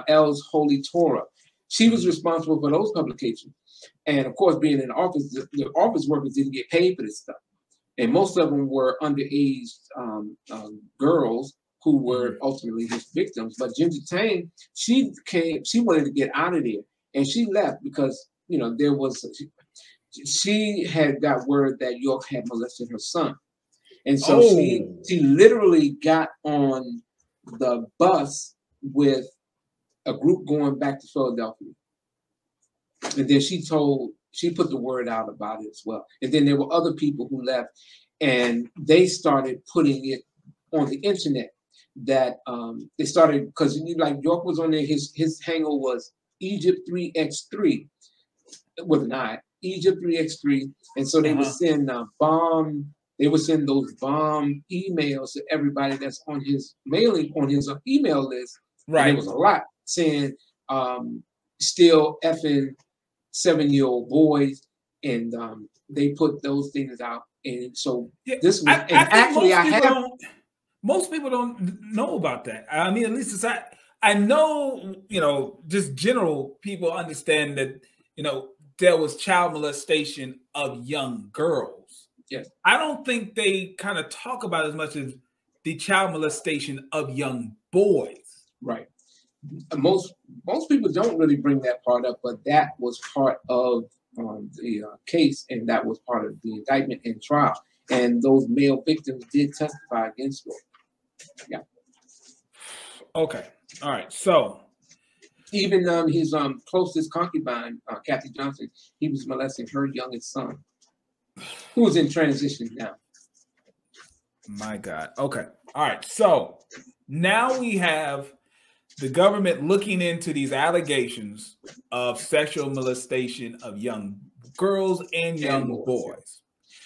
L's Holy Torah. She was responsible for those publications. And of course, being in the office, the office workers didn't get paid for this stuff. And most of them were underage girls who were ultimately his victims. But Ginger Tang, she wanted to get out of there. And she left because, you know, she had got word that York had molested her son. And so she literally got on the bus with a group going back to Philadelphia. And then she put the word out about it as well. And then there were other people who left, and they started putting it on the internet that they started, because like York was on there, his handle was Egypt 3x3 with an I, Egypt 3x3. And so they would send those bomb emails to everybody that's on his email list. Right. And there was a lot saying still effing 7-year-old boys, and they put those things out. And so this was, most people don't know about that. I mean, at least I know, you know, just general people understand that, you know, there was child molestation of young girls. Yes. I don't think they kind of talk about as much as the child molestation of young boys. Right. Most people don't really bring that part up, but that was part of the case, and that was part of the indictment and trial. And those male victims did testify against York. Yeah. Okay. All right. So even his closest concubine, Kathy Johnson, he was molesting her youngest son, who is in transition now. My God. Okay. All right. So now we have the government looking into these allegations of sexual molestation of young girls and young boys.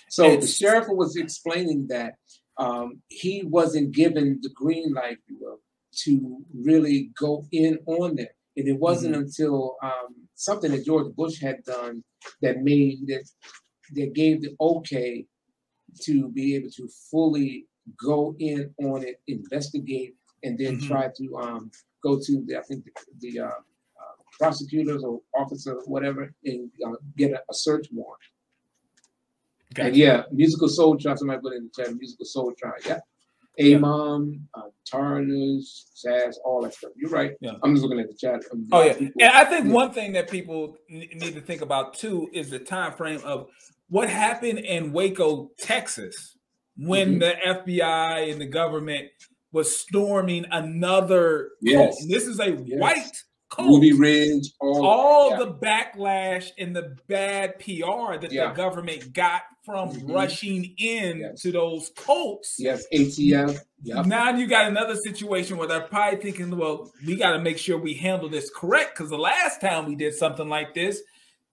So the sheriff was explaining that he wasn't given the green light, if you will, to really go in on them. And it wasn't until something that George Bush had done that gave the okay to be able to fully go in on it, investigate, and then try to go to the prosecutors or officer or whatever and get a search warrant. Gotcha. And yeah, musical soul trial. Somebody put in the chat, musical soul trial. Yeah. Amon, Tarners, Saz, all that stuff. You're right. Yeah. I'm just looking at the chat. And I think one thing that people need to think about too is the time frame of what happened in Waco, Texas, when the FBI and the government was storming another cult. And this is a white cult. Ruby Ridge, all the backlash and the bad PR that the government got from rushing in to those cults. Yes, ATF. Yep. Now you got another situation where they're probably thinking, well, we got to make sure we handle this correct, because the last time we did something like this,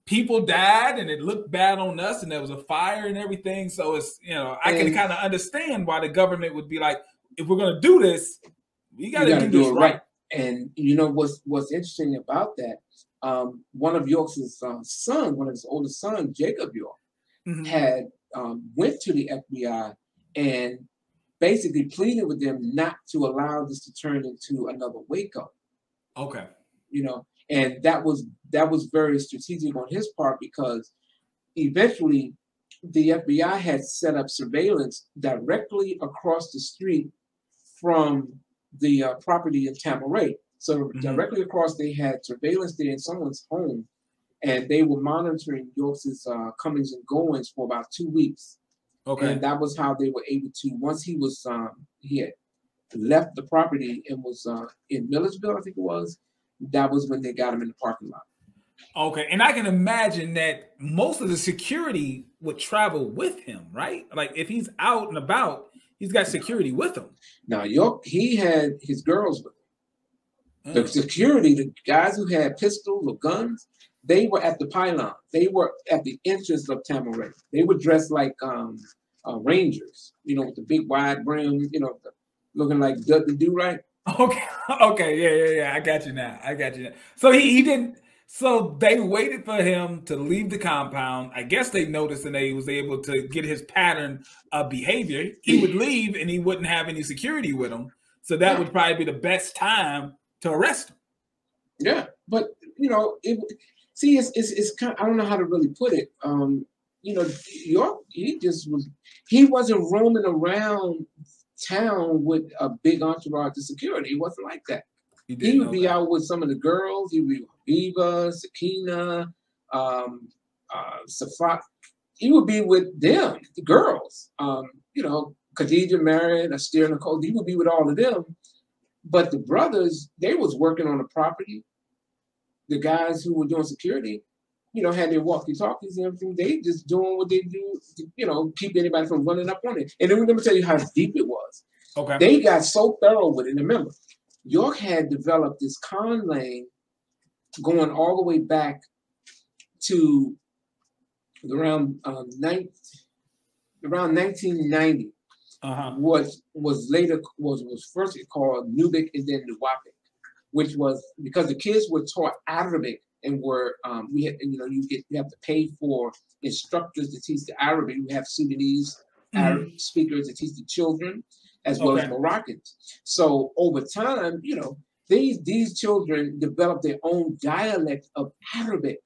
people died and it looked bad on us and there was a fire and everything. So it's, you know, I can kind of understand why the government would be like, if we're going to do this, we got to do this right. And you know what's interesting about that? One of York's son, one of his oldest sons, Jacob York, had went to the FBI and basically pleaded with them not to allow this to turn into another Waco. Okay. You know, and that was very strategic on his part, because eventually the FBI had set up surveillance directly across the street from the property in Tamaray. So directly across, they had surveillance there in someone's home, and they were monitoring York's comings and goings for about 2 weeks. Okay. And that was how they were able to, once he had left the property and was in Milledgeville, I think it was, that was when they got him in the parking lot. Okay, and I can imagine that most of the security would travel with him, right? Like if he's out and about, he's got security with him. Now, York, he had his girls with him. The security, the guys who had pistols or guns, they were at the pylon. They were at the entrance of Tamaray. They were dressed like rangers, you know, with the big wide brim, you know, looking like Dudley Do-Right. Okay, yeah. I got you now. So he didn't. So they waited for him to leave the compound. I guess they noticed and they was able to get his pattern of behavior. He would leave and he wouldn't have any security with him. So that would probably be the best time to arrest him. Yeah, but you know, it's kind of, I don't know how to really put it. You know, York, he wasn't roaming around town with a big entourage of security. He wasn't like that. He would be out with some of the girls. He would be with Viva, Sakina, Safat. He would be with them, the girls. You know, Khadija, Marion, Astir, Nicole. He would be with all of them. But the brothers, they was working on the property. The guys who were doing security, you know, had their walkie-talkies and everything. They just doing what they do, to, you know, keep anybody from running up on it. And then let me tell you how deep it was. Okay. They got so thorough with it. Remember, York had developed this con lane going all the way back to around 1990. Was first called Nubic and then Nuwaupian, which was because the kids were taught Arabic and were you have to pay for instructors to teach the Arabic. We have Sudanese Arab speakers to teach the children as well as Moroccans. So over time, you know, these children developed their own dialect of Arabic.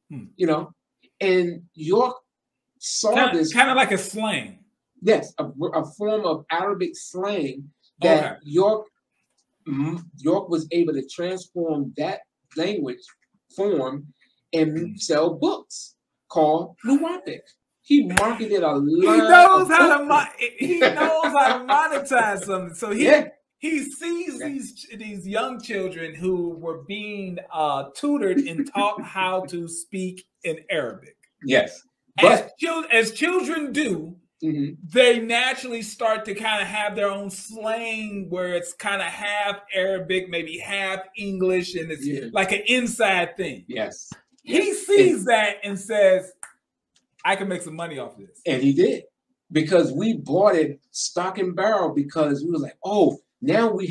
You know, and York saw this kind of like a slang. Yes, a form of Arabic slang that York was able to transform that language form and sell books called Nuwaupian. He marketed a lot. He knows how to monetize something. So he sees these young children who were being tutored and taught how to speak in Arabic. Yes, but as children do. They naturally start to kind of have their own slang where it's kind of half Arabic, maybe half English, and it's like an inside thing. Yes. He sees that and says, I can make some money off this. And he did. Because we bought it stock and barrel because we was like, oh, now we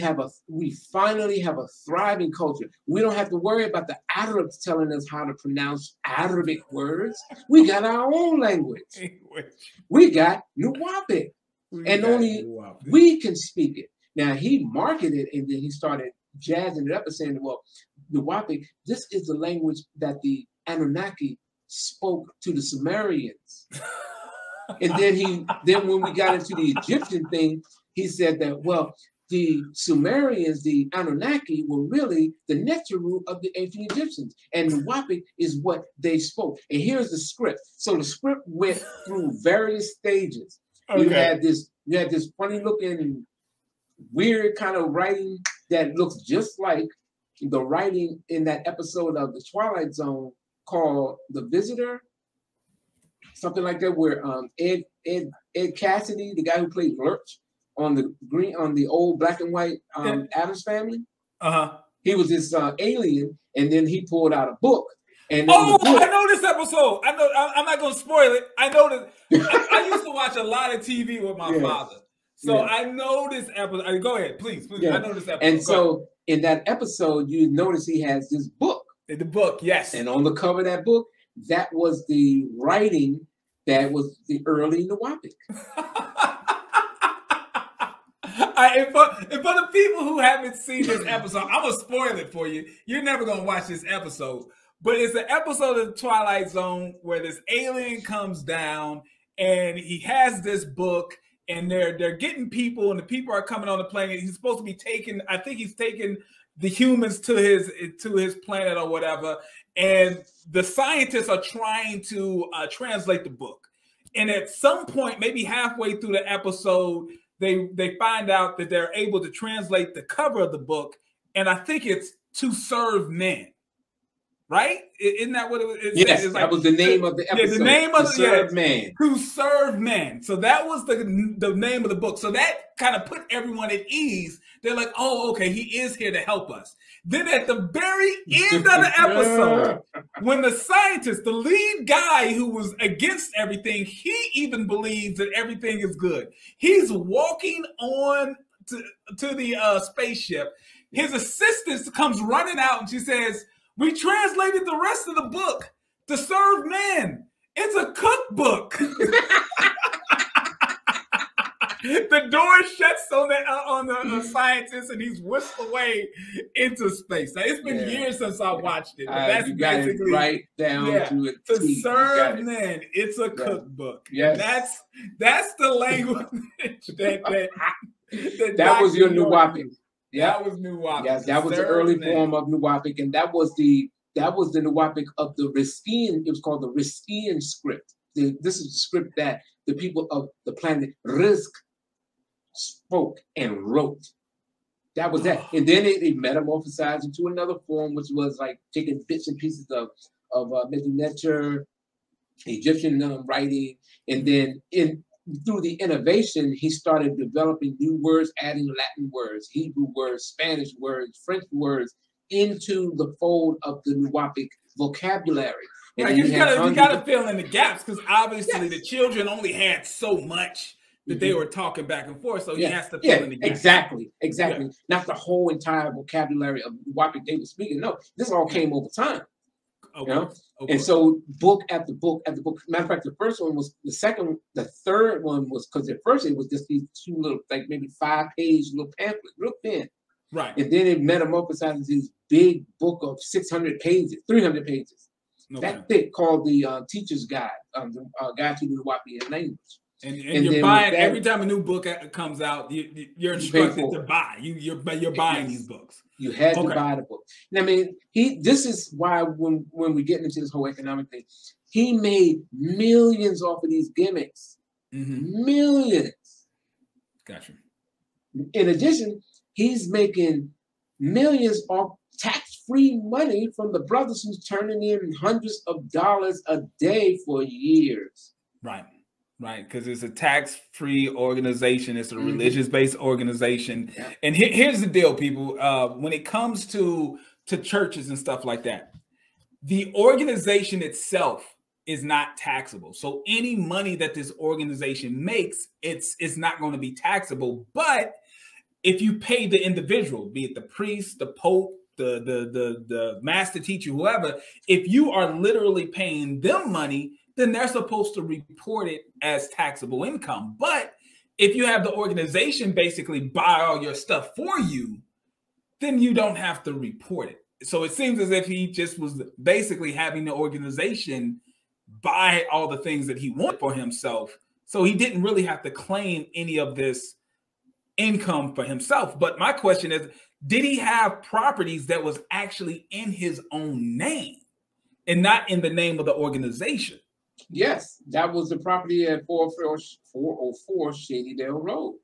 finally have a thriving culture. We don't have to worry about the Arabs telling us how to pronounce Arabic words. We got our own language. We got Nuwaupian. And only we can speak it. Now he marketed and then he started jazzing it up and saying, well, Nuwaupian, this is the language that the Anunnaki spoke to the Sumerians. And then when we got into the Egyptian thing, he said that, well, the Sumerians, the Anunnaki, were really the Neteru of the ancient Egyptians. And Nuwaupian is what they spoke. And here's the script. So the script went through various stages. You had this funny looking, weird kind of writing that looks just like the writing in that episode of The Twilight Zone called The Visitor. Something like that, where Ed Cassidy, the guy who played Lurch on the old black and white Addams Family, he was this alien, and then he pulled out a book. And I know this episode. I know. I'm not going to spoil it. I know that. I used to watch a lot of TV with my father, so I know this episode. Go ahead, please. I know this episode. And so in that episode, you notice he has this book. The book, yes. And on the cover of that book, that was the writing that was the early Nuwaupian. And for the people who haven't seen this episode, I'm going to spoil it for you. You're never going to watch this episode. But it's an episode of the Twilight Zone where this alien comes down and he has this book and they're getting people and the people are coming on the planet. He's supposed to be taking, I think he's taking the humans to his planet or whatever. And the scientists are trying to translate the book. And at some point, maybe halfway through the episode, they find out that they're able to translate the cover of the book. And I think it's To Serve Men. Right? Isn't that what it was? Yes, that like, was the name of the episode. Yeah, the name of To Serve Men. To Serve Men. So that was the name of the book. So that kind of put everyone at ease. They're like, oh, okay, he is here to help us. Then at the very end of the episode, when the scientist, the lead guy who was against everything, he even believes that everything is good. He's walking on to the spaceship. His assistant comes running out and she says, we translated the rest of the book To Serve Men. It's a cookbook. The door shuts on the scientist and he's whisked away into space. Now, it's been years since I watched it. But that's you got basically it right down to it. To Serve Men. It's a cookbook. Yes. That's the language that was your Nuwaupian. Yeah, that was Nuwaupian. Yes, that was the early form of Nuwaupian, and that was the Nuwaupian of the Riskian. It was called the Riskian script. This is the script that the people of the planet Risk spoke and wrote. That was that, and then it metamorphosized into another form, which was like taking bits and pieces of millionaire, Egyptian writing, and then through the innovation, he started developing new words, adding Latin words, Hebrew words, Spanish words, French words into the fold of the Nuwaupic vocabulary. Right, you gotta fill in the gaps because obviously the children only had so much that they were talking back and forth, so he has to fill in the gaps. Exactly. Yeah. Not the whole entire vocabulary of Nuwaupic they were speaking. No, this all came over time. Okay. You know? Okay. And so book after book after book. Matter of fact, the first one was the third one was because at first it was just these two little, like maybe 5-page little pamphlet, real thin. Right. And then it metamorphosized into this big book of 600 pages, 300 pages. Okay. That thick, called the Teacher's Guide, the Guide to the Nuwaupian Language. And you're buying every time a new book comes out. You're instructed to buy. You're buying these books. You had to buy the book. And I mean, this is why when we get into this whole economic thing, he made millions off of these gimmicks. Mm-hmm. Millions. Gotcha. In addition, he's making millions off tax-free money from the brothers who's turning in hundreds of dollars a day for years. Right, because it's a tax-free organization. It's a religious-based organization. Yeah. And here's the deal, people. When it comes to churches and stuff like that, the organization itself is not taxable. So any money that this organization makes, it's not going to be taxable. But if you pay the individual, be it the priest, the pope, the master teacher, whoever, if you are literally paying them money, then they're supposed to report it as taxable income. But if you have the organization basically buy all your stuff for you, then you don't have to report it. So it seems as if he just was basically having the organization buy all the things that he wanted for himself. So he didn't really have to claim any of this income for himself. But my question is, did he have properties that was actually in his own name and not in the name of the organization? Yes, that was the property at 404 Shadydale Road.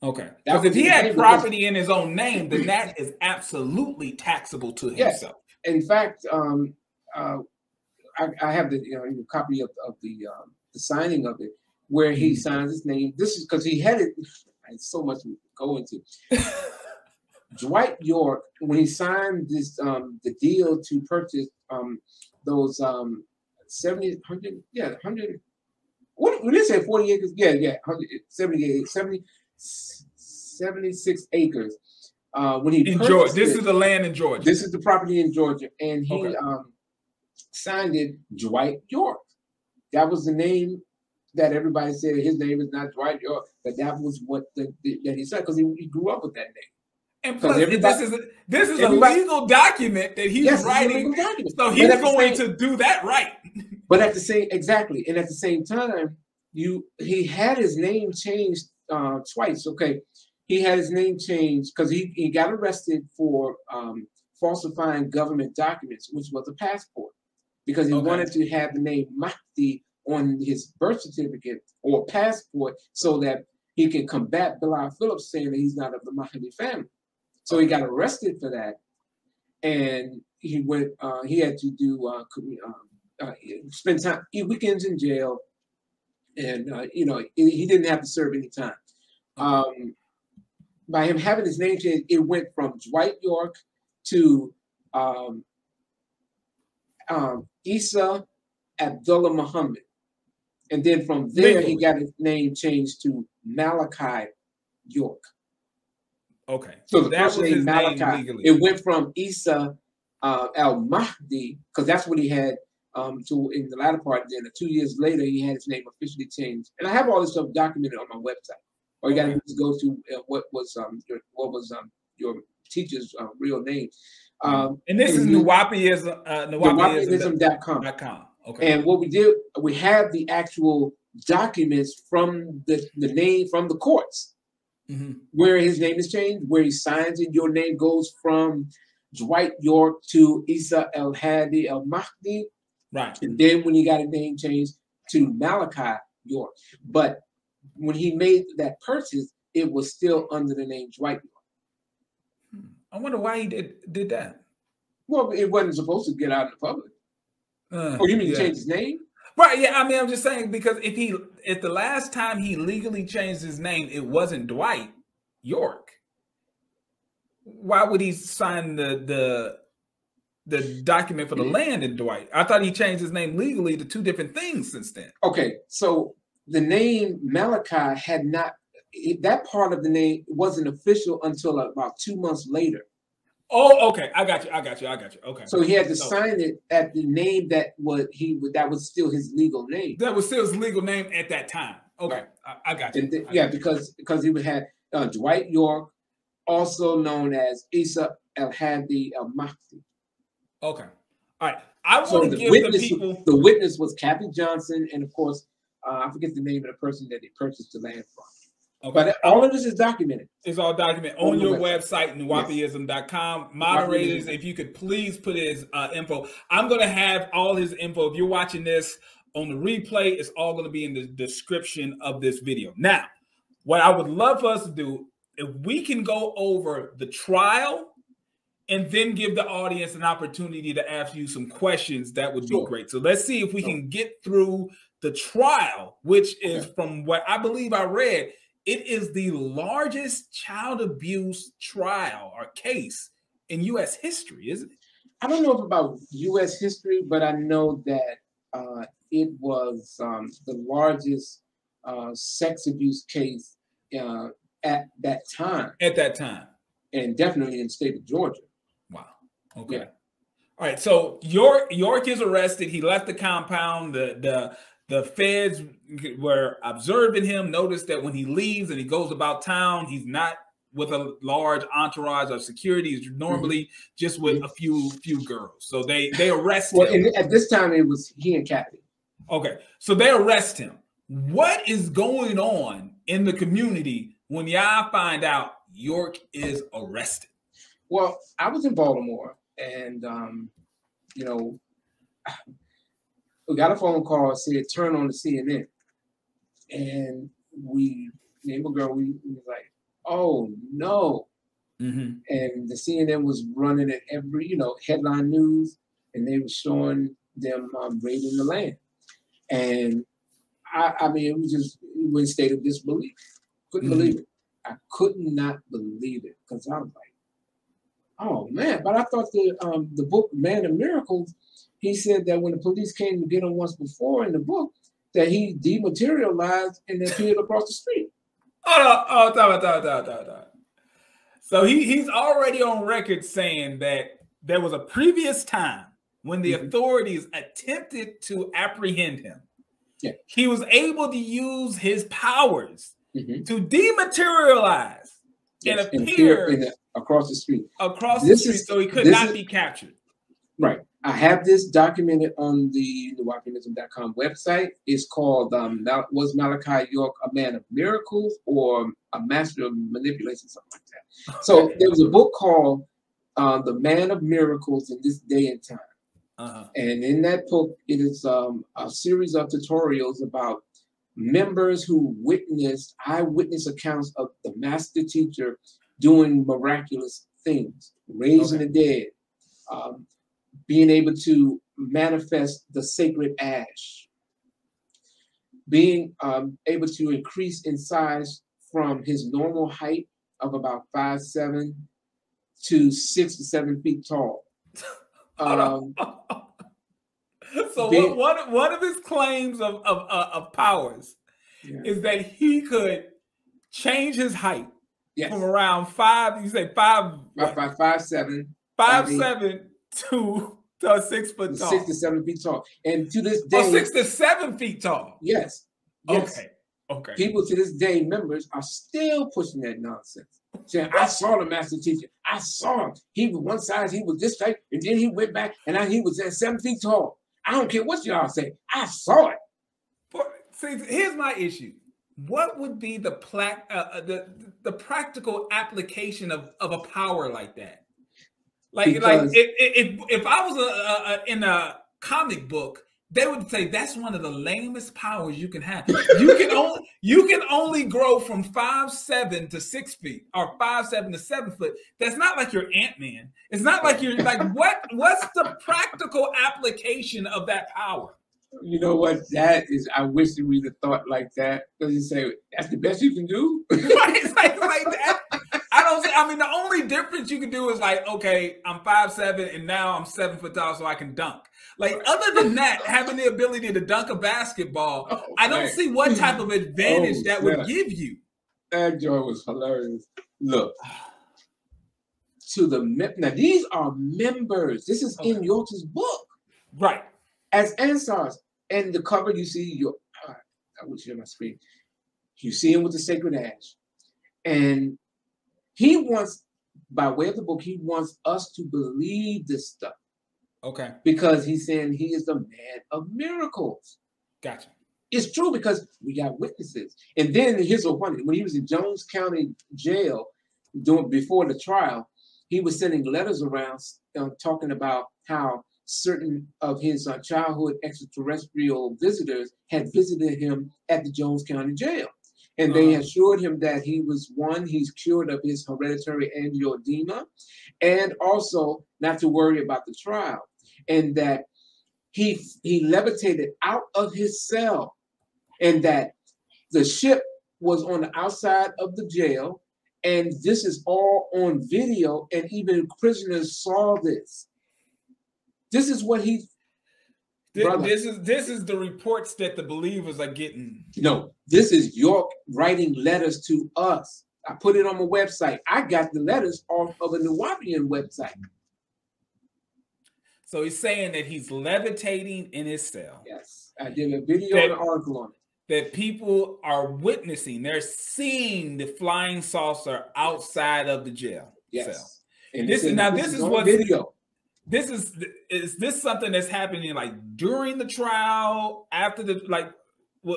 Okay. Because if he had property in his own name, then that is absolutely taxable to himself. In fact, I have the copy of the signing of it where he signs his name. This is because he had it. So much to go into. Dwight York, when he signed this the deal to purchase those 100. What did it say? 40 acres? Yeah, 76 acres. When he in Georgia, this is the land in Georgia. This is the property in Georgia, and he signed it Dwight York. That was the name that everybody said his name is not Dwight York, but that was what that he said because he grew up with that name. And plus, this is a legal document that he's writing, so he's going to do that right. But at the same and at the same time, he had his name changed twice. Okay, he had his name changed because he got arrested for falsifying government documents, which was a passport, because he wanted to have the name Mahdi on his birth certificate or passport so that he can combat Bilal Phillips saying that he's not of the Mahdi family. So he got arrested for that, and he went. He had to do spend weekends in jail, and he didn't have to serve any time. By him having his name changed, it went from Dwight York to Isa Abdullah Muhammad, and then from there he got his name changed to Malachi York. Okay, so the first name Malachi, it went from Isa al Mahdi, because that's what he had to in the latter part. Then 2 years later, he had his name officially changed, and I have all this stuff documented on my website. Or you got to just go to what was your teacher's real name. And this is Nuwaupianism.com. Okay. And what we did, we have the actual documents from the name from the courts. Where his name is changed, where he signs it, your name goes from Dwight York to Isa El Hadi El Mahdi. Right. And then when he got his name changed to Malachi York. But when he made that purchase, it was still under the name Dwight York. I wonder why he did that. Well, it wasn't supposed to get out in the public. Oh, you mean change his name? Right, yeah. I mean, I'm just saying, because if the last time he legally changed his name, it wasn't Dwight York, why would he sign the document for the land in Dwight? I thought he changed his name legally to two different things since then. Okay, so the name Malachi had not, that part of the name wasn't official until about 2 months later. Oh, okay. I got you. Okay. So he had to sign it at the name that was still his legal name. That was still his legal name at that time. Okay, right. I got you. Because he would have Dwight York, also known as Isa El Hadi El Mahdi. Okay. All right. I want to give the people. The witness was Kathy Johnson, and of course, I forget the name of the person that he purchased the land from. Okay. But all of this is documented. It's all documented on your website, NUWAUPIanism.com. Moderators, if you could please put his info. I'm going to have all his info. If you're watching this on the replay, it's all going to be in the description of this video. Now, what I would love for us to do, if we can go over the trial and then give the audience an opportunity to ask you some questions, that would be great. So let's see if we can get through the trial, which is, from what I believe I read, it is the largest child abuse trial or case in U.S. history, isn't it? I don't know about U.S. history, but I know that it was the largest sex abuse case at that time. At that time. And definitely in the state of Georgia. Wow. Okay. Yeah. All right. So York is arrested. He left the compound. The feds were observing him, noticed that when he leaves and he goes about town, he's not with a large entourage of security. He's normally just with a few girls. So they arrest him. And at this time, it was he and Kathy. Okay. So they arrest him. What is going on in the community when y'all find out York is arrested? Well, I was in Baltimore, and, we got a phone call, said, turn on the CNN. And name a girl, we was like, oh, no. And the CNN was running it every, headline news, and they were showing them raiding the land. And I mean, it was just, we were in a state of disbelief. Couldn't believe it. I could not believe it, because I was like, oh, man. But I thought the book, Man of Miracles, he said that when the police came to get him once before in the book, that he dematerialized and appeared across the street. So he's already on record saying that there was a previous time when the authorities attempted to apprehend him. Yeah. He was able to use his powers Mhm. to dematerialize and Yes, appear across the street. across the street, so he could not be captured. Right. I have this documented on the NUWAUPIAnism.com website. It's called was Malachi York a man of miracles or a master of manipulation, something like that. So there was a book called The Man of Miracles in This Day and Time. And in that book, it is a series of tutorials about members who witnessed eyewitness accounts of the master teacher doing miraculous things, raising the dead, being able to manifest the sacred ash, being able to increase in size from his normal height of about 5'7" to 6 to 7 feet tall. So one of his claims of powers is that he could change his height from around 5'7" to 6 foot tall. 6 to 7 feet tall. And to this day, 6 to 7 feet tall. Yes. Okay. People to this day, members are still pushing that nonsense. Saying, I saw the master teacher. I saw him. He was one size, he was this type, and then he went back, and now he was at 7 feet tall. I don't care what y'all say. I saw it. See, here's my issue. What would be the practical application of a power like that? If I was in a comic book, they would say that's one of the lamest powers you can have. You can only grow from 5'7" to 6 feet, or 5'7" to 7 foot. That's not like you're Ant-Man. It's not like you're like what's the practical application of that power? You know what that is? I wish that we'd have thought like that. Because you say that's the best you can do. Right? It's like that. I mean, the only difference you can do is like, okay, I'm 5'7" and now I'm 7 foot tall, so I can dunk. Like, other than that, having the ability to dunk a basketball, I don't see what type of advantage that would give you. That joy was hilarious. Look, now these are members. This is in York's book, right? As Ansars, and the cover you see I wish you on my screen. You see him with the sacred ash, and he wants, by way of the book, he wants us to believe this stuff. Okay. Because he's saying he is the man of miracles. Gotcha. It's true because we got witnesses. And then here's what funny. When he was in Jones County Jail before the trial, he was sending letters around talking about how certain of his childhood extraterrestrial visitors had visited him at the Jones County Jail. And they assured him that he's cured of his hereditary angioedema, and also not to worry about the trial, and that he levitated out of his cell, and that the ship was on the outside of the jail, and this is all on video, and even prisoners saw this. This is what he. This is the reports that the believers are getting. No, this is York writing letters to us. I put it on my website. I got the letters off of a Nuwaupian website. So he's saying that he's levitating in his cell. Yes, I did a video and an article on it. That people are witnessing. They're seeing the flying saucer outside of the jail cell. And this is what video. Is this something that's happening like during the trial, after the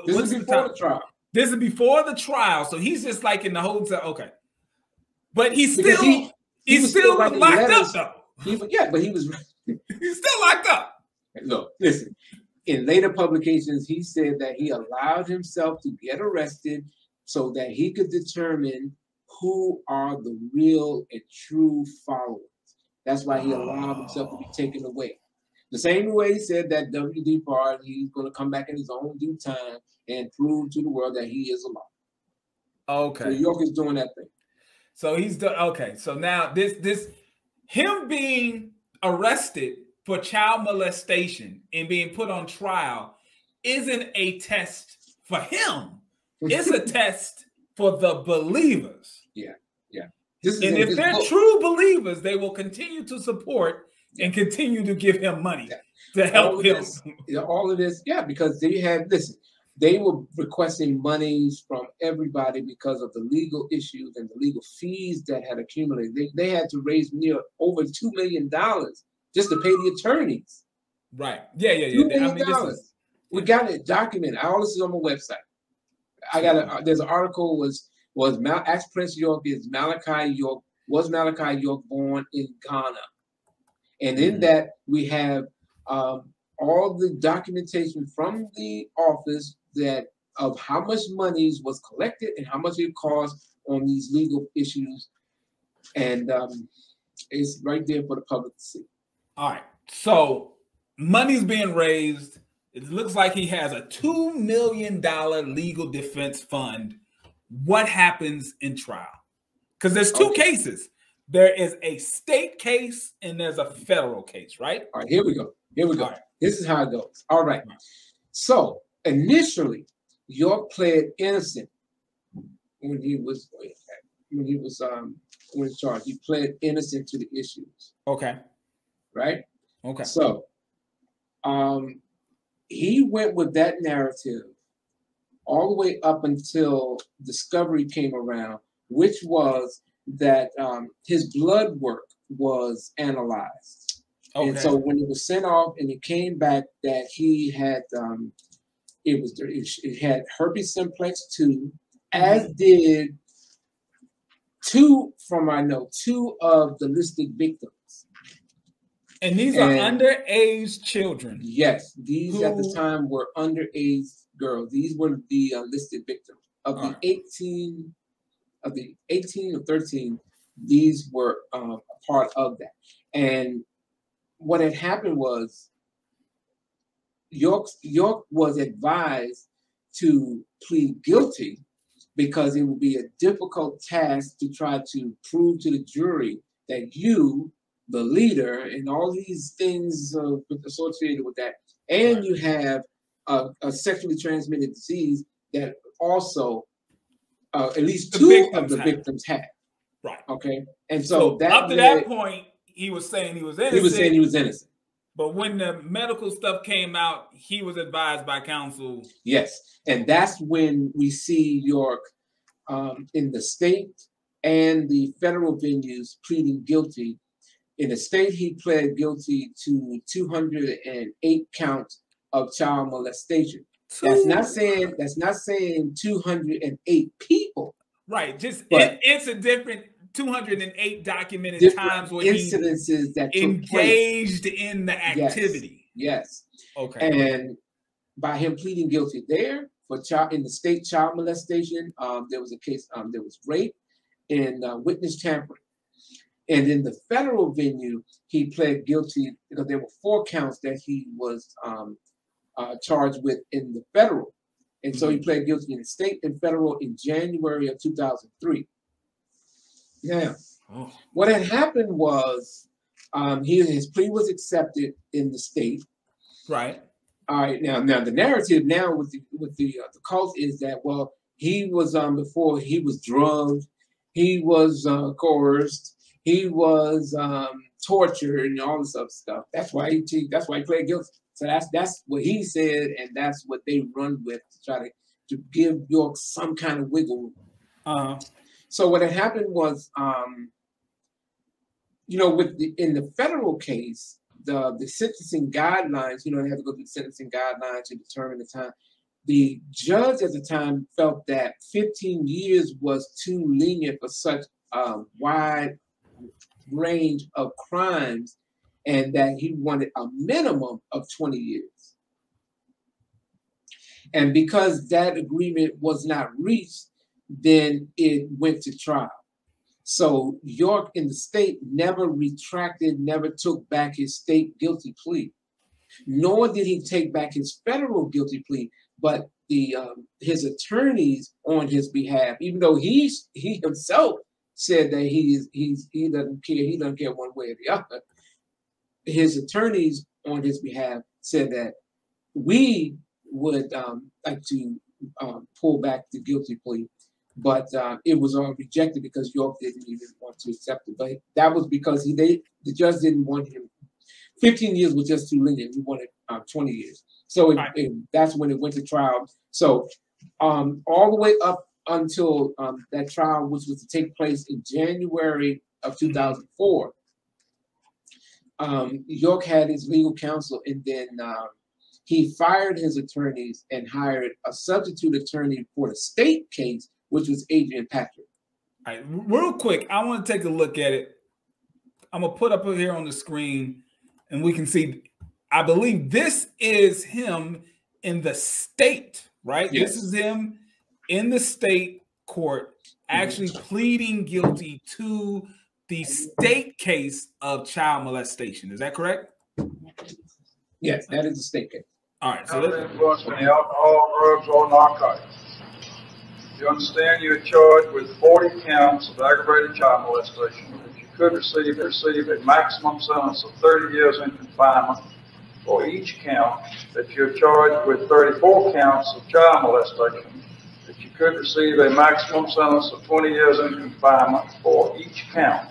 This is before the trial. This is before the trial, so he's just like in the hotel. Okay, but he's still locked up though. But he was he's still locked up. Look, listen. In later publications, he said that he allowed himself to get arrested so that he could determine who are the real and true followers. That's why he allowed himself to be taken away. The same way he said that W.D. Part, he's going to come back in his own due time and prove to the world that he is alive. Okay. So York is doing that thing. So he's done. Okay. So now him being arrested for child molestation and being put on trial isn't a test for him. It's a test for the believers. Yeah. And if they're true believers, they will continue to support and continue to give him money to help him. All of this, because they had, listen, they were requesting monies from everybody because of the legal issues and the legal fees that had accumulated. They had to raise near over $2 million just to pay the attorneys. Right. Yeah. $2 million. I mean, this is, we got it documented. All this is on my website. I got there's an article ask Prince York is Malachi York, was Malachi York born in Ghana? And in that we have all the documentation from the office that of how much monies was collected and how much it cost on these legal issues. And it's right there for the public to see. All right. So money's being raised. It looks like he has a $2 million legal defense fund. What happens in trial? Because there's two cases. There is a state case and there's a federal case, right? All right, here we go. Right. This is how it goes. All right. So initially, York pled innocent when he was charged. He pled innocent to the issues. Okay. Right? Okay. So he went with that narrative all the way up until discovery came around, which was that his blood work was analyzed. Okay. And so when it was sent off and it came back that he had it had herpes simplex 2, as did two of the listed victims. And these are underage children. Yes, these at the time were underage girls. These were the listed victims of the 18 or 13. These were a part of that. And what had happened was York was advised to plead guilty because it would be a difficult task to try to prove to the jury that you, the leader, and all these things associated with that, and you have a sexually transmitted disease that also at least two of the victims had. Right. Okay. And so that up to that point, he was saying he was innocent. He was saying he was innocent. But when the medical stuff came out, he was advised by counsel. Yes. And that's when we see York in the state and the federal venues pleading guilty. In the state, he pled guilty to 208 counts of child molestation. That's not saying 208 people. Right. Just it's a different 208 documented times where incidences that engaged in the activity. Yes. Okay. And by him pleading guilty there for in the state child molestation, there was a case. There was rape and witness tampering. And in the federal venue, he pled guilty because there were 4 counts that he was charged with in the federal. And so he pled guilty in the state and federal in January of 2003. Now, what had happened was his plea was accepted in the state. Right. All right. Now the narrative now with the cult is that, well, he was before he was drugged, he was coerced, he was tortured and all this other stuff. That's why he pled guilty. So that's what he said, and that's what they run with to try to give York some kind of wiggle room. So what had happened was, in the federal case, the sentencing guidelines, they have to go through the sentencing guidelines to determine the time. The judge at the time felt that 15 years was too lenient for such a wide range of crimes, and that he wanted a minimum of 20 years. And because that agreement was not reached, then it went to trial. So York in the state never retracted, never took back his state guilty plea, nor did he take back his federal guilty plea, but his attorneys on his behalf, even though he himself said that he doesn't care one way or the other. His attorneys on his behalf said that we would like to pull back the guilty plea, but it was rejected because York didn't even want to accept it. But that was because the judge didn't want him. 15 years was just too lenient. He wanted 20 years. So that's when it went to trial. So all the way up until that trial, which was to take place in January of 2004, York had his legal counsel, and then he fired his attorneys and hired a substitute attorney for the state case, which was Adrian Patrick. All right, real quick, I want to take a look at it. I'm going to put up here on the screen, and we can see, I believe this is him in the state, right? Yes. This is him in the state court actually pleading guilty to the state case of child molestation. Is that correct? Yes, that is the state case. All right. So influenced by alcohol, drugs, or narcotics. You understand you're charged with 40 counts of aggravated child molestation. That you could receive a maximum sentence of 30 years in confinement for each count. That you're charged with 34 counts of child molestation. That you could receive a maximum sentence of 20 years in confinement for each count.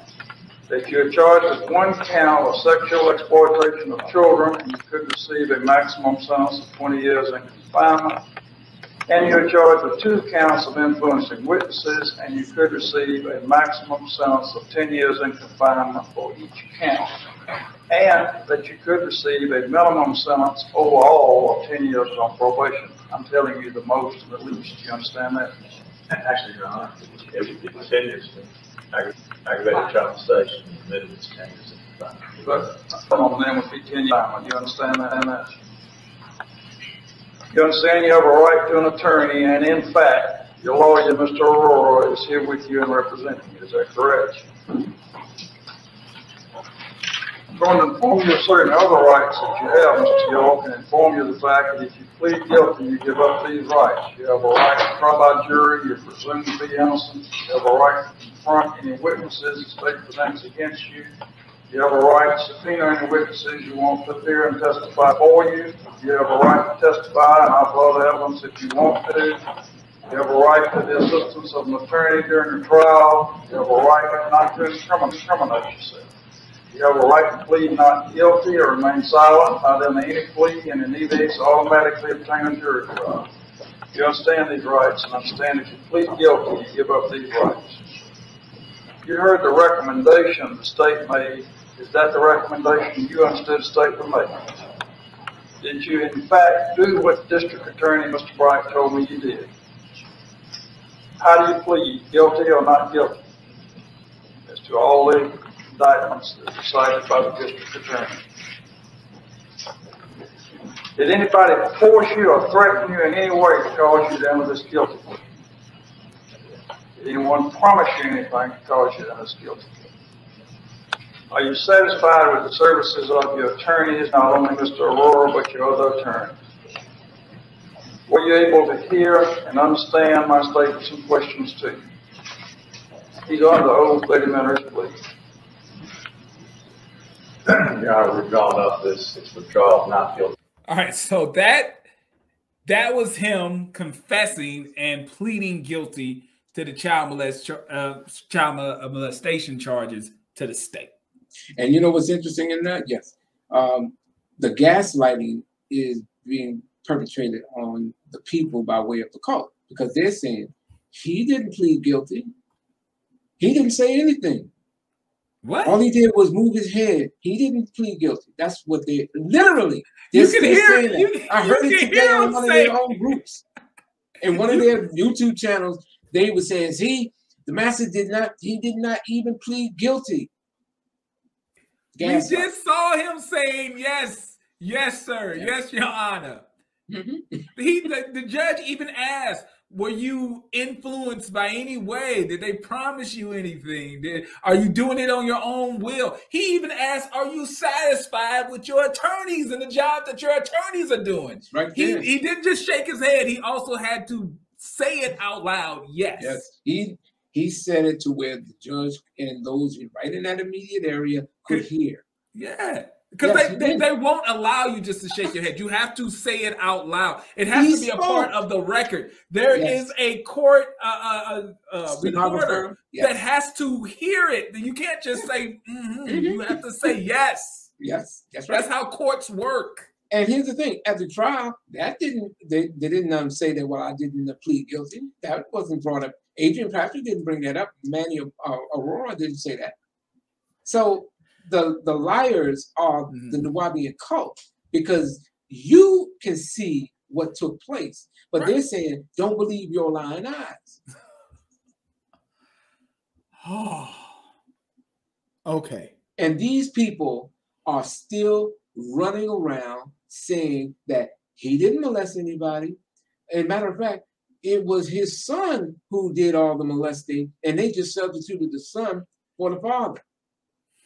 That you're charged with 1 count of sexual exploitation of children, and you could receive a maximum sentence of 20 years in confinement. And you're charged with 2 counts of influencing witnesses, and you could receive a maximum sentence of 10 years in confinement for each count. And that you could receive a minimum sentence overall of 10 years on probation. I'm telling you the most and the least. You understand that? Actually, Your Honor, it would be 10 years. Aggravated child molestation, minimum 10 years in confinement. But on them would be 10 years. You understand that? You understand you have a right to an attorney, and in fact, your lawyer, Mr. Aurora, is here with you and representing you. Is that correct? I'm going to inform you of certain other rights that you have, Mr. York, and inform you of the fact that if you plead guilty, you give up these rights. You have a right to trial by jury. You're presumed to be innocent. You have a right to confront any witnesses the state presents against you. You have a right to subpoena any witnesses you want to appear and testify for you. You have a right to testify and offer other evidence if you want to. You have a right to the assistance of an attorney during the trial. You have a right not to incriminate yourself. You have a right to plead not guilty or remain silent, not in any plea, and in either case automatically obtain a jury trial. You understand these rights, and understand if you plead guilty, you give up these rights. You heard the recommendation the state made. Is that the recommendation you understood the state would make? Did you, in fact, do what the district attorney, Mr. Bright, told me you did? How do you plead, guilty or not guilty, as to all the indictments that were cited by the district attorney? Did anybody force you or threaten you in any way to cause you to enter this guilty plea? Did anyone promise you anything to cause you to enter this guilty plea? Are you satisfied with the services of your attorneys, not only Mr. Aurora, but your other attorneys? Were you able to hear and understand my statements and questions to you? He's under oath, let him enter his plea. Your Honor, we've drawn up this withdrawal of not guilty. all right, so that was him confessing and pleading guilty to the child molestation charges to the state. And you know what's interesting in that? Yes. The gaslighting is being perpetrated on the people by way of the cult, because they're saying he didn't plead guilty. He didn't say anything. What? All he did was move his head. He didn't plead guilty. That's what they literally. You can hear. I heard it today on one of their own groups. In one of their YouTube channels, they were saying, see, the master did not even plead guilty. We just saw him saying, yes, sir, yes, Your Honor. Mm-hmm. The judge even asked, were you influenced by any way? Did they promise you anything? Are you doing it on your own will? He even asked, are you satisfied with your attorneys and the job that your attorneys are doing? Right. He didn't just shake his head. He also had to say it out loud. Yes. He said it to where the judge and those right in that immediate area could hear. Yeah. Because they won't allow you just to shake your head. You have to say it out loud. It has to be a part of the record. There is a court reporter that has to hear it. You can't just say, You have to say yes. Yes, that's right. That's how courts work. And here's the thing: at the trial, that didn't they didn't say that. Well, I didn't plead guilty. That wasn't brought up. Adrian Patrick didn't bring that up. Manny Aurora didn't say that. So the liars are the Nuwaupian cult, because you can see what took place, but they're saying don't believe your lying eyes. Okay. And these people are still running around saying that he didn't molest anybody. As a matter of fact, it was his son who did all the molesting, and they just substituted the son for the father,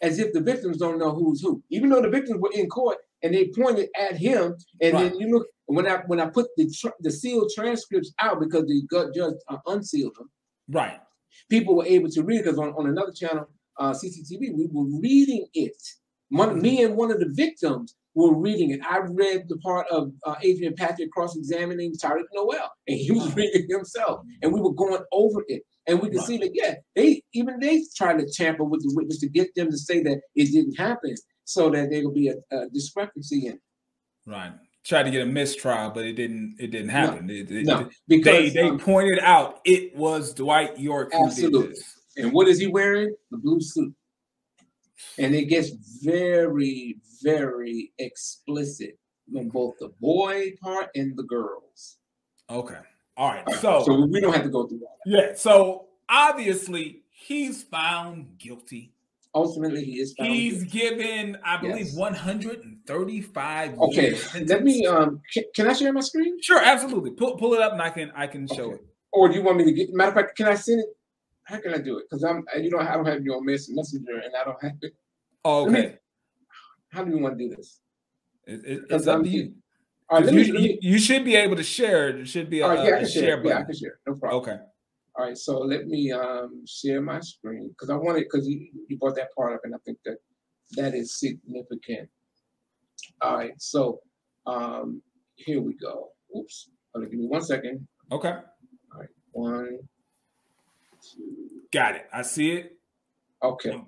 as if the victims don't know who's who. Even though the victims were in court and they pointed at him, and then you look when I put the sealed transcripts out because the judge unsealed them. Right. People were able to read it because on another channel, CCTV, we were reading it. Me and one of the victims were reading it. I read the part of Adrian Patrick cross-examining Tariq Noel, and he was reading it himself, and we were going over it. And we could see that, they tried to tamper with the witness to get them to say that it didn't happen, so that there would be a discrepancy in it. Right. Tried to get a mistrial, but it didn't happen. No, because they pointed out it was Dwight York who did this. And what is he wearing? The blue suit. And it gets very, very explicit on both the boy part and the girls. Okay. All right. So we don't have to go through all that. Yeah. So obviously he's found guilty. Ultimately, he is found He's guilty. given, I believe, 135 Okay. years. Let me can I share my screen? Sure, absolutely. Pull it up and I can show it. Or do you want me to get, matter of fact, can I send it? How can I do it? Because I don't have your messenger and I don't have it. Oh, okay. How do you want to do this? It's up to you. All right, you should be able to share. It should be a share button. Yeah, I can share. No problem. Okay. All right, so let me share my screen because I wanted, because you brought that part up and I think that is significant. All right, so here we go. Oops. Give me 1 second. Okay. All right, 1, 2. Got it. I see it. Okay.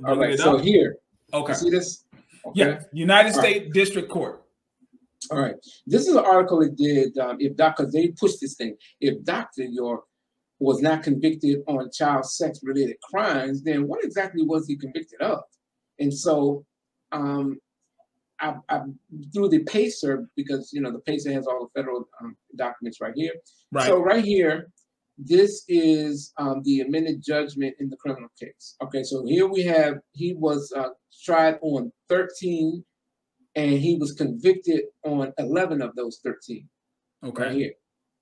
All right, so here. Okay. You see this? Okay. Yeah. United States District Court. All right. This is an article it did because they pushed this thing. If Dr. York was not convicted on child sex related crimes, then what exactly was he convicted of? And so I through the PACER, because the PACER has all the federal documents right here. Right. So right here, this is the amended judgment in the criminal case. Okay, so here we have, he was tried on 13 and he was convicted on 11 of those 13. Okay. Right here.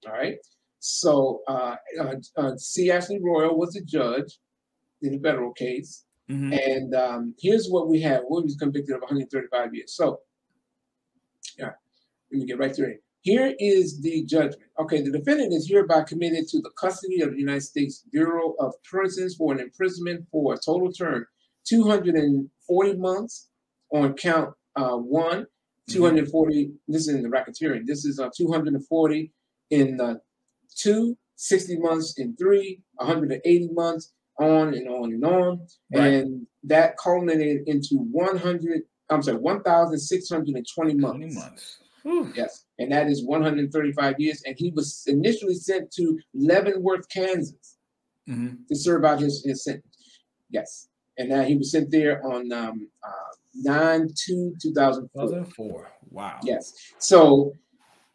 All right. So C. Ashley Royal was the judge in the federal case. Mm-hmm. And here's what we have. He was convicted of 135 years. So, yeah, let me get right through it. Here is the judgment. Okay, the defendant is hereby committed to the custody of the United States Bureau of Prisons for an imprisonment for a total term 240 months on count 1, 240. This is in the racketeering. This is 240 in 2, 60 months in 3, 180 months, on and on and on. Right. And that culminated into 1,620 months. Yes, and that is 135 years. And he was initially sent to Leavenworth, Kansas, to serve out his sentence. Yes, and now he was sent there on 9/2/2004. 2004. Wow. Yes. So,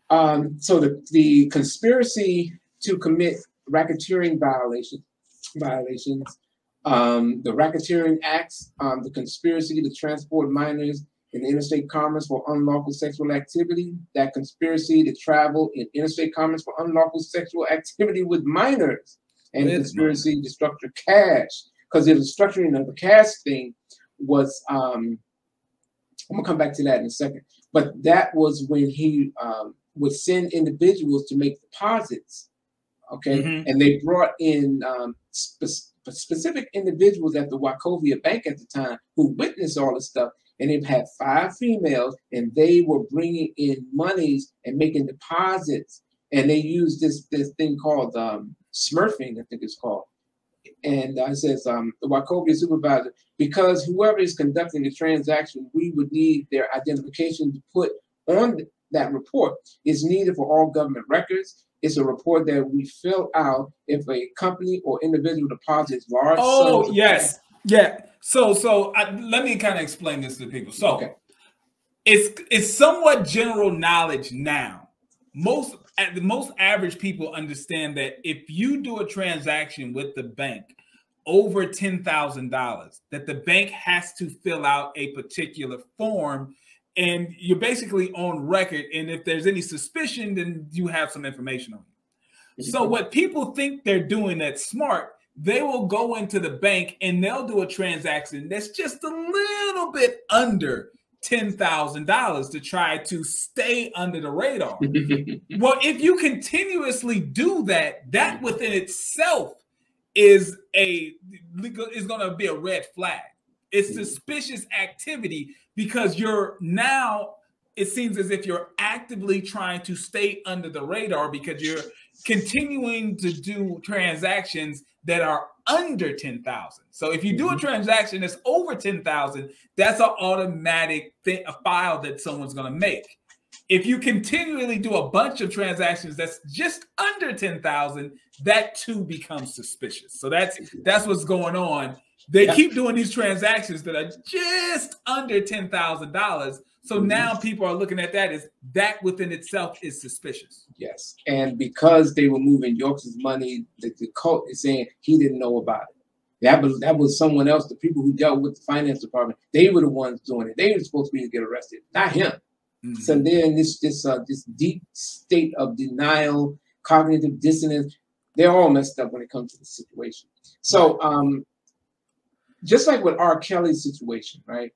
the conspiracy to commit racketeering violations, the racketeering acts, the conspiracy to transport minors in interstate commerce for unlawful sexual activity, that conspiracy to travel in interstate commerce for unlawful sexual activity with minors, and conspiracy to structure cash, because the structuring of the cash thing was, I'm gonna come back to that in a second, but that was when he would send individuals to make deposits, okay, and they brought in specific individuals at the Wachovia Bank at the time who witnessed all this stuff. And they've had 5 females, and they were bringing in monies and making deposits. And they used this thing called smurfing, I think it's called. And it says, the Wachovia supervisor, because whoever is conducting the transaction, we would need their identification to put on that report is needed for all government records. It's a report that we fill out if a company or individual deposits large sums. Oh, yes. Yeah. So let me kind of explain this to people. So it's somewhat general knowledge now. Most average people understand that if you do a transaction with the bank over $10,000, that the bank has to fill out a particular form, and you're basically on record. And if there's any suspicion, then you have some information on you. So what people think they're doing that's smart, they will go into the bank and they'll do a transaction that's just a little bit under $10,000 to try to stay under the radar. Well, if you continuously do that, that within itself is going to be a red flag. It's suspicious activity because you're now, it seems as if you're actively trying to stay under the radar because you're continuing to do transactions that are under 10,000. So if you do a transaction that's over 10,000, that's an automatic thing, a file that someone's going to make. If you continually do a bunch of transactions that's just under 10,000, that too becomes suspicious. So that's what's going on. They keep doing these transactions that are just under $10,000. So now people are looking at that as that within itself is suspicious. Yes. And because they were moving York's money, the cult is saying he didn't know about it. That was someone else, the people who dealt with the finance department. They were the ones doing it. They were supposed to be to get arrested, not him. So then this deep state of denial, cognitive dissonance, they're all messed up when it comes to the situation. So just like with R. Kelly's situation, right?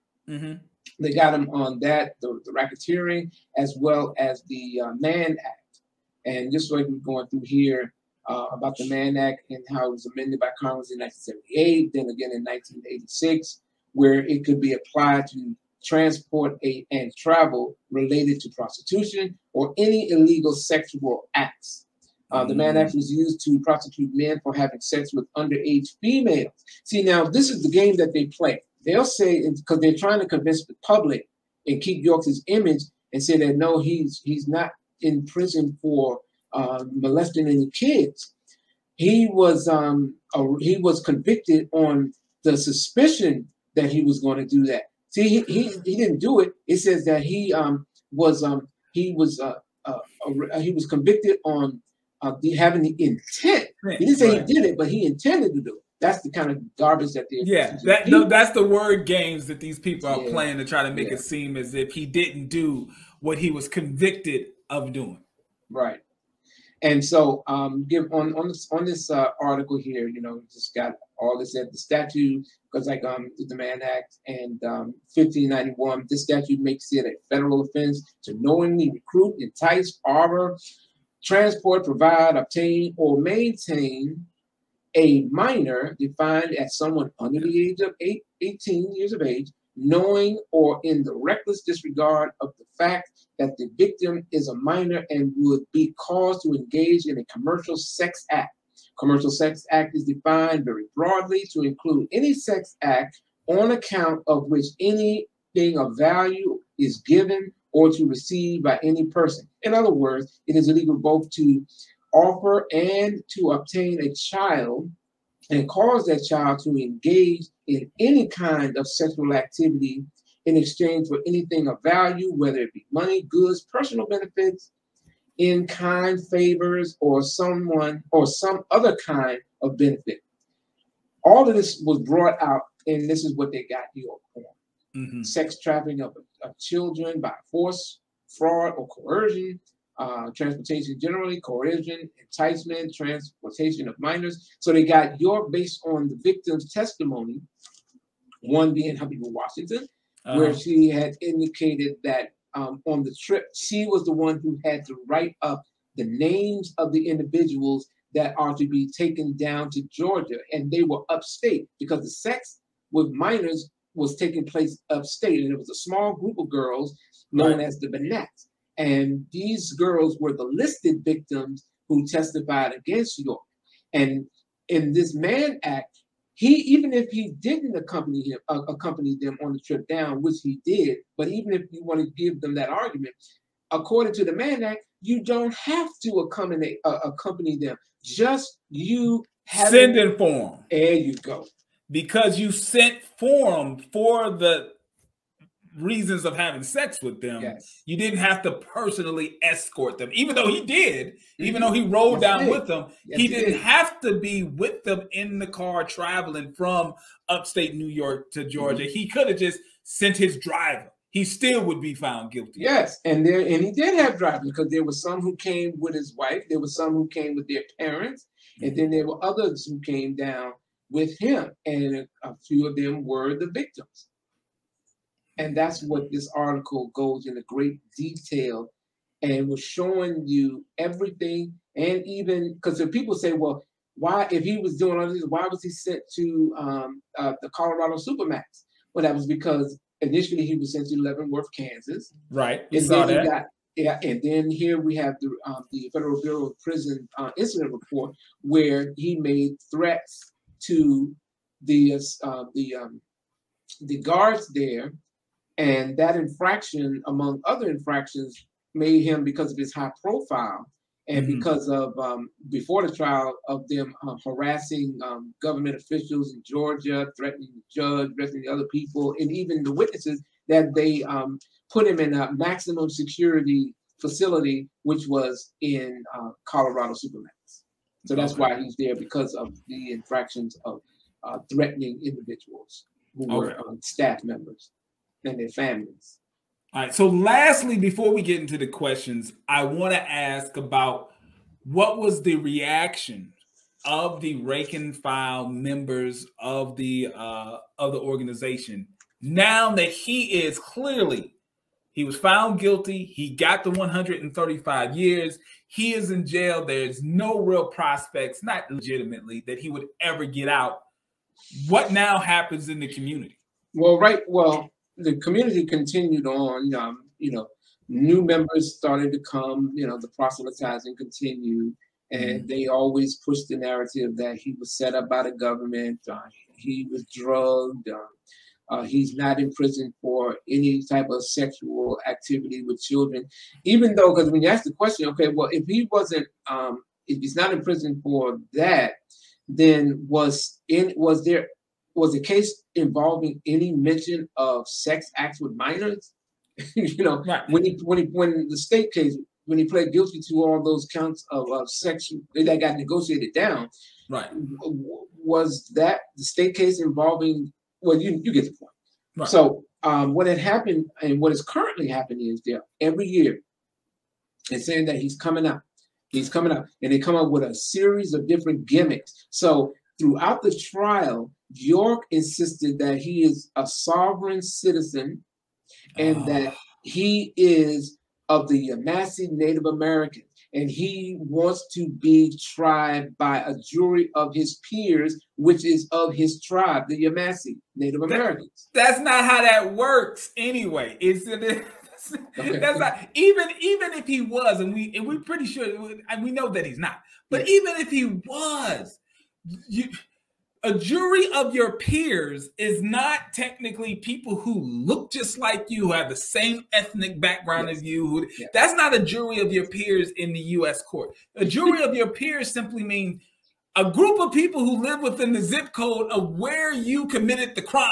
They got him on that, the racketeering, as well as the Mann Act. And just like we're going through here about the Mann Act and how it was amended by Congress in 1978, then again in 1986, where it could be applied to transport and travel related to prostitution or any illegal sexual acts. The Mann Act was used to prosecute men for having sex with underage females. See, now this is the game that they play. They'll say, because they're trying to convince the public and keep York's image and say that no, he's not in prison for molesting any kids. He was convicted on the suspicion that he was going to do that. See, he didn't do it. It says that he was convicted on having the intent. He didn't say he did it, but he intended to do it. That's the kind of garbage that they're that's the word games that these people are playing to try to make it seem as if he didn't do what he was convicted of doing. Right. And so give on this article here, you know, just got all this at the statute, because like the Mann Act and 1591, this statute makes it a federal offense to knowingly recruit, entice, harbor, transport, provide, obtain, or maintain a minor defined as someone under the age of 18 years of age, knowing or in the reckless disregard of the fact that the victim is a minor and would be caused to engage in a commercial sex act. Commercial sex act is defined very broadly to include any sex act on account of which anything of value is given or to receive by any person. In other words, it is illegal both to offer and to obtain a child and cause that child to engage in any kind of sexual activity in exchange for anything of value, whether it be money, goods, personal benefits, in-kind favors, or some other kind of benefit. All of this was brought out, and this is what they got here on. Sex trafficking of children by force, fraud, or coercion, transportation generally, coercion, enticement, transportation of minors. So they got York based on the victim's testimony, one being Humphrey Washington, where she had indicated that on the trip, she was the one who had to write up the names of the individuals that are to be taken down to Georgia, and they were upstate because the sex with minors was taking place upstate, and it was a small group of girls known as the Bannats. And these girls were the listed victims who testified against York. And in this Mann Act, even if he didn't accompany them on the trip down, which he did, but even if you want to give them that argument, according to the Mann Act, you don't have to accompany them. Just you sending for them. There you go. Because you sent for them for the reasons of having sex with them. Yes. You didn't have to personally escort them, even though he did. Even though he rode down with them, he didn't have to be with them in the car traveling from upstate New York to Georgia. He could have just sent his driver. He still would be found guilty. Yes, and he did have drivers, because there were some who came with his wife, there were some who came with their parents, and then there were others who came down with him, and a few of them were the victims. And that's what this article goes into great detail, and was showing you everything. And even because the people say, well, why, if he was doing all this, why was he sent to the Colorado Supermax? Well, that was because initially he was sent to Leavenworth, Kansas. Right. And then and then here we have the Federal Bureau of Prison incident report, where he made threats to the guards there. And that infraction, among other infractions, made him, because of his high profile and because of, before the trial, of them harassing government officials in Georgia, threatening the judge, threatening other people, and even the witnesses, that they put him in a maximum security facility, which was in Colorado Supermax. So that's why he's there, because of the infractions of threatening individuals who were staff members and their families. All right. So lastly, before we get into the questions, I want to ask about what was the reaction of the rank and file members of the organization now that he was found guilty. He got the 135 years. He is in jail. There's no real prospects, not legitimately, that he would ever get out. What now happens in the community? Well, the community continued on, new members started to come, the proselytizing continued, and they always pushed the narrative that he was set up by the government, he was drugged, he's not in prison for any type of sexual activity with children, even though, because when you ask the question, okay, well, if he wasn't, if he's not in prison for that, then was the case involving any mention of sex acts with minors? Right. When the state case, when he pled guilty to all those counts of sexual that got negotiated down, right? Was that the state case involving? Well, you get the point. Right. So what had happened, and what is currently happening, is that every year it's saying that he's coming out. He's coming out, and they come up with a series of different gimmicks. So throughout the trial, York insisted that he is a sovereign citizen and that he is of the Yamasee Native Americans, and he wants to be tried by a jury of his peers, which is of his tribe, the Yamasee Native Americans. That's not how that works anyway. That's not, even if he was, and we're pretty sure, and we know that he's not, but even if he was, a jury of your peers is not technically people who look just like you, who have the same ethnic background as you. That's not a jury of your peers in the U.S. court. A jury of your peers simply means a group of people who live within the zip code of where you committed the crime.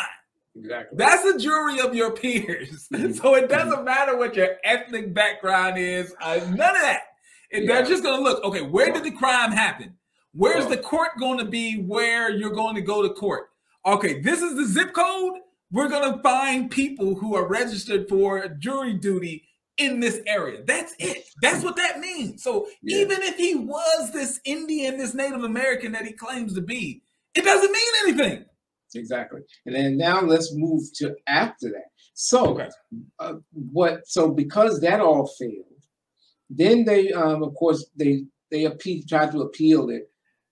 Exactly. That's a jury of your peers. So it doesn't matter what your ethnic background is. None of that. They're just going to look, okay, where did the crime happen? Where's the court going to be where you're going to go to court? Okay, this is the zip code. We're going to find people who are registered for jury duty in this area. That's it. That's what that means. So even if he was this Indian, this Native American that he claims to be, it doesn't mean anything. Exactly. And then now let's move to after that. So so because that all failed, then they, of course, they tried to appeal it,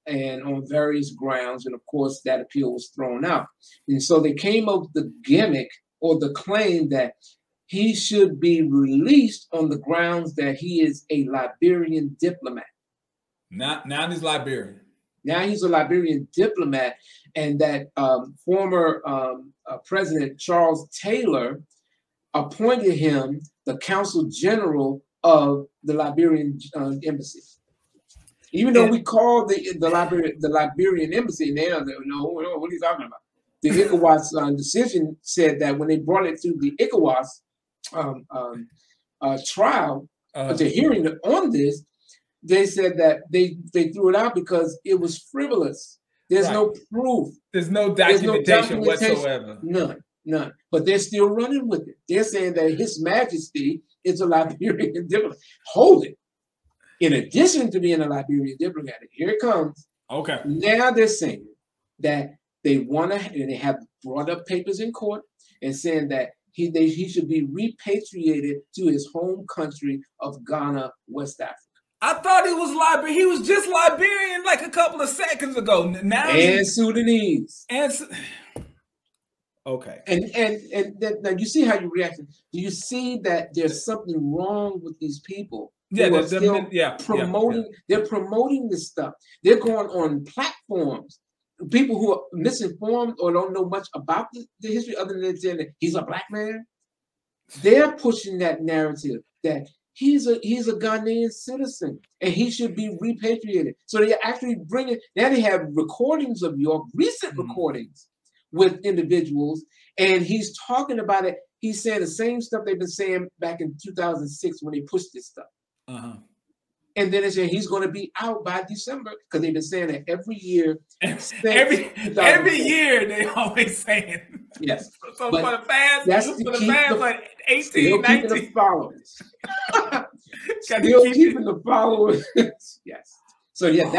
and on various grounds, and of course that appeal was thrown out. And so they came up with the gimmick or the claim that he should be released on the grounds that he is a Liberian diplomat. Now he's Liberian. Now he's a Liberian diplomat, and that former President Charles Taylor appointed him the Consul General of the Liberian embassy. Even though we call the Liberian embassy, and they don't know what are you talking about. The ECOWAS decision said that when they brought it to the ECOWAS trial, the hearing on this, they said that they threw it out because it was frivolous. There's no proof. There's no documentation whatsoever. None. But they're still running with it. They're saying that His Majesty is a Liberian diplomat. Hold it. In addition to being a Liberian diplomat, here it comes. Okay. Now they're saying that they want to, and they have brought up papers in court and saying that he should be repatriated to his home country of Ghana, West Africa. I thought he was Liberian. He was just Liberian like a couple of seconds ago. Now and Sudanese. Okay. And now you see how you reacted. Do you see that there's something wrong with these people? Yeah, promoting. They're promoting this stuff. They're going on platforms. People who are misinformed or don't know much about the history other than saying that he's a black man. They're pushing that narrative that he's a Ghanaian citizen and he should be repatriated. So they're actually bringing. Now they have recordings of your recent recordings with individuals, and he's talking about it. He's saying the same stuff they've been saying back in 2006 when they pushed this stuff. And then they say he's going to be out by December because they've been saying that every year. Every year they always saying. Yes. So for the fans, like 18, 19. Keeping the followers. Still keeping the followers. Yes. So yeah,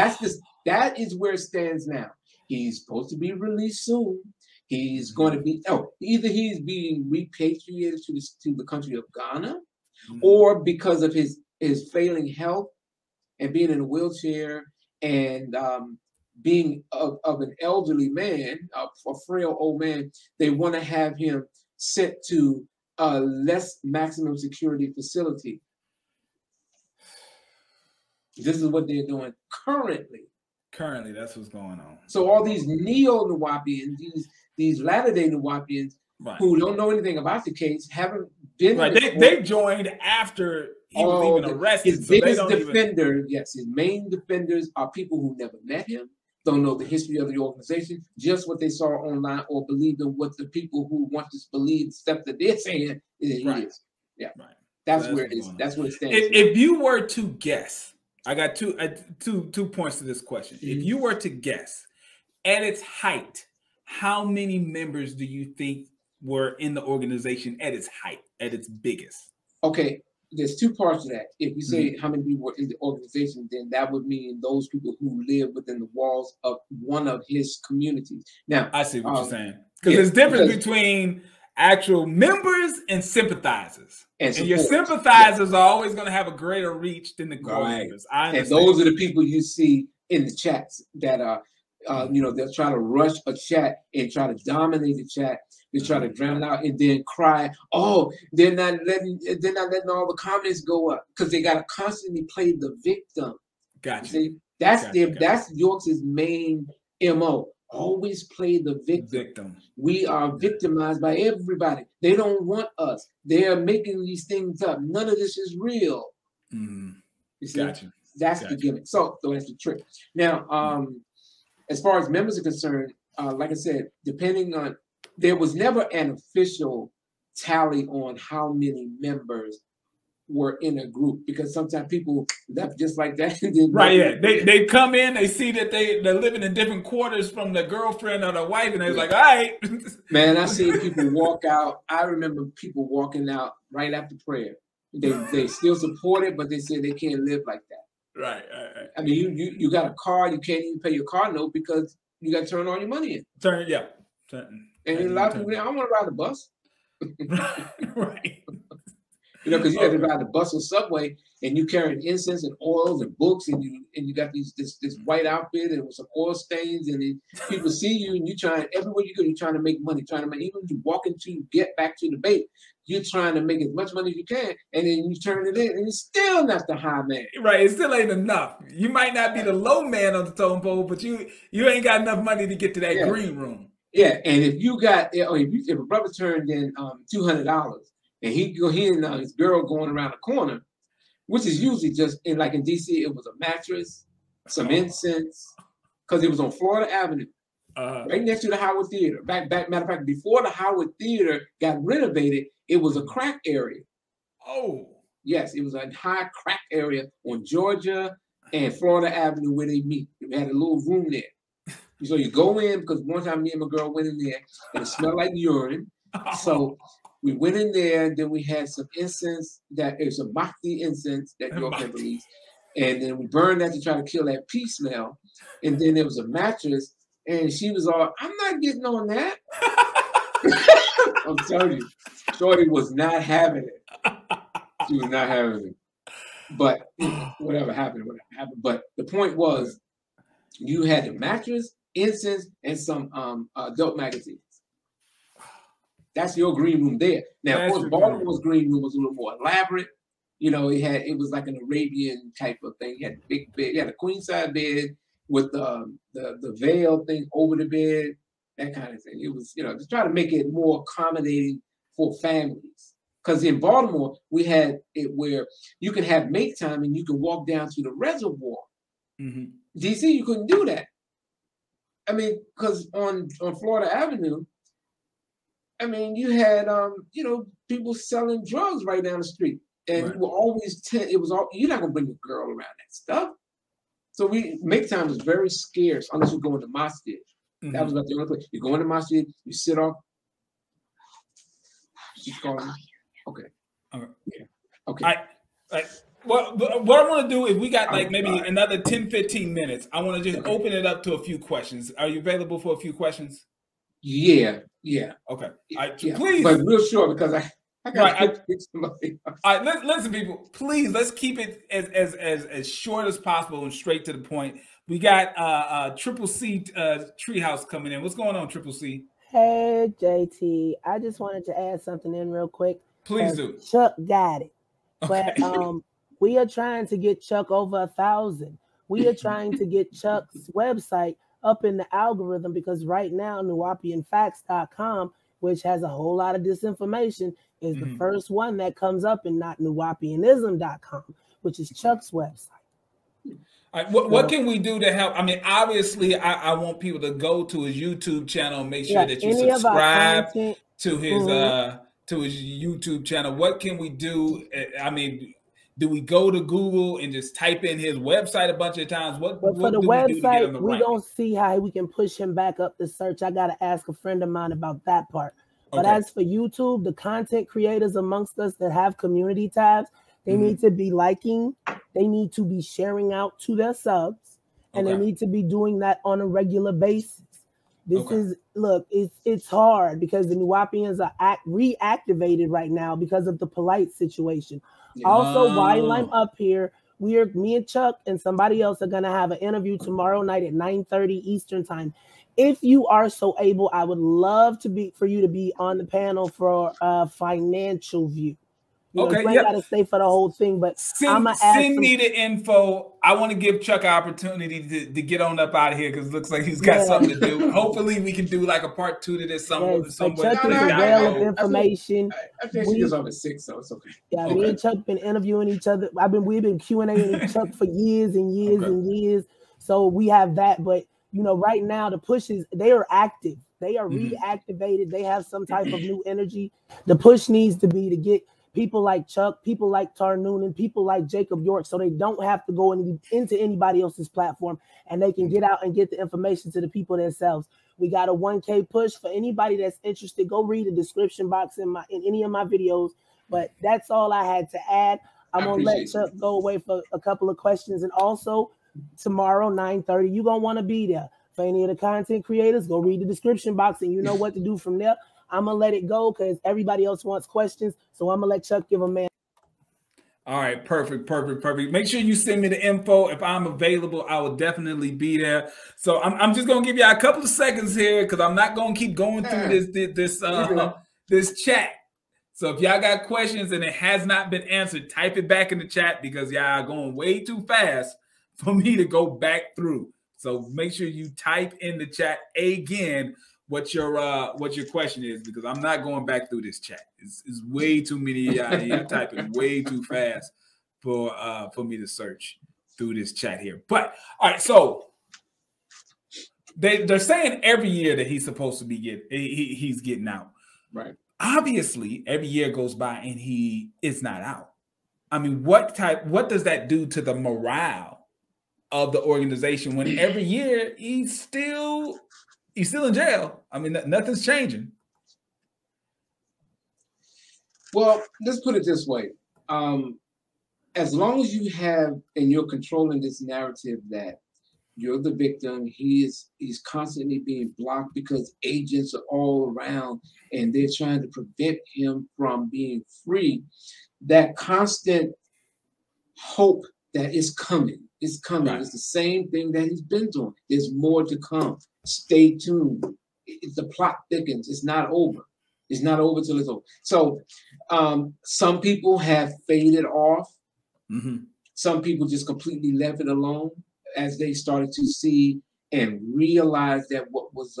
that is where it stands now. He's supposed to be released soon. He's going to be either he's being repatriated to the country of Ghana, or because of his failing health and being in a wheelchair and being of an elderly man, a frail old man, they want to have him sent to a less maximum security facility. This is what they're doing currently. Currently, that's what's going on. So all these neo-Nuwaupians, these latter-day Nuwaupians who don't know anything about the case, haven't been. Right, they joined after he was even arrested. His biggest defender, his main defenders are people who never met him, don't know the history of the organization, just what they saw online, or believed in what the people who want to believe stuff that they're saying is. Yeah, right. That's where it is. That's where it stands. If you were to guess, I got two points to this question. If you were to guess, at its height, how many members do you think were in the organization at its height, at its biggest? Okay, there's two parts to that. If you say how many people were in the organization, then that would mean those people who live within the walls of one of his communities. Now, I see what you're saying. Because there's difference between actual members and sympathizers. And your sympathizers are always going to have a greater reach than the core members. And those are the people you see in the chats that are, they'll try to rush a chat and try to dominate the chat. They try to drown out and then cry. Oh, they're not letting all the comments go up because they got to constantly play the victim. Gotcha. See, that's York's main MO. Always play the victim. We are victimized by everybody. They don't want us. They are making these things up. None of this is real. You see? Gotcha. That's the gimmick. So that's the trick. Now, as far as members are concerned, like I said, depending on, there was never an official tally on how many members were in a group, because sometimes people left just like that. Right, yeah. They come in, they see that they're living in different quarters from their girlfriend or their wife, and they're like, all right. Man, I seen people walk out. I remember people walking out right after prayer. They still support it, but they say they can't live like that. Right. I mean, you got a car, you can't even pay your car note because you got to turn all your money in. And a lot of people, I want to ride the bus. Right. Because you have to ride the bus or subway, and you carry incense and oils and books, and you got this white outfit and with some oil stains, and then people see you, and you trying everywhere you go, you're trying to make money, even when you walk into get back to the bait, you're trying to make as much money as you can, and then you turn it in, and it's still not the high man. Right, it still ain't enough. You might not be the low man on the totem pole, but you ain't got enough money to get to that green room. Yeah, and if you got, if a brother turned in $200. And he and his girl going around the corner, which is usually just in DC, it was a mattress, some incense, because it was on Florida Avenue, right next to the Howard Theater. Matter of fact, before the Howard Theater got renovated, it was a crack area. Oh. Yes, it was a high crack area on Georgia and Florida Avenue where they meet. They had a little room there. So you go in, because one time me and my girl went in there and it smelled like urine. So we went in there, then we had some incense, that is a Mahdi incense that York had released. And then we burned that to try to kill that pee smell. And then there was a mattress, and she was all, I'm not getting on that. I'm telling you, Shorty was not having it. She was not having it. But whatever happened. But the point was, you had the mattress, incense, and some adult magazines. That's your green room there. Now, of course, Baltimore's green room was a little more elaborate. You know, it was like an Arabian type of thing. You had a big bed, you had a queen size bed with the veil thing over the bed, that kind of thing. It was, you know, to try to make it more accommodating for families. Because in Baltimore, we had it where you can have make time and you can walk down to the reservoir. Mm-hmm. DC, you couldn't do that. I mean, because on Florida Avenue, I mean, you had you know, people selling drugs right down the street, and you were always you're not gonna bring a girl around that stuff. So make time was very scarce unless you go into masjid. Mm-hmm. That was about the only place. You go into masjid, you sit off. She's calling. Okay. All right. Yeah. Okay. What I want to do is we got like maybe another 10, 15 minutes. I want to just open it up to a few questions. Are you available for a few questions? Yeah. Okay. Yeah. Please. But real short, because I got to get somebody else. All right, listen, people. Please, let's keep it as short as possible and straight to the point. We got Triple C Treehouse coming in. What's going on, Triple C? Hey, JT. I just wanted to add something in real quick. Please do. Chuck got it. Okay. But we are trying to get Chuck over 1,000. We are trying to get Chuck's website up in the algorithm, because right now NUWAUPIAN-FACTS.com, which has a whole lot of disinformation, is the first one that comes up, and not NUWAUPIANism.com, which is Chuck's website. All right, what can we do to help? I mean, obviously, I want people to go to his YouTube channel and make sure that you subscribe to his YouTube channel. What can we do? I mean, do we go to Google and just type in his website a bunch of times? What for the do website, we do to get him we don't see how we can push him back up the search. I got to ask a friend of mine about that part. But as for YouTube, the content creators amongst us that have community tabs, they need to be liking, they need to be sharing out to their subs, and they need to be doing that on a regular basis. This is, look, it's hard because the Nuwaupians are reactivated right now because of the polite situation. Also, while I'm up here, me and Chuck and somebody else are going to have an interview tomorrow night at 9:30 Eastern time. If you are so able, I would love for you to be on the panel for a financial view. You know, you ain't got to stay for the whole thing, but send me the info. I want to give Chuck an opportunity to get on up out of here, because it looks like he's got something to do. Hopefully, we can do like a part 2 to this somewhere. Chuck is a well of information. I think she gets over 6, so it's okay. Yeah, me and Chuck been interviewing each other. We've been Q&A'ing Chuck for years and years and years. So we have that, but you know, right now the pushes, they are active. They are reactivated. They have some type of new energy. The push needs to be to get people like Chuck, people like Tar Noonan, people like Jacob York, so they don't have to go into anybody else's platform, and they can get out and get the information to the people themselves. We got a 1K push for anybody that's interested. Go read the description box in any of my videos. But that's all I had to add. I'm gonna let Chuck go away for a couple of questions, and also tomorrow 9:30, you're gonna want to be there. For any of the content creators, go read the description box, and you know what to do from there. I'm going to let it go because everybody else wants questions. So I'm going to let Chuck give them, man. All right. Perfect. Make sure you send me the info. If I'm available, I will definitely be there. So I'm just going to give you a couple of seconds here, because I'm not going to keep going through this chat. So if y'all got questions and it has not been answered, type it back in the chat, because y'all are going way too fast for me to go back through. So make sure you type in the chat again what your question is, because I'm not going back through this chat. It's way too many. You're typing way too fast for me to search through this chat here. But all right, so they're saying every year that he's supposed to be he's getting out. Right. Obviously, every year goes by and he is not out. I mean, what does that do to the morale of the organization when every year he's still in jail? I mean, nothing's changing. Well, let's put it this way. As long as you have, and you're controlling this narrative that you're the victim, he's constantly being blocked because agents are all around and they're trying to prevent him from being free, that constant hope that is coming. It's coming. Right. It's the same thing that he's been doing. There's more to come. Stay tuned. The plot thickens. It's not over. It's not over till it's over. So some people have faded off. Mm-hmm. Some people just completely left it alone as they started to see and realize that what was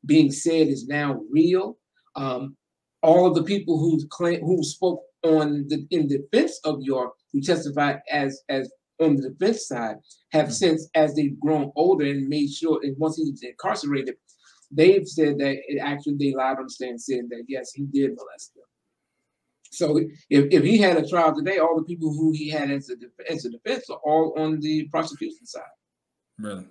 being said is now real. All of the people who spoke in defense of York, who testified as on the defense side, have since, as they've grown older and made sure, and once he was incarcerated, they've said that they lied on the stand and said that yes, he did molest them. So if he had a trial today, all the people who he had as a defense are all on the prosecution side. Really?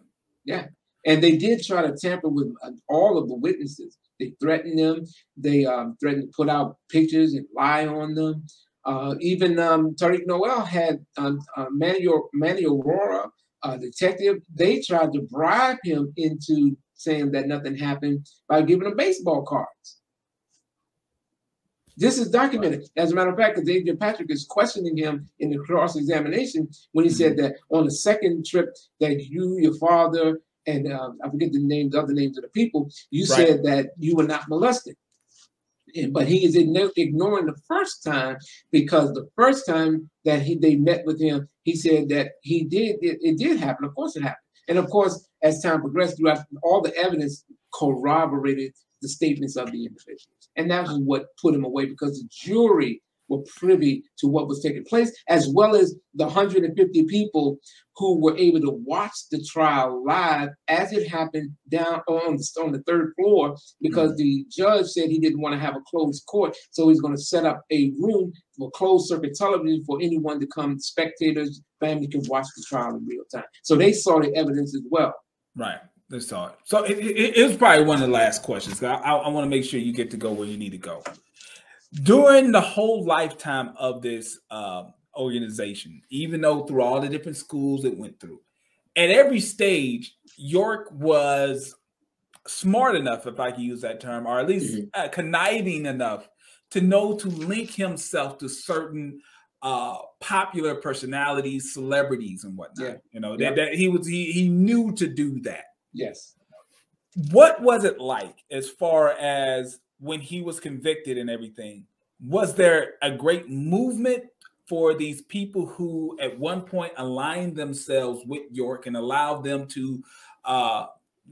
Yeah. And they did try to tamper with all of the witnesses. They threatened them. They threatened to put out pictures and lie on them. Even Tariq Noel had Manny Aurora, detective. They tried to bribe him into saying that nothing happened by giving him baseball cards. This is documented. As a matter of fact, because Adrian Patrick is questioning him in the cross-examination when he said that on the second trip that you, your father, and I forget the other names of the people, you said that you were not molested. But he is ignoring the first time, because the first time that they met with him, he said that it did happen. Of course it happened. And of course, as time progressed throughout, all the evidence corroborated the statements of the individuals. And that was what put him away, because the jury were privy to what was taking place, as well as the 150 people who were able to watch the trial live as it happened down on the third floor, because the judge said he didn't want to have a closed court. So he's going to set up a room for closed circuit television for anyone to come, spectators, family can watch the trial in real time. So they saw the evidence as well. Right. They saw it. So it's probably one of the last questions. I want to make sure you get to go where you need to go. During the whole lifetime of this organization, even though through all the different schools it went through, at every stage, York was smart enough, if I can use that term, or at least conniving enough to know to link himself to certain popular personalities, celebrities, and whatnot. Yeah. You know, that he knew to do that. Yes. What was it like as far as when he was convicted and everything? Was there a great movement for these people who at one point aligned themselves with York and allowed them to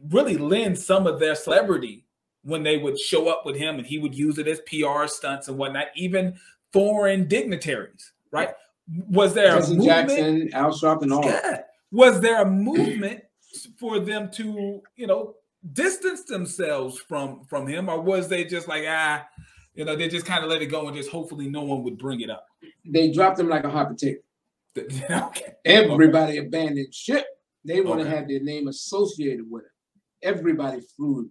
really lend some of their celebrity when they would show up with him, and he would use it as PR stunts and whatnot, even foreign dignitaries, right? Was there a movement? Jackson, Al Sharpton, all. Yeah. Was there a movement for them to, distance themselves from him, or was they just like, they just kind of let it go and just hopefully no one would bring it up? They dropped him like a hot potato. Okay. Everybody abandoned ship. They want to have their name associated with it. Everybody flew.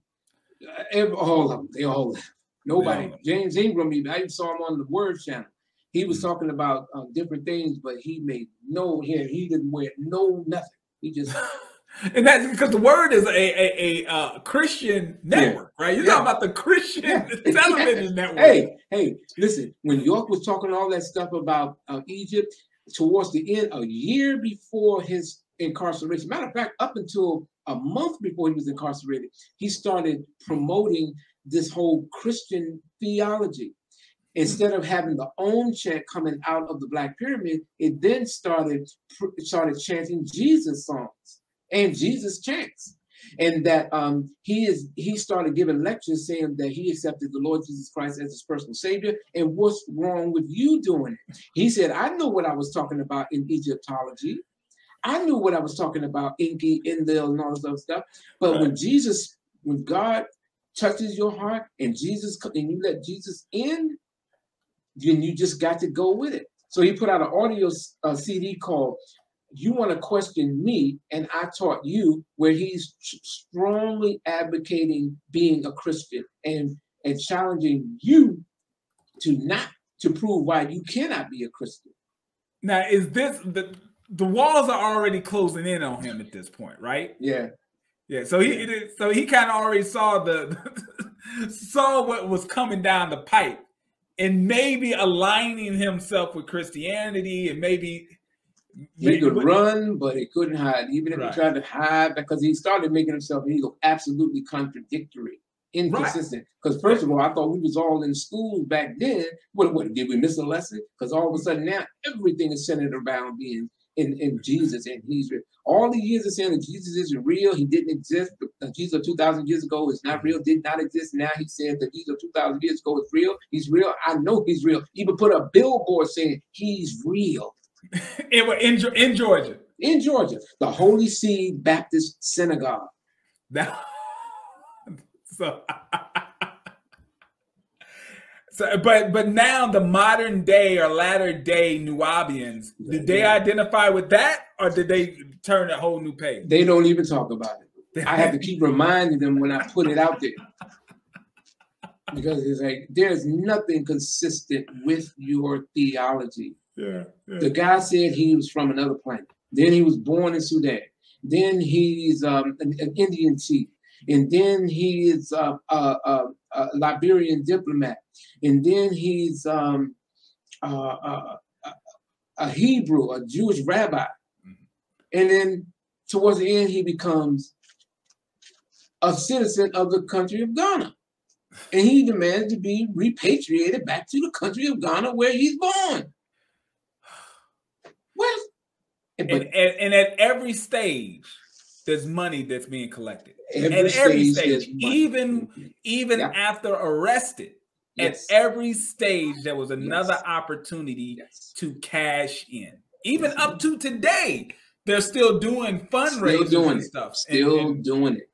All of them. They all left. Nobody. James Ingram, I saw him on the Word channel. He was talking about different things, but he made no hair. He didn't wear nothing. He just. And that's because the Word is a Christian network, right? You're talking about the Christian television network. Hey, listen, when York was talking all that stuff about Egypt, towards the end, a year before his incarceration, matter of fact, up until a month before he was incarcerated, he started promoting this whole Christian theology. Instead of having the own chant coming out of the Black Pyramid, it then started chanting Jesus songs and Jesus chants. and that he started giving lectures saying that he accepted the Lord Jesus Christ as his personal savior. And what's wrong with you doing it? He said, I know what I was talking about in Egyptology. I knew what I was talking about, Inky, Indel, and all this other stuff. But when God touches your heart and you let Jesus in, then you just got to go with it. So he put out an audio CD called "You Want to Question Me and I Taught You," where he's strongly advocating being a Christian and challenging you to prove why you cannot be a Christian. Now, is this the walls are already closing in on him at this point, right? Yeah. Yeah. So he kind of already saw saw what was coming down the pipe, and maybe aligning himself with Christianity, and maybe he could run, but he couldn't hide. Even if he tried to hide, because he started making himself absolutely contradictory, inconsistent. Because first of all, I thought we was all in school back then. What did we miss a lesson? Because all of a sudden now everything is centered around being in Jesus, and he's real. All the years of saying that Jesus isn't real, he didn't exist. Jesus 2,000 years ago is not real, did not exist. Now he said that Jesus 2,000 years ago is real. He's real. I know he's real. Even put a billboard saying he's real. in Georgia. In Georgia, the Holy Seed Baptist Synagogue. But now the modern day or latter day Nuwaupians, did they identify with that, or did they turn a whole new page? They don't even talk about it. I have to keep reminding them when I put it out there, because it's like there's nothing consistent with your theology. Yeah. The guy said he was from another planet. Then he was born in Sudan. Then he's an Indian chief. And then he is a Liberian diplomat. And then he's a Hebrew, a Jewish rabbi. And then towards the end, he becomes a citizen of the country of Ghana. And he demands to be repatriated back to the country of Ghana where he's born. Well, and at every stage, there's money that's being collected. Every stage, even after arrested, at every stage there was another opportunity to cash in. Even up to today, they're still doing fundraising and stuff. Still doing it.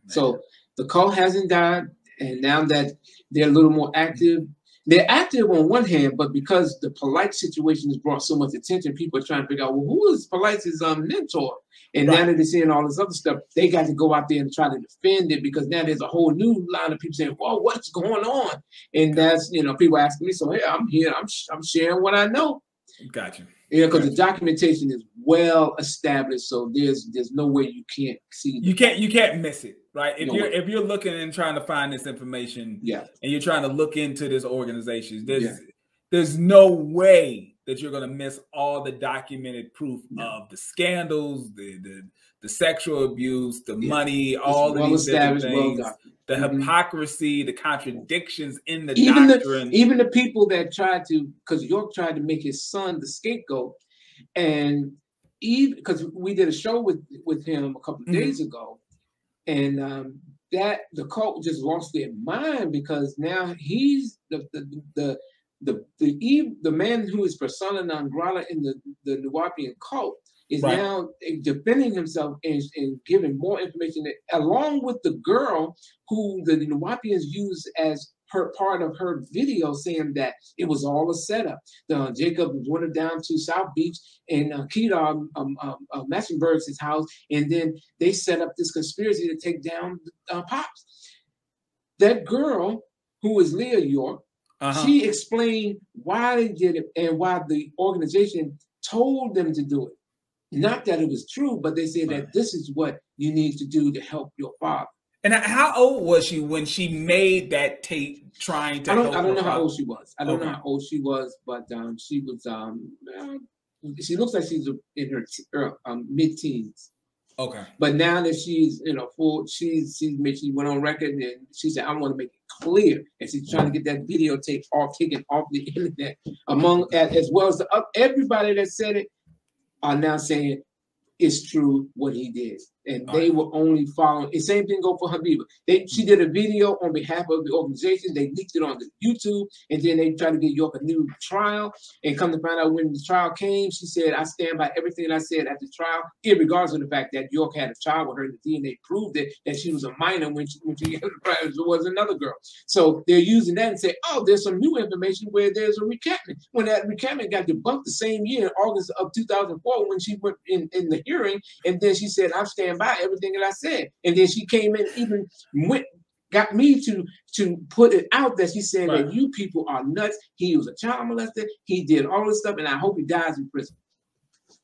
So the cult hasn't died, and now that they're a little more active. They're active on one hand, but because the Polite situation has brought so much attention, people are trying to figure out, well, who is Polite's mentor? And now that they're seeing all this other stuff, they got to go out there and try to defend it, because now there's a whole new line of people saying, well, what's going on? And that's, people asking me, so hey, I'm here, I'm sharing what I know. Gotcha. Yeah, because the documentation is well established, so there's no way you can't see. You can't miss it, right? If you're looking and trying to find this information, and you're trying to look into this organization, there's no way that you're going to miss all the documented proof of the scandals, the sexual abuse, the money, all of these different things, the hypocrisy, the contradictions in the doctrine. Even the people that tried to, because York tried to make his son the scapegoat, and even because we did a show with him a couple of days ago, and that the cult just lost their mind, because now he's the man who is persona non grata in the Nuwaupian cult is now defending himself and giving more information, along with the girl who the Nuwaupians used as her part of her video, saying that it was all a setup. Jacob went her down to South Beach and Kedar Massenberg's house, and then they set up this conspiracy to take down Pops. That girl, who is Leah York, she explained why they did it and why the organization told them to do it. Not that it was true, but they said that this is what you need to do to help your father. And how old was she when she made that tape trying to help? I don't know how old she was. I don't know how old she was, but she was, she looks like she's in her mid-teens. Okay. But now that she's, she went on record and she said, I want to make it clear. And she's trying to get that videotape all taken off the internet, as well as everybody that said it are now saying it's true what he did. And they were only following. The same thing go for Habiba. She did a video on behalf of the organization. They leaked it on the YouTube, and then they tried to get York a new trial. And come to find out, when the trial came, she said, "I stand by everything I said at the trial, irregardless of the fact that York had a child with her. The DNA proved it, that she was a minor when she was another girl." So they're using that and say, "Oh, there's some new information where there's a recantment." When that recantment got debunked the same year, in August of 2004, when she went in the hearing, and then she said, "I stand by everything that I said." And then she came in, even got me to put it out that she said that you people are nuts. He was a child molester. He did all this stuff, and I hope he dies in prison.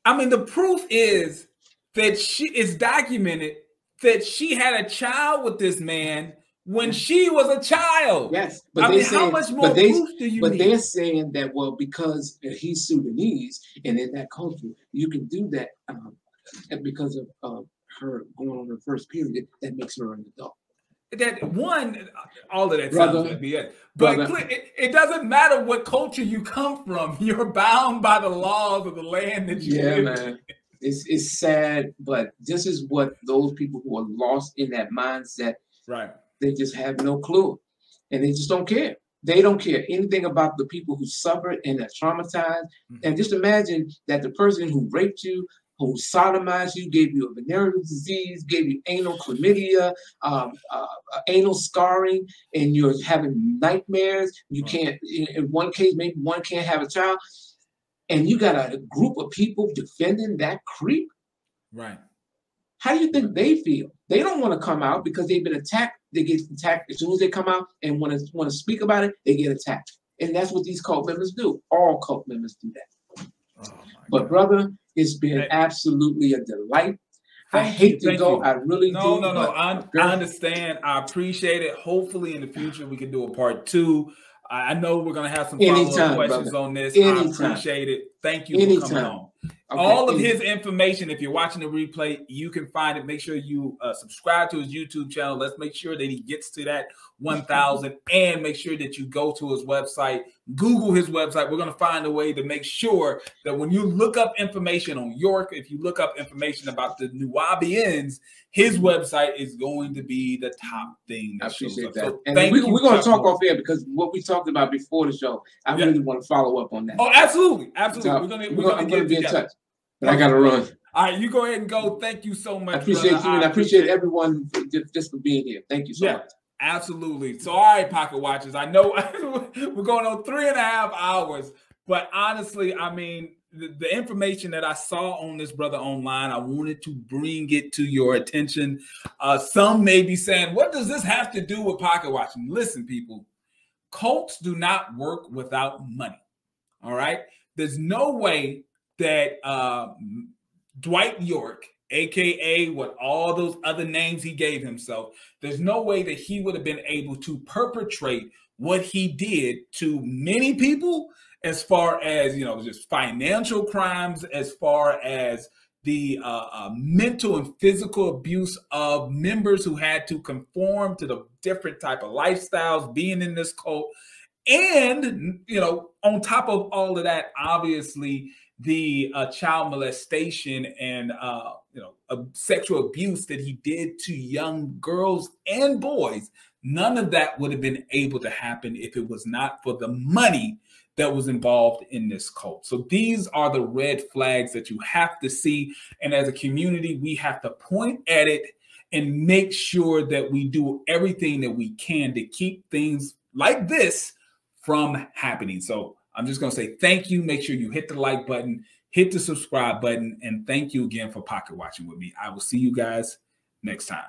I mean, the proof is that it's documented that she had a child with this man when she was a child. Yes, but I mean, how much more proof do you need? But they're saying that, well, because he's Sudanese and in that culture, you can do that because of her going on her first period, that makes her an adult. That one, all of that sounds like BS. But it doesn't matter what culture you come from. You're bound by the laws of the land that you live in. Man. It's sad, but this is what those people who are lost in that mindset, they just have no clue. And they just don't care. They don't care anything about the people who suffered and are traumatized. And just imagine that the person who raped you, who sodomized you, gave you a venereal disease, gave you anal chlamydia, anal scarring, and you're having nightmares. You can't, in one case, maybe one can't have a child. And you got a group of people defending that creep. Right. How do you think they feel? They don't want to come out because they've been attacked. They get attacked as soon as they come out and want to speak about it, they get attacked. And that's what these cult members do. All cult members do that. But brother, it's been absolutely a delight. I hate to go. I really do. No. I understand. I appreciate it. Hopefully in the future we can do a part 2. I know we're going to have some follow-up questions on this. I appreciate it. Thank you for coming on. Okay, all of his information, if you're watching the replay, you can find it. Make sure you subscribe to his YouTube channel. Let's make sure that he gets to that 1,000, and make sure that you go to his website, Google his website. We're going to find a way to make sure that when you look up information on York, if you look up information about the Nuwaupians, his website is going to be the top thing. I appreciate that. So and we're going to talk off air because what we talked about before the show, I really want to follow up on that. Oh, absolutely. Absolutely. So we're going to be in touch. But I got to run. All right, you go ahead and go. Thank you so much. I appreciate you, and I appreciate everyone just for being here. Thank you so much. Absolutely. So, all right, Pocket Watchers, I know we're going on 3.5 hours, but honestly, I mean, the information that I saw on this brother online, I wanted to bring it to your attention. Some may be saying, what does this have to do with pocket watching? Listen, people, cults do not work without money. All right. There's no way that Dwight York, aka what all those other names he gave himself, there's no way that he would have been able to perpetrate what he did to many people, as far as, you know, just financial crimes, as far as the mental and physical abuse of members who had to conform to the different type of lifestyles being in this cult. And, you know, on top of all of that, obviously, the child molestation and, you know, sexual abuse that he did to young girls and boys. None of that would have been able to happen if it was not for the money that was involved in this cult. So these are the red flags that you have to see. And as a community, we have to point at it and make sure that we do everything that we can to keep things like this from happening. So I'm just going to say thank you. Make sure you hit the like button, hit the subscribe button, and thank you again for pocket watching with me. I will see you guys next time.